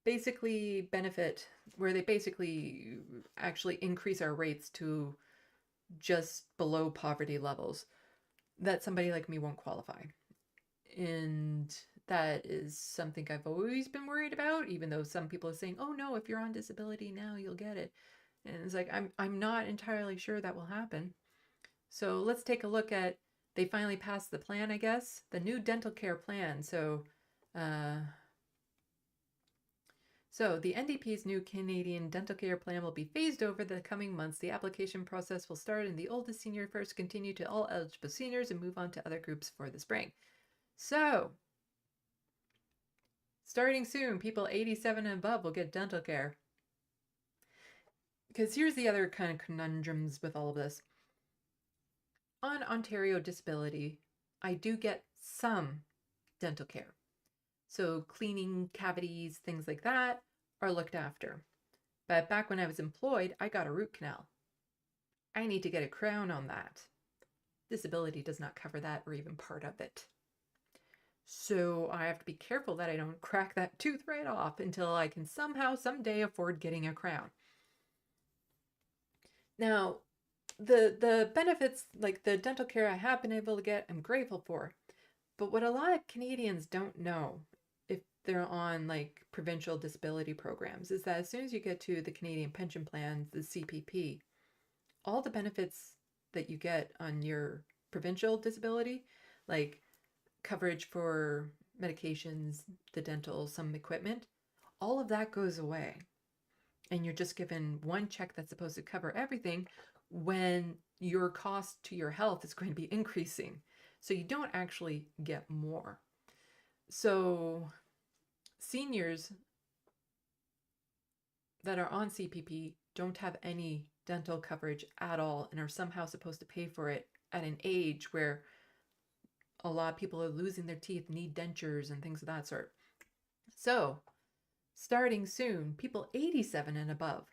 Basically benefit, where they basically actually increase our rates to just below poverty levels, that somebody like me won't qualify. And that is something I've always been worried about, even though some people are saying, oh no, if you're on disability now, you'll get it. And it's like, I'm not entirely sure that will happen. So let's take a look at, they finally passed the plan, I guess, the new dental care plan. So the NDP's new Canadian dental care plan will be phased over the coming months. The application process will start in the oldest senior first, continue to all eligible seniors, and move on to other groups for the spring. So, starting soon, people 87 and above will get dental care. Because here's the other kind of conundrums with all of this. on Ontario Disability, I do get some dental care. So cleaning, cavities, things like that are looked after. But back when I was employed, I got a root canal. I need to get a crown on that. Disability does not cover that or even part of it. So I have to be careful that I don't crack that tooth right off until I can somehow, someday afford getting a crown. Now, the benefits, like the dental care I have been able to get, I'm grateful for. But what a lot of Canadians don't know, if they're on like provincial disability programs, is that as soon as you get to the Canadian pension plan, the CPP, all the benefits that you get on your provincial disability, like coverage for medications, the dental, some equipment, all of that goes away. And you're just given one check that's supposed to cover everything when your cost to your health is going to be increasing. So you don't actually get more. So seniors that are on CPP don't have any dental coverage at all and are somehow supposed to pay for it at an age where a lot of people are losing their teeth, need dentures and things of that sort. So starting soon, people 87 and above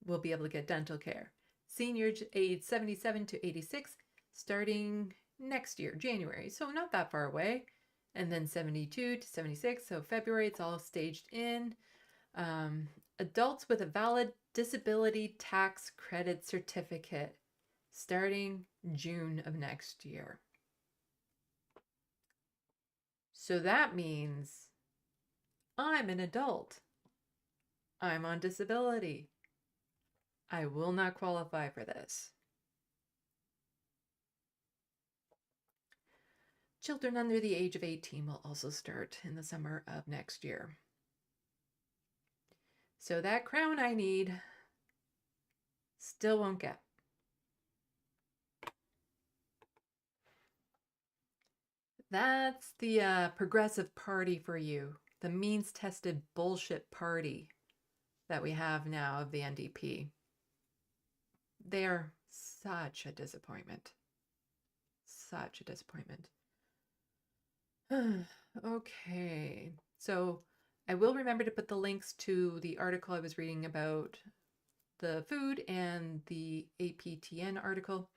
will be able to get dental care. Seniors aged 77 to 86 starting next year, January. So not that far away. And then 72 to 76. So February, it's all staged in. Adults with a valid disability tax credit certificate starting June of next year. So that means I'm an adult. I'm on disability. I will not qualify for this. Children under the age of 18 will also start in the summer of next year. So that crown I need, still won't get. That's the progressive party for you. The means-tested bullshit party that we have now of the NDP. They're such a disappointment. Such a disappointment. Okay, so I will remember to put the links to the article I was reading about the food and the APTN article.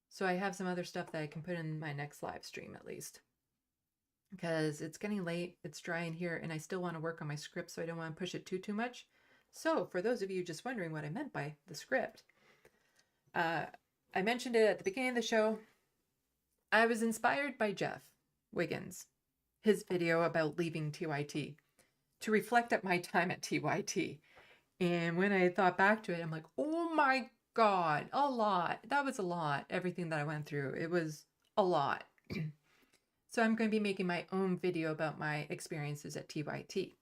So I have some other stuff that I can put in my next live stream at least. Because it's getting late, it's dry in here, and I still want to work on my script, so I don't want to push it too much. So for those of you just wondering what I meant by the script, I mentioned it at the beginning of the show. I was inspired by Jeff Wiggins, his video about leaving TYT, to reflect at my time at TYT. And when I thought back to it, I'm like, oh my God, a lot. That was a lot, everything that I went through. It was a lot. So I'm going to be making my own video about my experiences at TYT.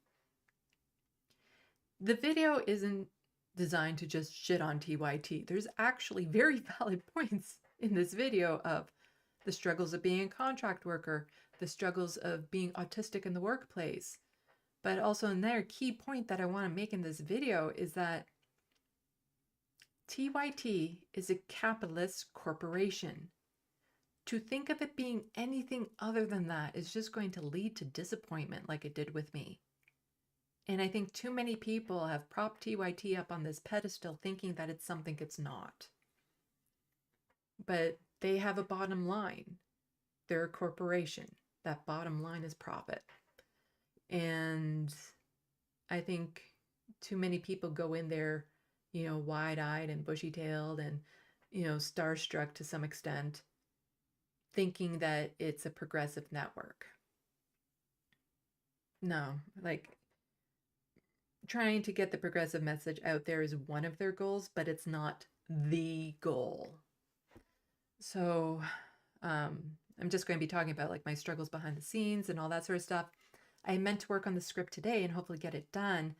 The video isn't designed to just shit on TYT. There's actually very valid points in this video of the struggles of being a contract worker, the struggles of being autistic in the workplace. But also another key point that I want to make in this video is that TYT is a capitalist corporation. To think of it being anything other than that is just going to lead to disappointment like it did with me. And I think too many people have propped TYT up on this pedestal thinking that it's something it's not. But they have a bottom line. They're a corporation. That bottom line is profit. And I think too many people go in there, you know, wide-eyed and bushy-tailed and, you know, starstruck to some extent, thinking that it's a progressive network. No, like trying to get the progressive message out there is one of their goals, but it's not the goal. So I'm just going to be talking about like my struggles behind the scenes and all that sort of stuff. I meant to work on the script today and hopefully get it done,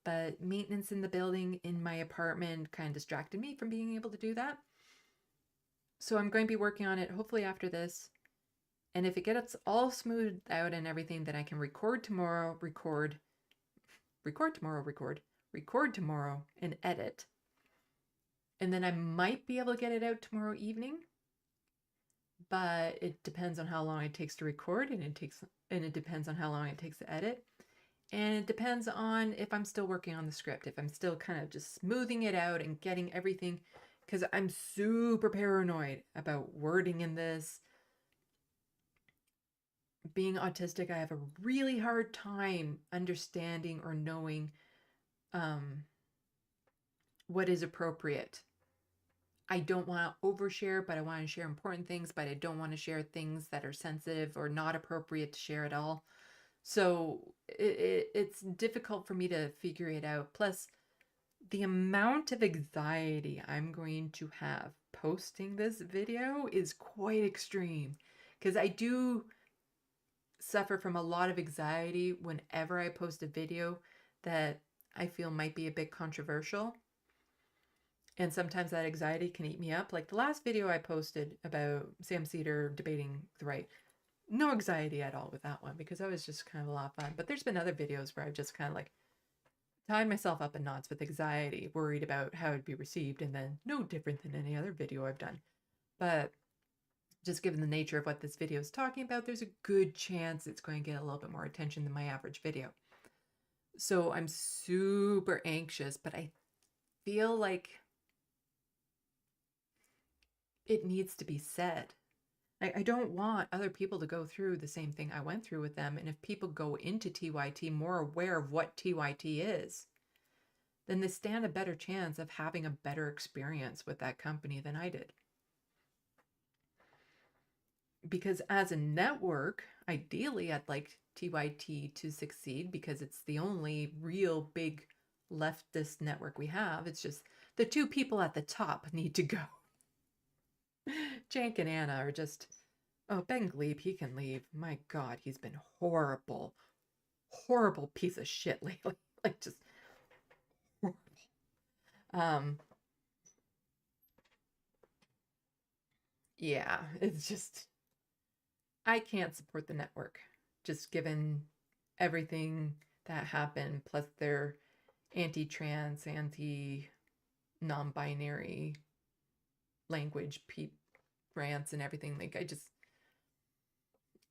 but maintenance in the building in my apartment kind of distracted me from being able to do that. So I'm going to be working on it hopefully after this. And if it gets all smoothed out and everything, then I can record tomorrow, record tomorrow, and edit. And then I might be able to get it out tomorrow evening but it depends on how long it takes to record, and it depends on how long it takes to edit. And it depends on if I'm still working on the script, if I'm still kind of just smoothing it out and getting everything, because I'm super paranoid about wording in this. Being autistic, I have a really hard time understanding or knowing what is appropriate. I don't want to overshare, but I want to share important things, but I don't want to share things that are sensitive or not appropriate to share at all. So it's difficult for me to figure it out. Plus, the amount of anxiety I'm going to have posting this video is quite extreme, because I do suffer from a lot of anxiety whenever I post a video that I feel might be a bit controversial. And sometimes that anxiety can eat me up. Like the last video I posted about Sam Cedar debating the right. No anxiety at all with that one, because that was just kind of a lot of fun. But there's been other videos where I've just kind of like tied myself up in knots with anxiety, worried about how it'd be received, and then no different than any other video I've done. But just given the nature of what this video is talking about, there's a good chance it's going to get a little bit more attention than my average video. So I'm super anxious, but I feel like it needs to be said. I don't want other people to go through the same thing I went through with them. And if people go into TYT more aware of what TYT is, then they stand a better chance of having a better experience with that company than I did. Because as a network, ideally, I'd like TYT to succeed, because it's the only real big leftist network we have. It's just the two people at the top need to go. Cenk and Anna are just, oh, Ben Glebe, he can leave. My God, he's been horrible, horrible piece of shit lately. Like, just horrible. Yeah, it's just, I can't support the network, just given everything that happened, plus their anti-trans, anti-non-binary language rants and everything. Like,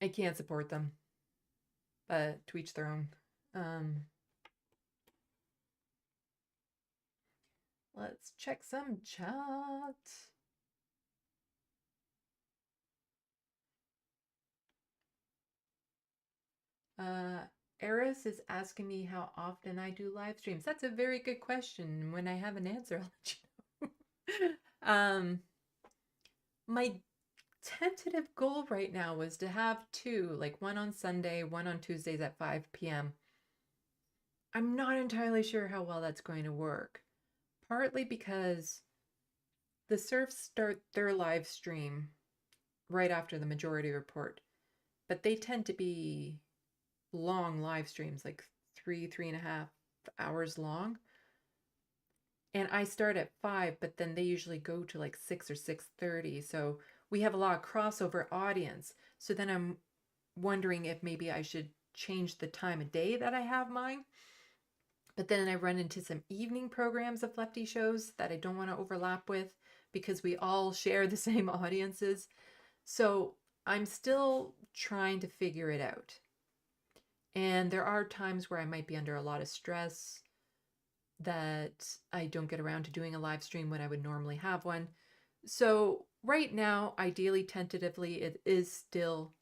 I can't support them, but to each their own. Let's check some chat. Eris is asking me how often I do live streams. That's a very good question. When I have an answer, I'll let you know. My tentative goal right now was to have two, like one on Sunday, one on Tuesdays at 5 p.m. I'm not entirely sure how well that's going to work. Partly because the Surfs start their live stream right after the Majority Report, but they tend to be long live streams, like 3.5 hours long. And I start at 5, but then they usually go to like 6 or 6:30. So we have a lot of crossover audience. So then I'm wondering if maybe I should change the time of day that I have mine. But then I run into some evening programs of lefty shows that I don't want to overlap with, because we all share the same audiences. So I'm still trying to figure it out. And there are times where I might be under a lot of stress that I don't get around to doing a live stream when I would normally have one. So right now, ideally, tentatively, it is still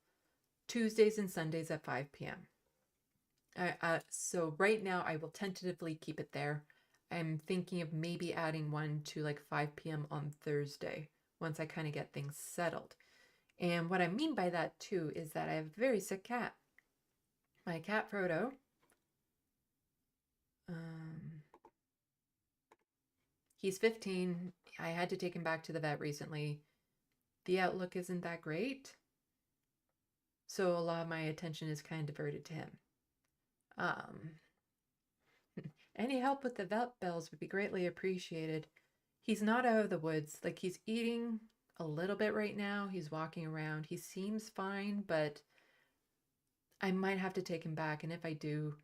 Tuesdays and Sundays at 5 p.m. So right now, I will tentatively keep it there. I'm thinking of maybe adding one to like 5 p.m. on Thursday, once I kind of get things settled. And what I mean by that too is that I have a very sick cat. My cat Frodo. He's 15. I had to take him back to the vet recently. The outlook isn't that great, so a lot of my attention is kind of diverted to him. Any help with the vet bills would be greatly appreciated. He's not out of the woods. Like, he's eating a little bit right now. He's walking around. He seems fine, but I might have to take him back. And if I do,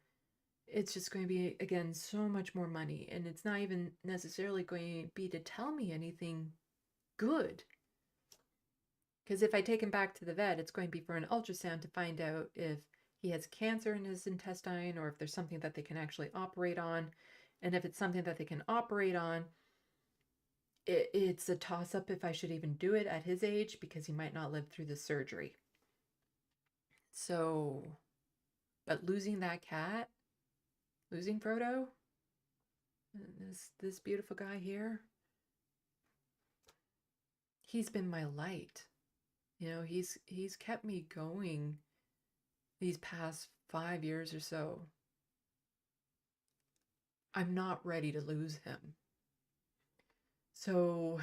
it's just going to be, again, so much more money. And it's not even necessarily going to be to tell me anything good. Because if I take him back to the vet, it's going to be for an ultrasound to find out if he has cancer in his intestine or if there's something that they can actually operate on. And if it's something that they can operate on, it's a toss-up if I should even do it at his age because he might not live through the surgery. So, but losing that cat, losing Frodo, this beautiful guy here, he's been my light. You know, he's kept me going these past 5 years or so. I'm not ready to lose him. So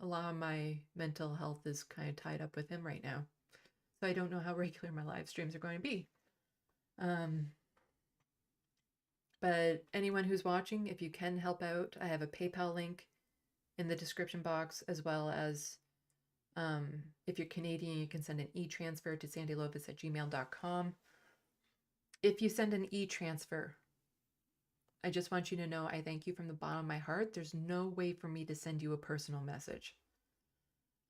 a lot of my mental health is kind of tied up with him right now. So I don't know how regular my live streams are going to be. But anyone who's watching, if you can help out, I have a PayPal link in the description box, as well as if you're Canadian, you can send an e-transfer to SandeeLovas@gmail.com. If you send an e-transfer, I just want you to know I thank you from the bottom of my heart. There's no way for me to send you a personal message.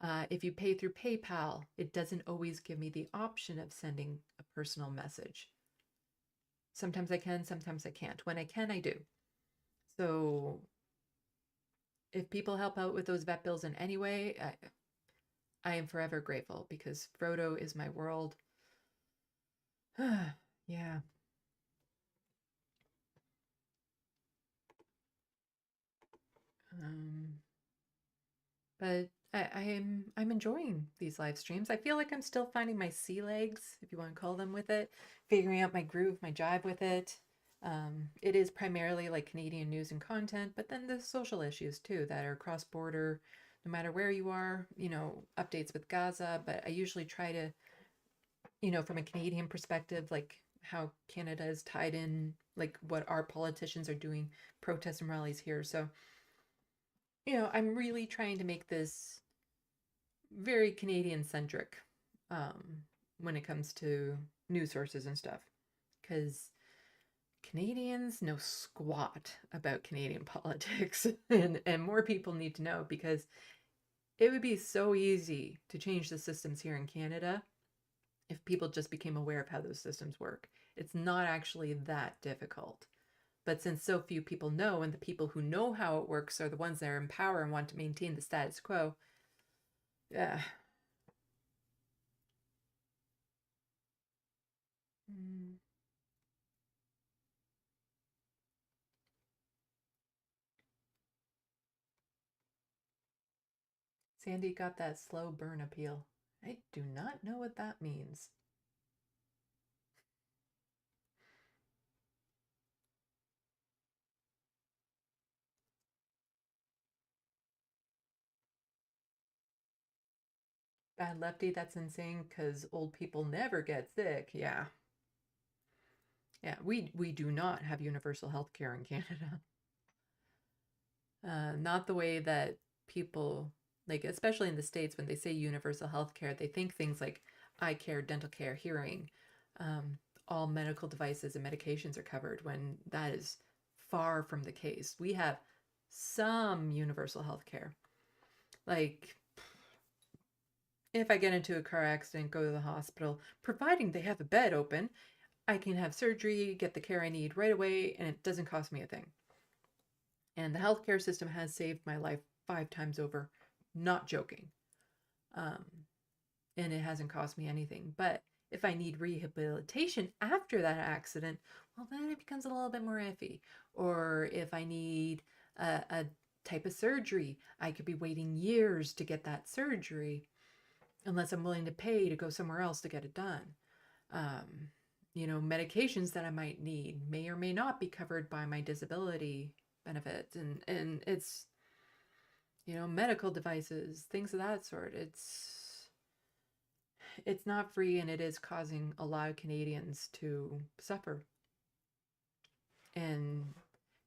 If you pay through PayPal, it doesn't always give me the option of sending a personal message. Sometimes I can, sometimes I can't. When I can, I do. So if people help out with those vet bills in any way, I am forever grateful because Frodo is my world. Yeah. But I'm enjoying these live streams. I feel like I'm still finding my sea legs, if you want to call them, with it, figuring out my groove, my jive with it. It is primarily like Canadian news and content, but then there's social issues too that are cross-border, no matter where you are, you know, updates with Gaza. But I usually try to, you know, from a Canadian perspective, like how Canada is tied in, like what our politicians are doing, protests and rallies here. So, you know, I'm really trying to make this very Canadian centric when it comes to news sources and stuff, because Canadians know squat about Canadian politics, and more people need to know, because it would be so easy to change the systems here in Canada if people just became aware of how those systems work. It's not actually that difficult. But since so few people know, and the people who know how it works are the ones that are in power and want to maintain the status quo, yeah. Sandy got that slow burn appeal. I do not know what that means. Bad lefty, that's insane because old people never get sick. Yeah. Yeah, we do not have universal health care in Canada. Not the way that people, like, especially in the States, when they say universal health care, they think things like eye care, dental care, hearing, all medical devices and medications are covered, when that is far from the case. We have some universal health care. Like, if I get into a car accident, go to the hospital, providing they have a bed open, I can have surgery, get the care I need right away, and it doesn't cost me a thing. And the healthcare system has saved my life 5 times over, not joking. And it hasn't cost me anything. But if I need rehabilitation after that accident, well, then it becomes a little bit more iffy. Or if I need a type of surgery, I could be waiting years to get that surgery unless I'm willing to pay to go somewhere else to get it done. You know, medications that I might need may or may not be covered by my disability benefits, and it's, you know, medical devices, things of that sort. It's not free, and it is causing a lot of Canadians to suffer and,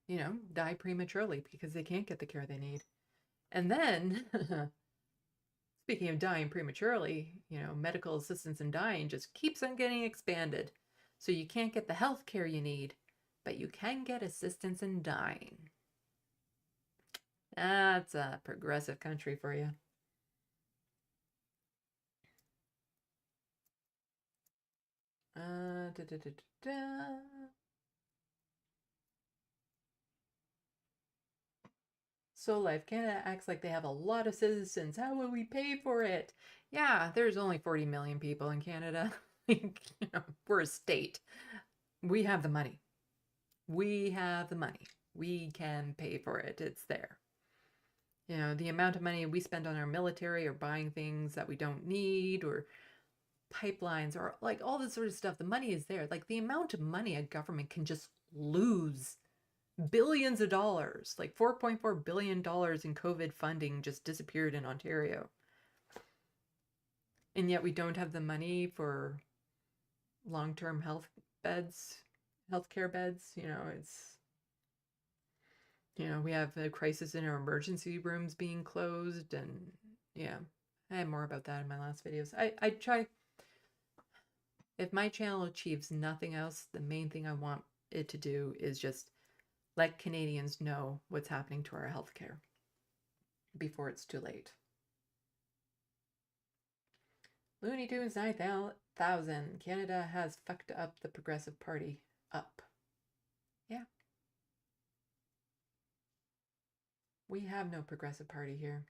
you know, die prematurely because they can't get the care they need. And then speaking of dying prematurely, you know, medical assistance in dying just keeps on getting expanded. So you can't get the health care you need, but you can get assistance in dying. That's a progressive country for you. Da, da, da, da, da. So Life Canada acts like they have a lot of citizens. How will we pay for it? Yeah, there's only 40 million people in Canada. We're a state. We have the money. We have the money. We can pay for it. It's there. The amount of money we spend on our military or buying things that we don't need or pipelines or like all this sort of stuff, the money is there. Like the amount of money a government can just lose, billions of dollars, like $4.4 billion in COVID funding just disappeared in Ontario. And yet we don't have the money for long-term healthcare beds. We have a crisis in our emergency rooms being closed, and yeah, I had more about that in my last videos. I try, if my channel achieves nothing else, the main thing I want it to do is just let Canadians know what's happening to our healthcare before it's too late. Looney Tunes 9000. Canada has fucked up the Progressive Party up. Yeah. We have no Progressive Party here.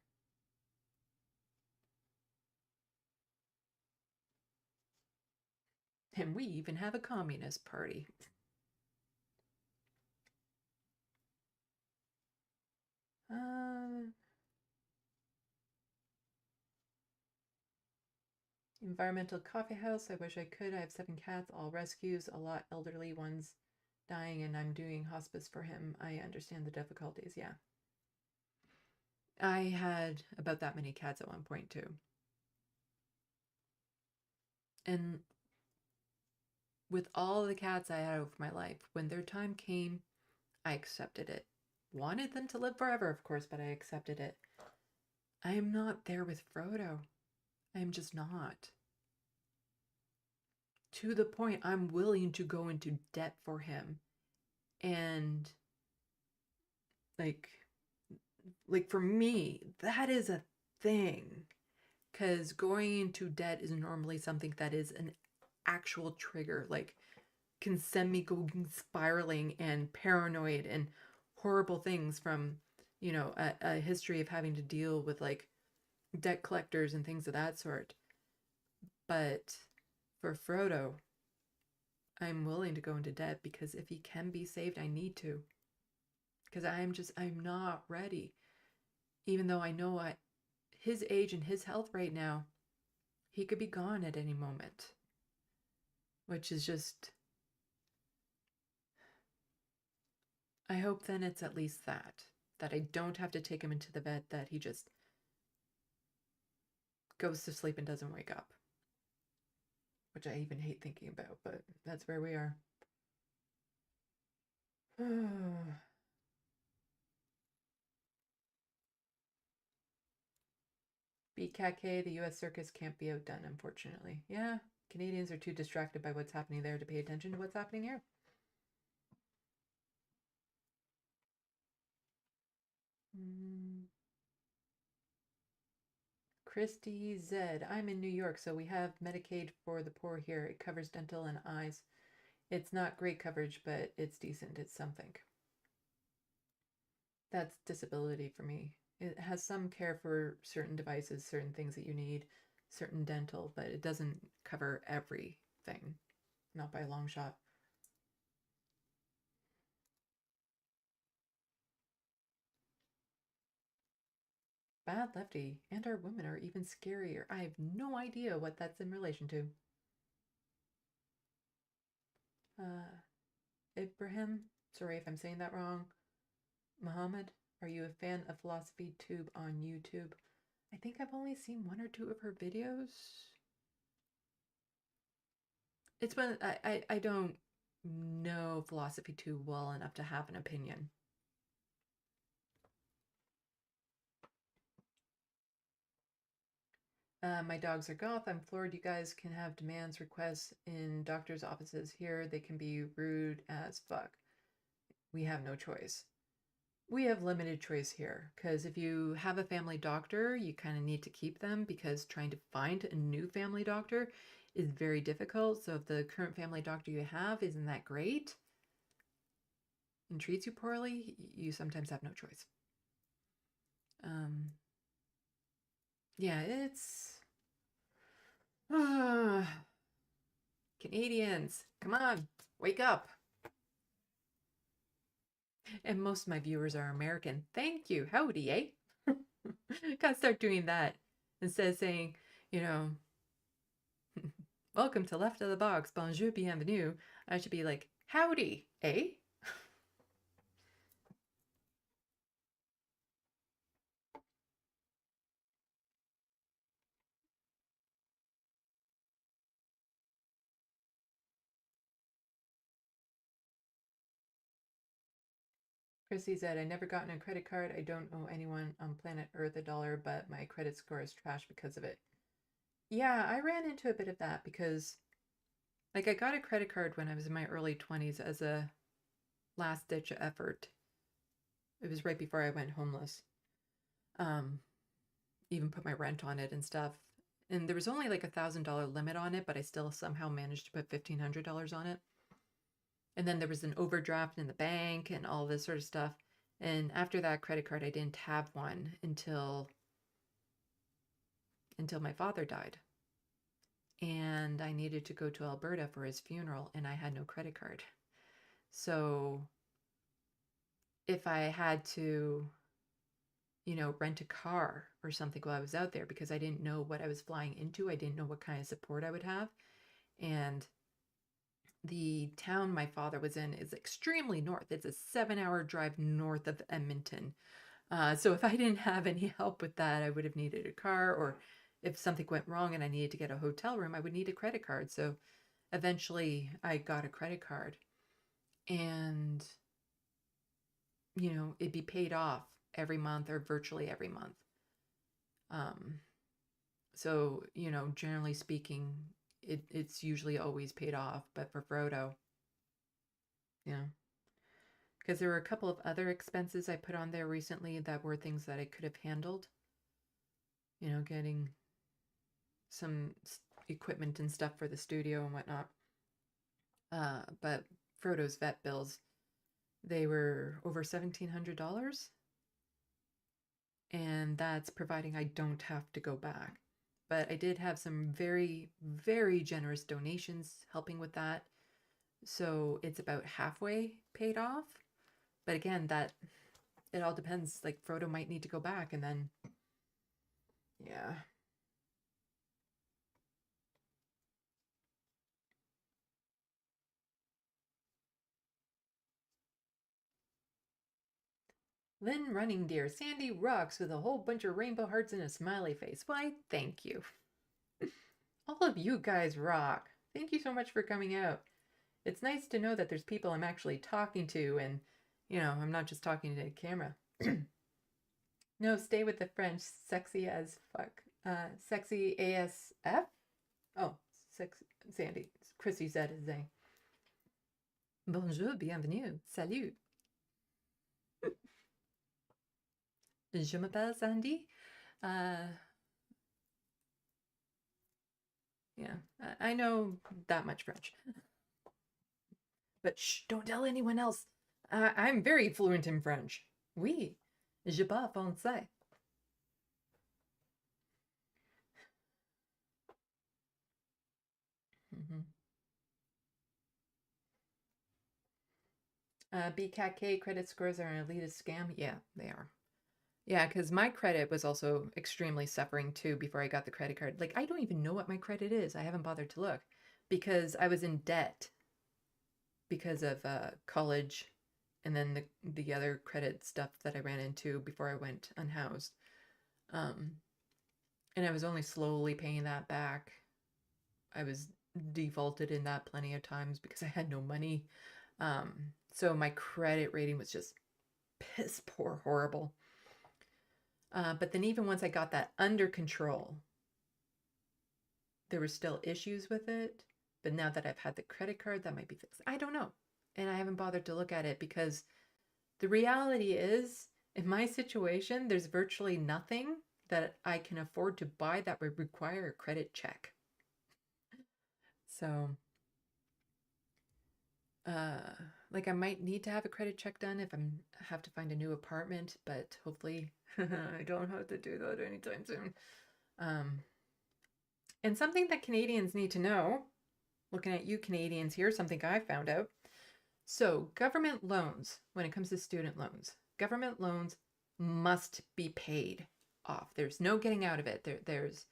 And we even have a Communist Party. Environmental coffee house. I wish I could. I have 7 cats, all rescues, a lot elderly ones dying, and I'm doing hospice for him. I understand the difficulties. Yeah. I had about that many cats at one point too. And with all the cats I had over my life, when their time came, I accepted it. Wanted them to live forever, of course, but I accepted it. I am not there with Frodo. I am just not. To the point I'm willing to go into debt for him. And like for me, that is a thing. Because going into debt is normally something that is an actual trigger. Like can send me going spiraling and paranoid and horrible things from, a history of having to deal with like debt collectors and things of that sort. But for Frodo, I'm willing to go into debt because if he can be saved, I need to. Because I'm not ready. Even though I know at his age and his health right now, he could be gone at any moment. Which is just, I hope then it's at least that I don't have to take him into the vet, that he just goes to sleep and doesn't wake up. Which I even hate thinking about, but that's where we are. BKK, the US circus can't be outdone, unfortunately. Yeah, Canadians are too distracted by what's happening there to pay attention to what's happening here. Christy Z. I'm in New York, so we have Medicaid for the poor here. It covers dental and eyes. It's not great coverage, but it's decent. It's something. That's disability for me. It has some care for certain devices, certain things that you need, certain dental, but it doesn't cover everything. Not by a long shot. Bad Lefty and our women are even scarier. I have no idea what that's in relation to. Ibrahim, sorry if I'm saying that wrong. Muhammad, are you a fan of Philosophy Tube on YouTube? I think I've only seen 1 or 2 of her videos. It's when I don't know Philosophy Tube well enough to have an opinion. My dogs are goth. I'm floored you guys can have demands, requests in doctor's offices. Here they can be rude as fuck. We have no choice. We have limited choice here because if you have a family doctor, you kind of need to keep them because trying to find a new family doctor is very difficult. So if the current family doctor you have isn't that great and treats you poorly, you sometimes have no choice. Yeah, it's Canadians, come on, wake up. And most of my viewers are American. Thank you. Howdy, eh? Gotta start doing that. Instead of saying, you know, welcome to Left of the Box, bonjour, bienvenue, I should be like, howdy, eh? Chrissy said, I never gotten a credit card. I don't owe anyone on planet Earth $1, but my credit score is trash because of it. Yeah, I ran into a bit of that because, like, I got a credit card when I was in my early 20s as a last-ditch effort. It was right before I went homeless. Even put my rent on it and stuff. And there was only like $1,000 limit on it, but I still somehow managed to put $1,500 on it. And then there was an overdraft in the bank and all this sort of stuff. And after that credit card, I didn't have one until my father died. And I needed to go to Alberta for his funeral, and I had no credit card. So if I had to, rent a car or something while I was out there, because I didn't know what I was flying into, I didn't know what kind of support I would have. And the town my father was in is extremely north. It's a 7-hour drive north of Edmonton. So if I didn't have any help with that, I would have needed a car, or if something went wrong and I needed to get a hotel room, I would need a credit card. So eventually I got a credit card, and, it'd be paid off every month or virtually every month. So, generally speaking, it's usually always paid off, but for Frodo, because there were a couple of other expenses I put on there recently that were things that I could have handled, getting some equipment and stuff for the studio and whatnot. But Frodo's vet bills, they were over $1,700. And that's providing I don't have to go back. But I did have some very, very generous donations helping with that. So it's about halfway paid off. But again, it all depends. Like, Frodo might need to go back, and then, yeah. Lynn Running Deer, Sandy rocks with a whole bunch of rainbow hearts and a smiley face. Why, thank you. All of you guys rock. Thank you so much for coming out. It's nice to know that there's people I'm actually talking to, and, I'm not just talking to the camera. No, stay with the French. Sexy as fuck. Sexy ASF? Oh, sexy. Sandy. Chrissy said is saying. Bonjour, bienvenue. Salut. Je m'appelle Sandy. Yeah, I know that much French. But shh, don't tell anyone else. I'm very fluent in French. Oui, je parle français. BKK credit scores are an elitist scam. Yeah, they are. Yeah, because my credit was also extremely suffering too before I got the credit card. Like, I don't even know what my credit is. I haven't bothered to look because I was in debt because of college and then the other credit stuff that I ran into before I went unhoused. And I was only slowly paying that back. I was defaulted in that plenty of times because I had no money. So my credit rating was just piss poor horrible. But then even once I got that under control, there were still issues with it. But now that I've had the credit card, that might be fixed. I don't know. And I haven't bothered to look at it because the reality is, in my situation, there's virtually nothing that I can afford to buy that would require a credit check. So, like I might need to have a credit check done if have to find a new apartment, but hopefully I don't have to do that anytime soon. And something that Canadians need to know, looking at you Canadians here, something I found out. So government loans, when it comes to student loans, government loans must be paid off. There's no getting out of it. There's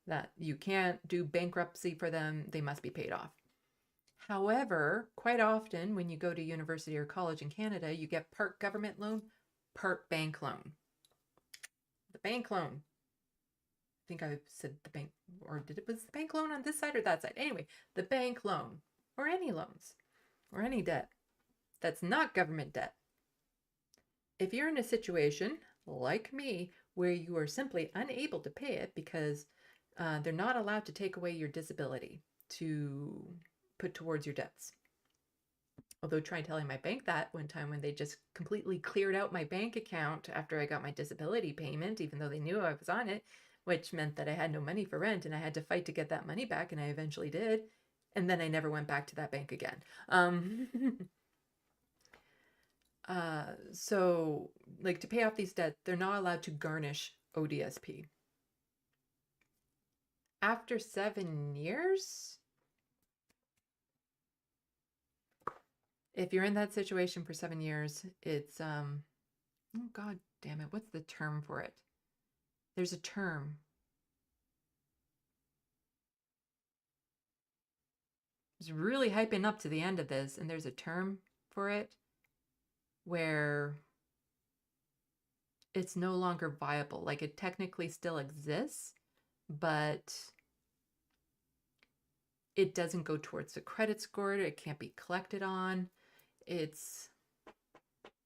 that you can't do bankruptcy for them. They must be paid off. However, quite often when you go to university or college in Canada, you get part government loan, part bank loan. The bank loan, I think I said the bank, or was the bank loan on this side or that side? Anyway, the bank loan, or any loans, or any debt that's not government debt. If you're in a situation like me where you are simply unable to pay it because they're not allowed to take away your disability to put towards your debts. Although try telling my bank that one time when they just completely cleared out my bank account after I got my disability payment, even though they knew I was on it, which meant that I had no money for rent and I had to fight to get that money back, and I eventually did. And then I never went back to that bank again. So like to pay off these debts, they're not allowed to garnish ODSP. After 7 years, if you're in that situation for 7 years, it's, oh God damn it, what's the term for it? There's a term. I was really hyping up to the end of this, and there's a term for it where it's no longer viable. Like it technically still exists, but it doesn't go towards the credit score. It can't be collected on. It's,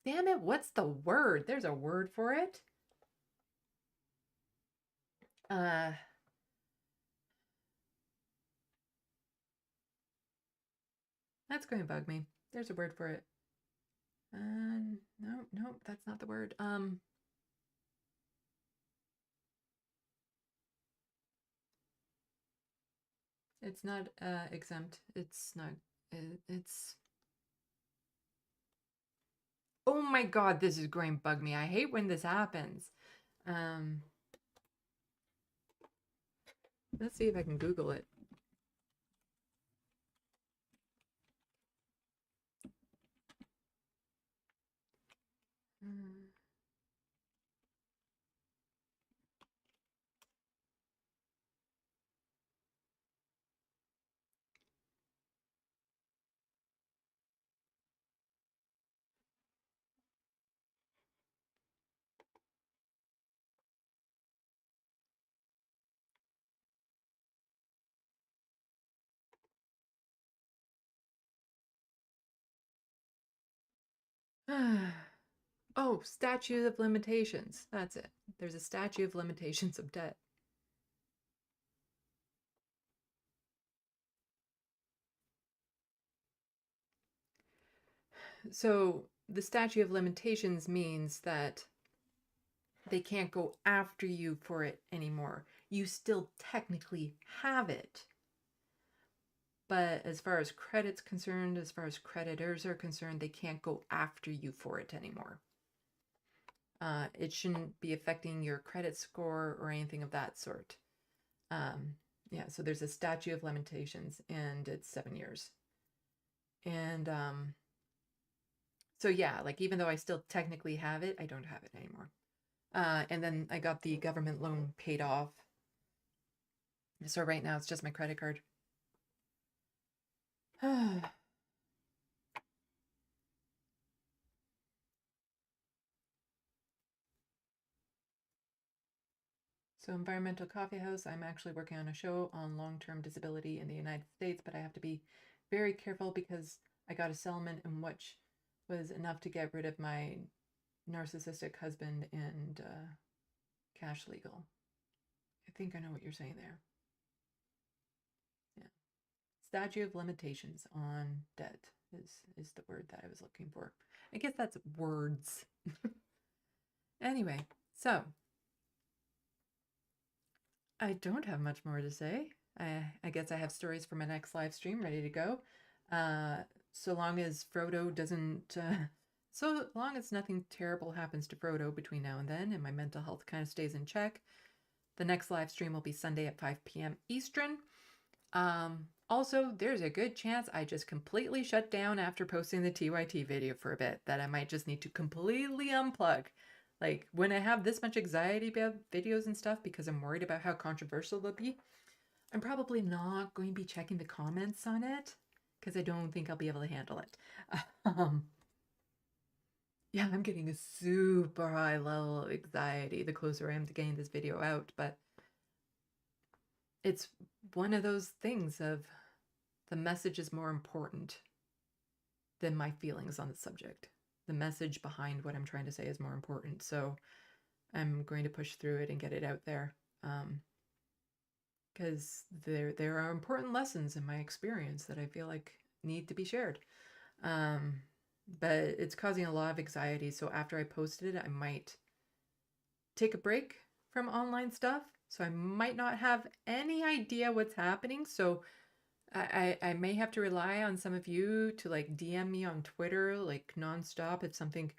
damn it, what's the word? There's a word for it. That's going to bug me. There's a word for it. No, that's not the word. It's not exempt. It's not, it's, oh my God, this is going to bug me. I hate when this happens. Let's see if I can Google it. Oh, statute of limitations. That's it. There's a statute of limitations of debt. So the statute of limitations means that they can't go after you for it anymore. You still technically have it. But as far as credit's concerned, as far as creditors are concerned, they can't go after you for it anymore. It shouldn't be affecting your credit score or anything of that sort. Yeah, so there's a statute of limitations and it's 7 years. And so yeah, like even though I still technically have it, I don't have it anymore. And then I got the government loan paid off. So right now it's just my credit card. So Environmental Coffee House, I'm actually working on a show on long-term disability in the United States, but I have to be very careful because I got a settlement in which was enough to get rid of my narcissistic husband and cash legal. I think I know what you're saying there. Yeah. Statute of limitations on debt is the word that I was looking for. I guess that's words. Anyway, so I don't have much more to say. I guess I have stories for my next live stream ready to go. So long as Frodo doesn't, so long as nothing terrible happens to Frodo between now and then, and my mental health kind of stays in check. The next live stream will be Sunday at 5 p.m. Eastern. Also, there's a good chance I just completely shut down after posting the TYT video for a bit, that I might just need to completely unplug. Like, when I have this much anxiety about videos and stuff because I'm worried about how controversial they'll be, I'm probably not going to be checking the comments on it because I don't think I'll be able to handle it. Yeah, I'm getting a super high level of anxiety the closer I am to getting this video out, but it's one of those things of the message is more important than my feelings on the subject. The message behind what I'm trying to say is more important. So I'm going to push through it and get it out there. Because there are important lessons in my experience that I feel like need to be shared. But it's causing a lot of anxiety. So after I posted it, I might take a break from online stuff. So I might not have any idea what's happening. So I may have to rely on some of you to like DM me on Twitter like nonstop if something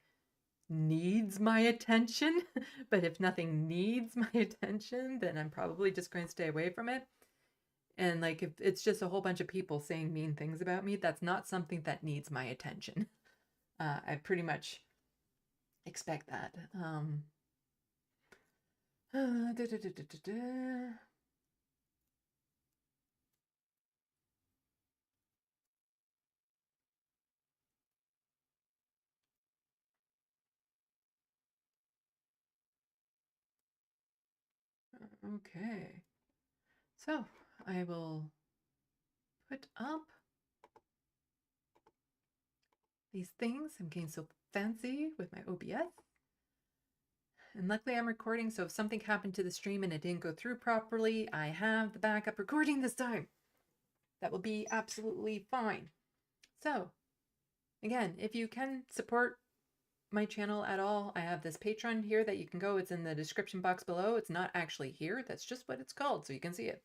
needs my attention. But if nothing needs my attention, then I'm probably just going to stay away from it. And like if it's just a whole bunch of people saying mean things about me, that's not something that needs my attention. I pretty much expect that. Okay. So I will put up these things. I'm getting so fancy with my OBS. And luckily I'm recording, so if something happened to the stream and it didn't go through properly, I have the backup recording this time. That will be absolutely fine. So, again, if you can support my channel at all, I have this Patreon here that you can go. It's in the description box below. It's not actually here. That's just what it's called, so you can see it.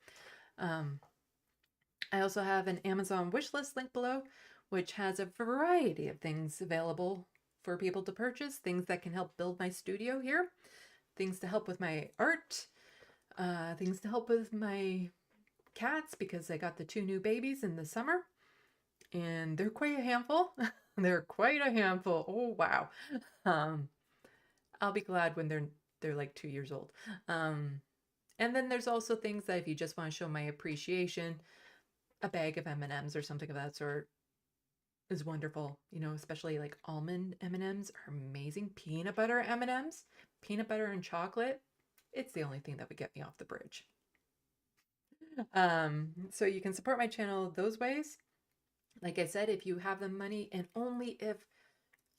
I also have an Amazon wishlist link below, which has a variety of things available for people to purchase, things that can help build my studio here, things to help with my art, things to help with my cats because I got the 2 new babies in the summer and they're quite a handful. They're quite a handful. Oh, wow. I'll be glad when they're like 2 years old. And then there's also things that if you just want to show my appreciation, a bag of M&Ms or something of that sort is wonderful. You know, especially like almond M&Ms are amazing. Peanut butter M&Ms, peanut butter and chocolate. It's the only thing that would get me off the bridge. So you can support my channel those ways. Like I said, if you have the money, and only if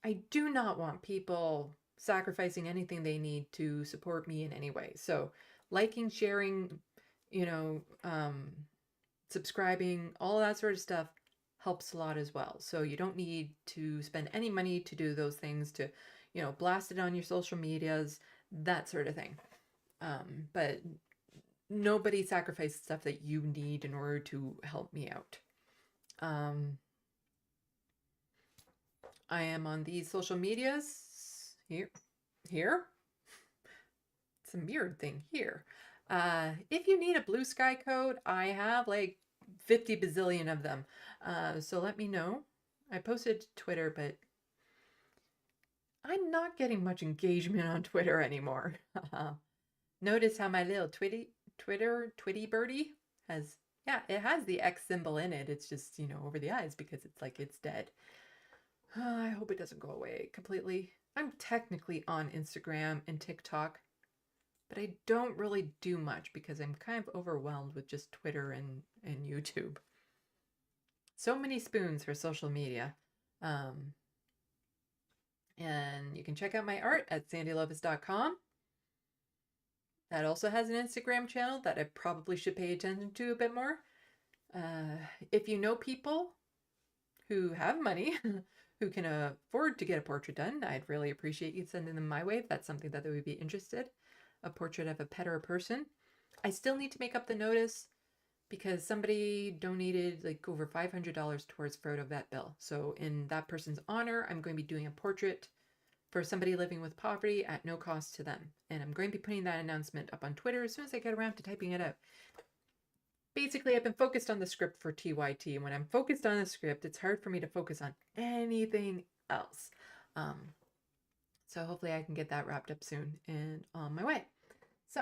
I do not want people sacrificing anything they need to support me in any way. So liking, sharing, you know, subscribing, all that sort of stuff helps a lot as well. So you don't need to spend any money to do those things, to, you know, blast it on your social medias, that sort of thing. But nobody sacrifices stuff that you need in order to help me out. I am on these social medias here. It's a mirrored thing here. If you need a blue sky code, I have like 50 bazillion of them. So let me know. I posted to Twitter, but I'm not getting much engagement on Twitter anymore. Notice how my little Twitty birdie has, yeah, it has the X symbol in it. It's just, you know, over the eyes because it's like it's dead. I hope it doesn't go away completely. I'm technically on Instagram and TikTok, but I don't really do much because I'm kind of overwhelmed with just Twitter and YouTube. So many spoons for social media. And you can check out my art at SandeeLovas.com. That also has an Instagram channel that I probably should pay attention to a bit more. If you know people who have money, who can afford to get a portrait done, I'd really appreciate you sending them my way if that's something that they would be interested. A portrait of a pet or a person. I still need to make up the notice because somebody donated like over $500 towards Frodo vet bill. So in that person's honor, I'm going to be doing a portrait for somebody living with poverty at no cost to them. And I'm going to be putting that announcement up on Twitter as soon as I get around to typing it out. Basically, I've been focused on the script for TYT. And when I'm focused on the script, it's hard for me to focus on anything else. So hopefully I can get that wrapped up soon and on my way. So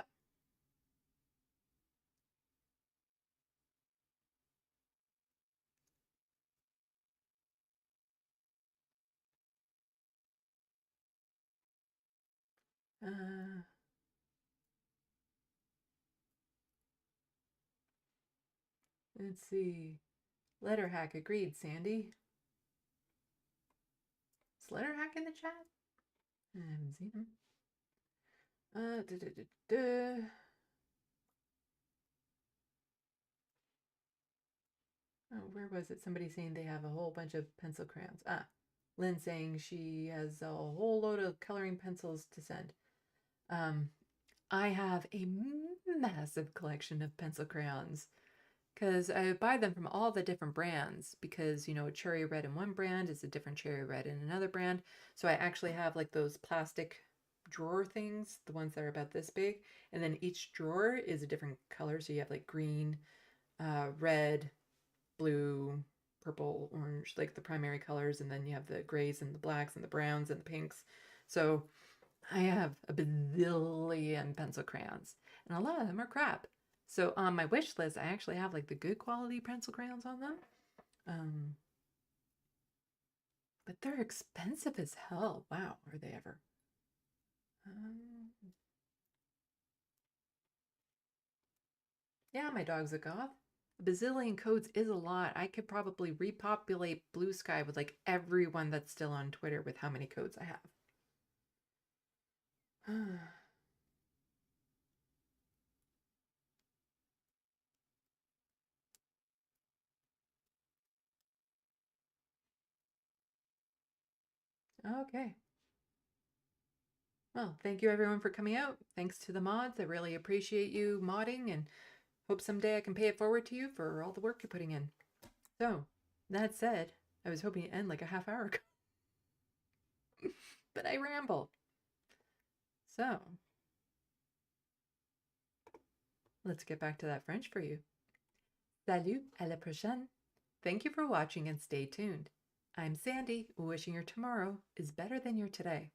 let's see. Letter hack agreed, Sandy. Is letter hack in the chat? I haven't seen him. Oh, where was it? Somebody saying they have a whole bunch of pencil crayons. Lynn saying she has a whole load of coloring pencils to send. I have a massive collection of pencil crayons because I buy them from all the different brands because, you know, a cherry red in one brand is a different cherry red in another brand. So I actually have like those plastic drawer things, the ones that are about this big, and then each drawer is a different color. So you have like green, red, blue, purple, orange, like the primary colors, and then you have the grays and the blacks and the browns and the pinks. So I have a bazillion pencil crayons, and a lot of them are crap. So on my wish list, I actually have like the good quality pencil crayons on them. But they're expensive as hell. Wow, are they ever? Yeah, my dog's a goth. A bazillion codes is a lot. I could probably repopulate Blue Sky with like everyone that's still on Twitter with how many codes I have. Okay. Well, thank you everyone for coming out. Thanks to the mods. I really appreciate you modding and hope someday I can pay it forward to you for all the work you're putting in. So, that said, I was hoping to end like a half hour ago. But I ramble. So, let's get back to that French for you. Salut, à la prochaine. Thank you for watching and stay tuned. I'm Sandy, wishing your tomorrow is better than your today.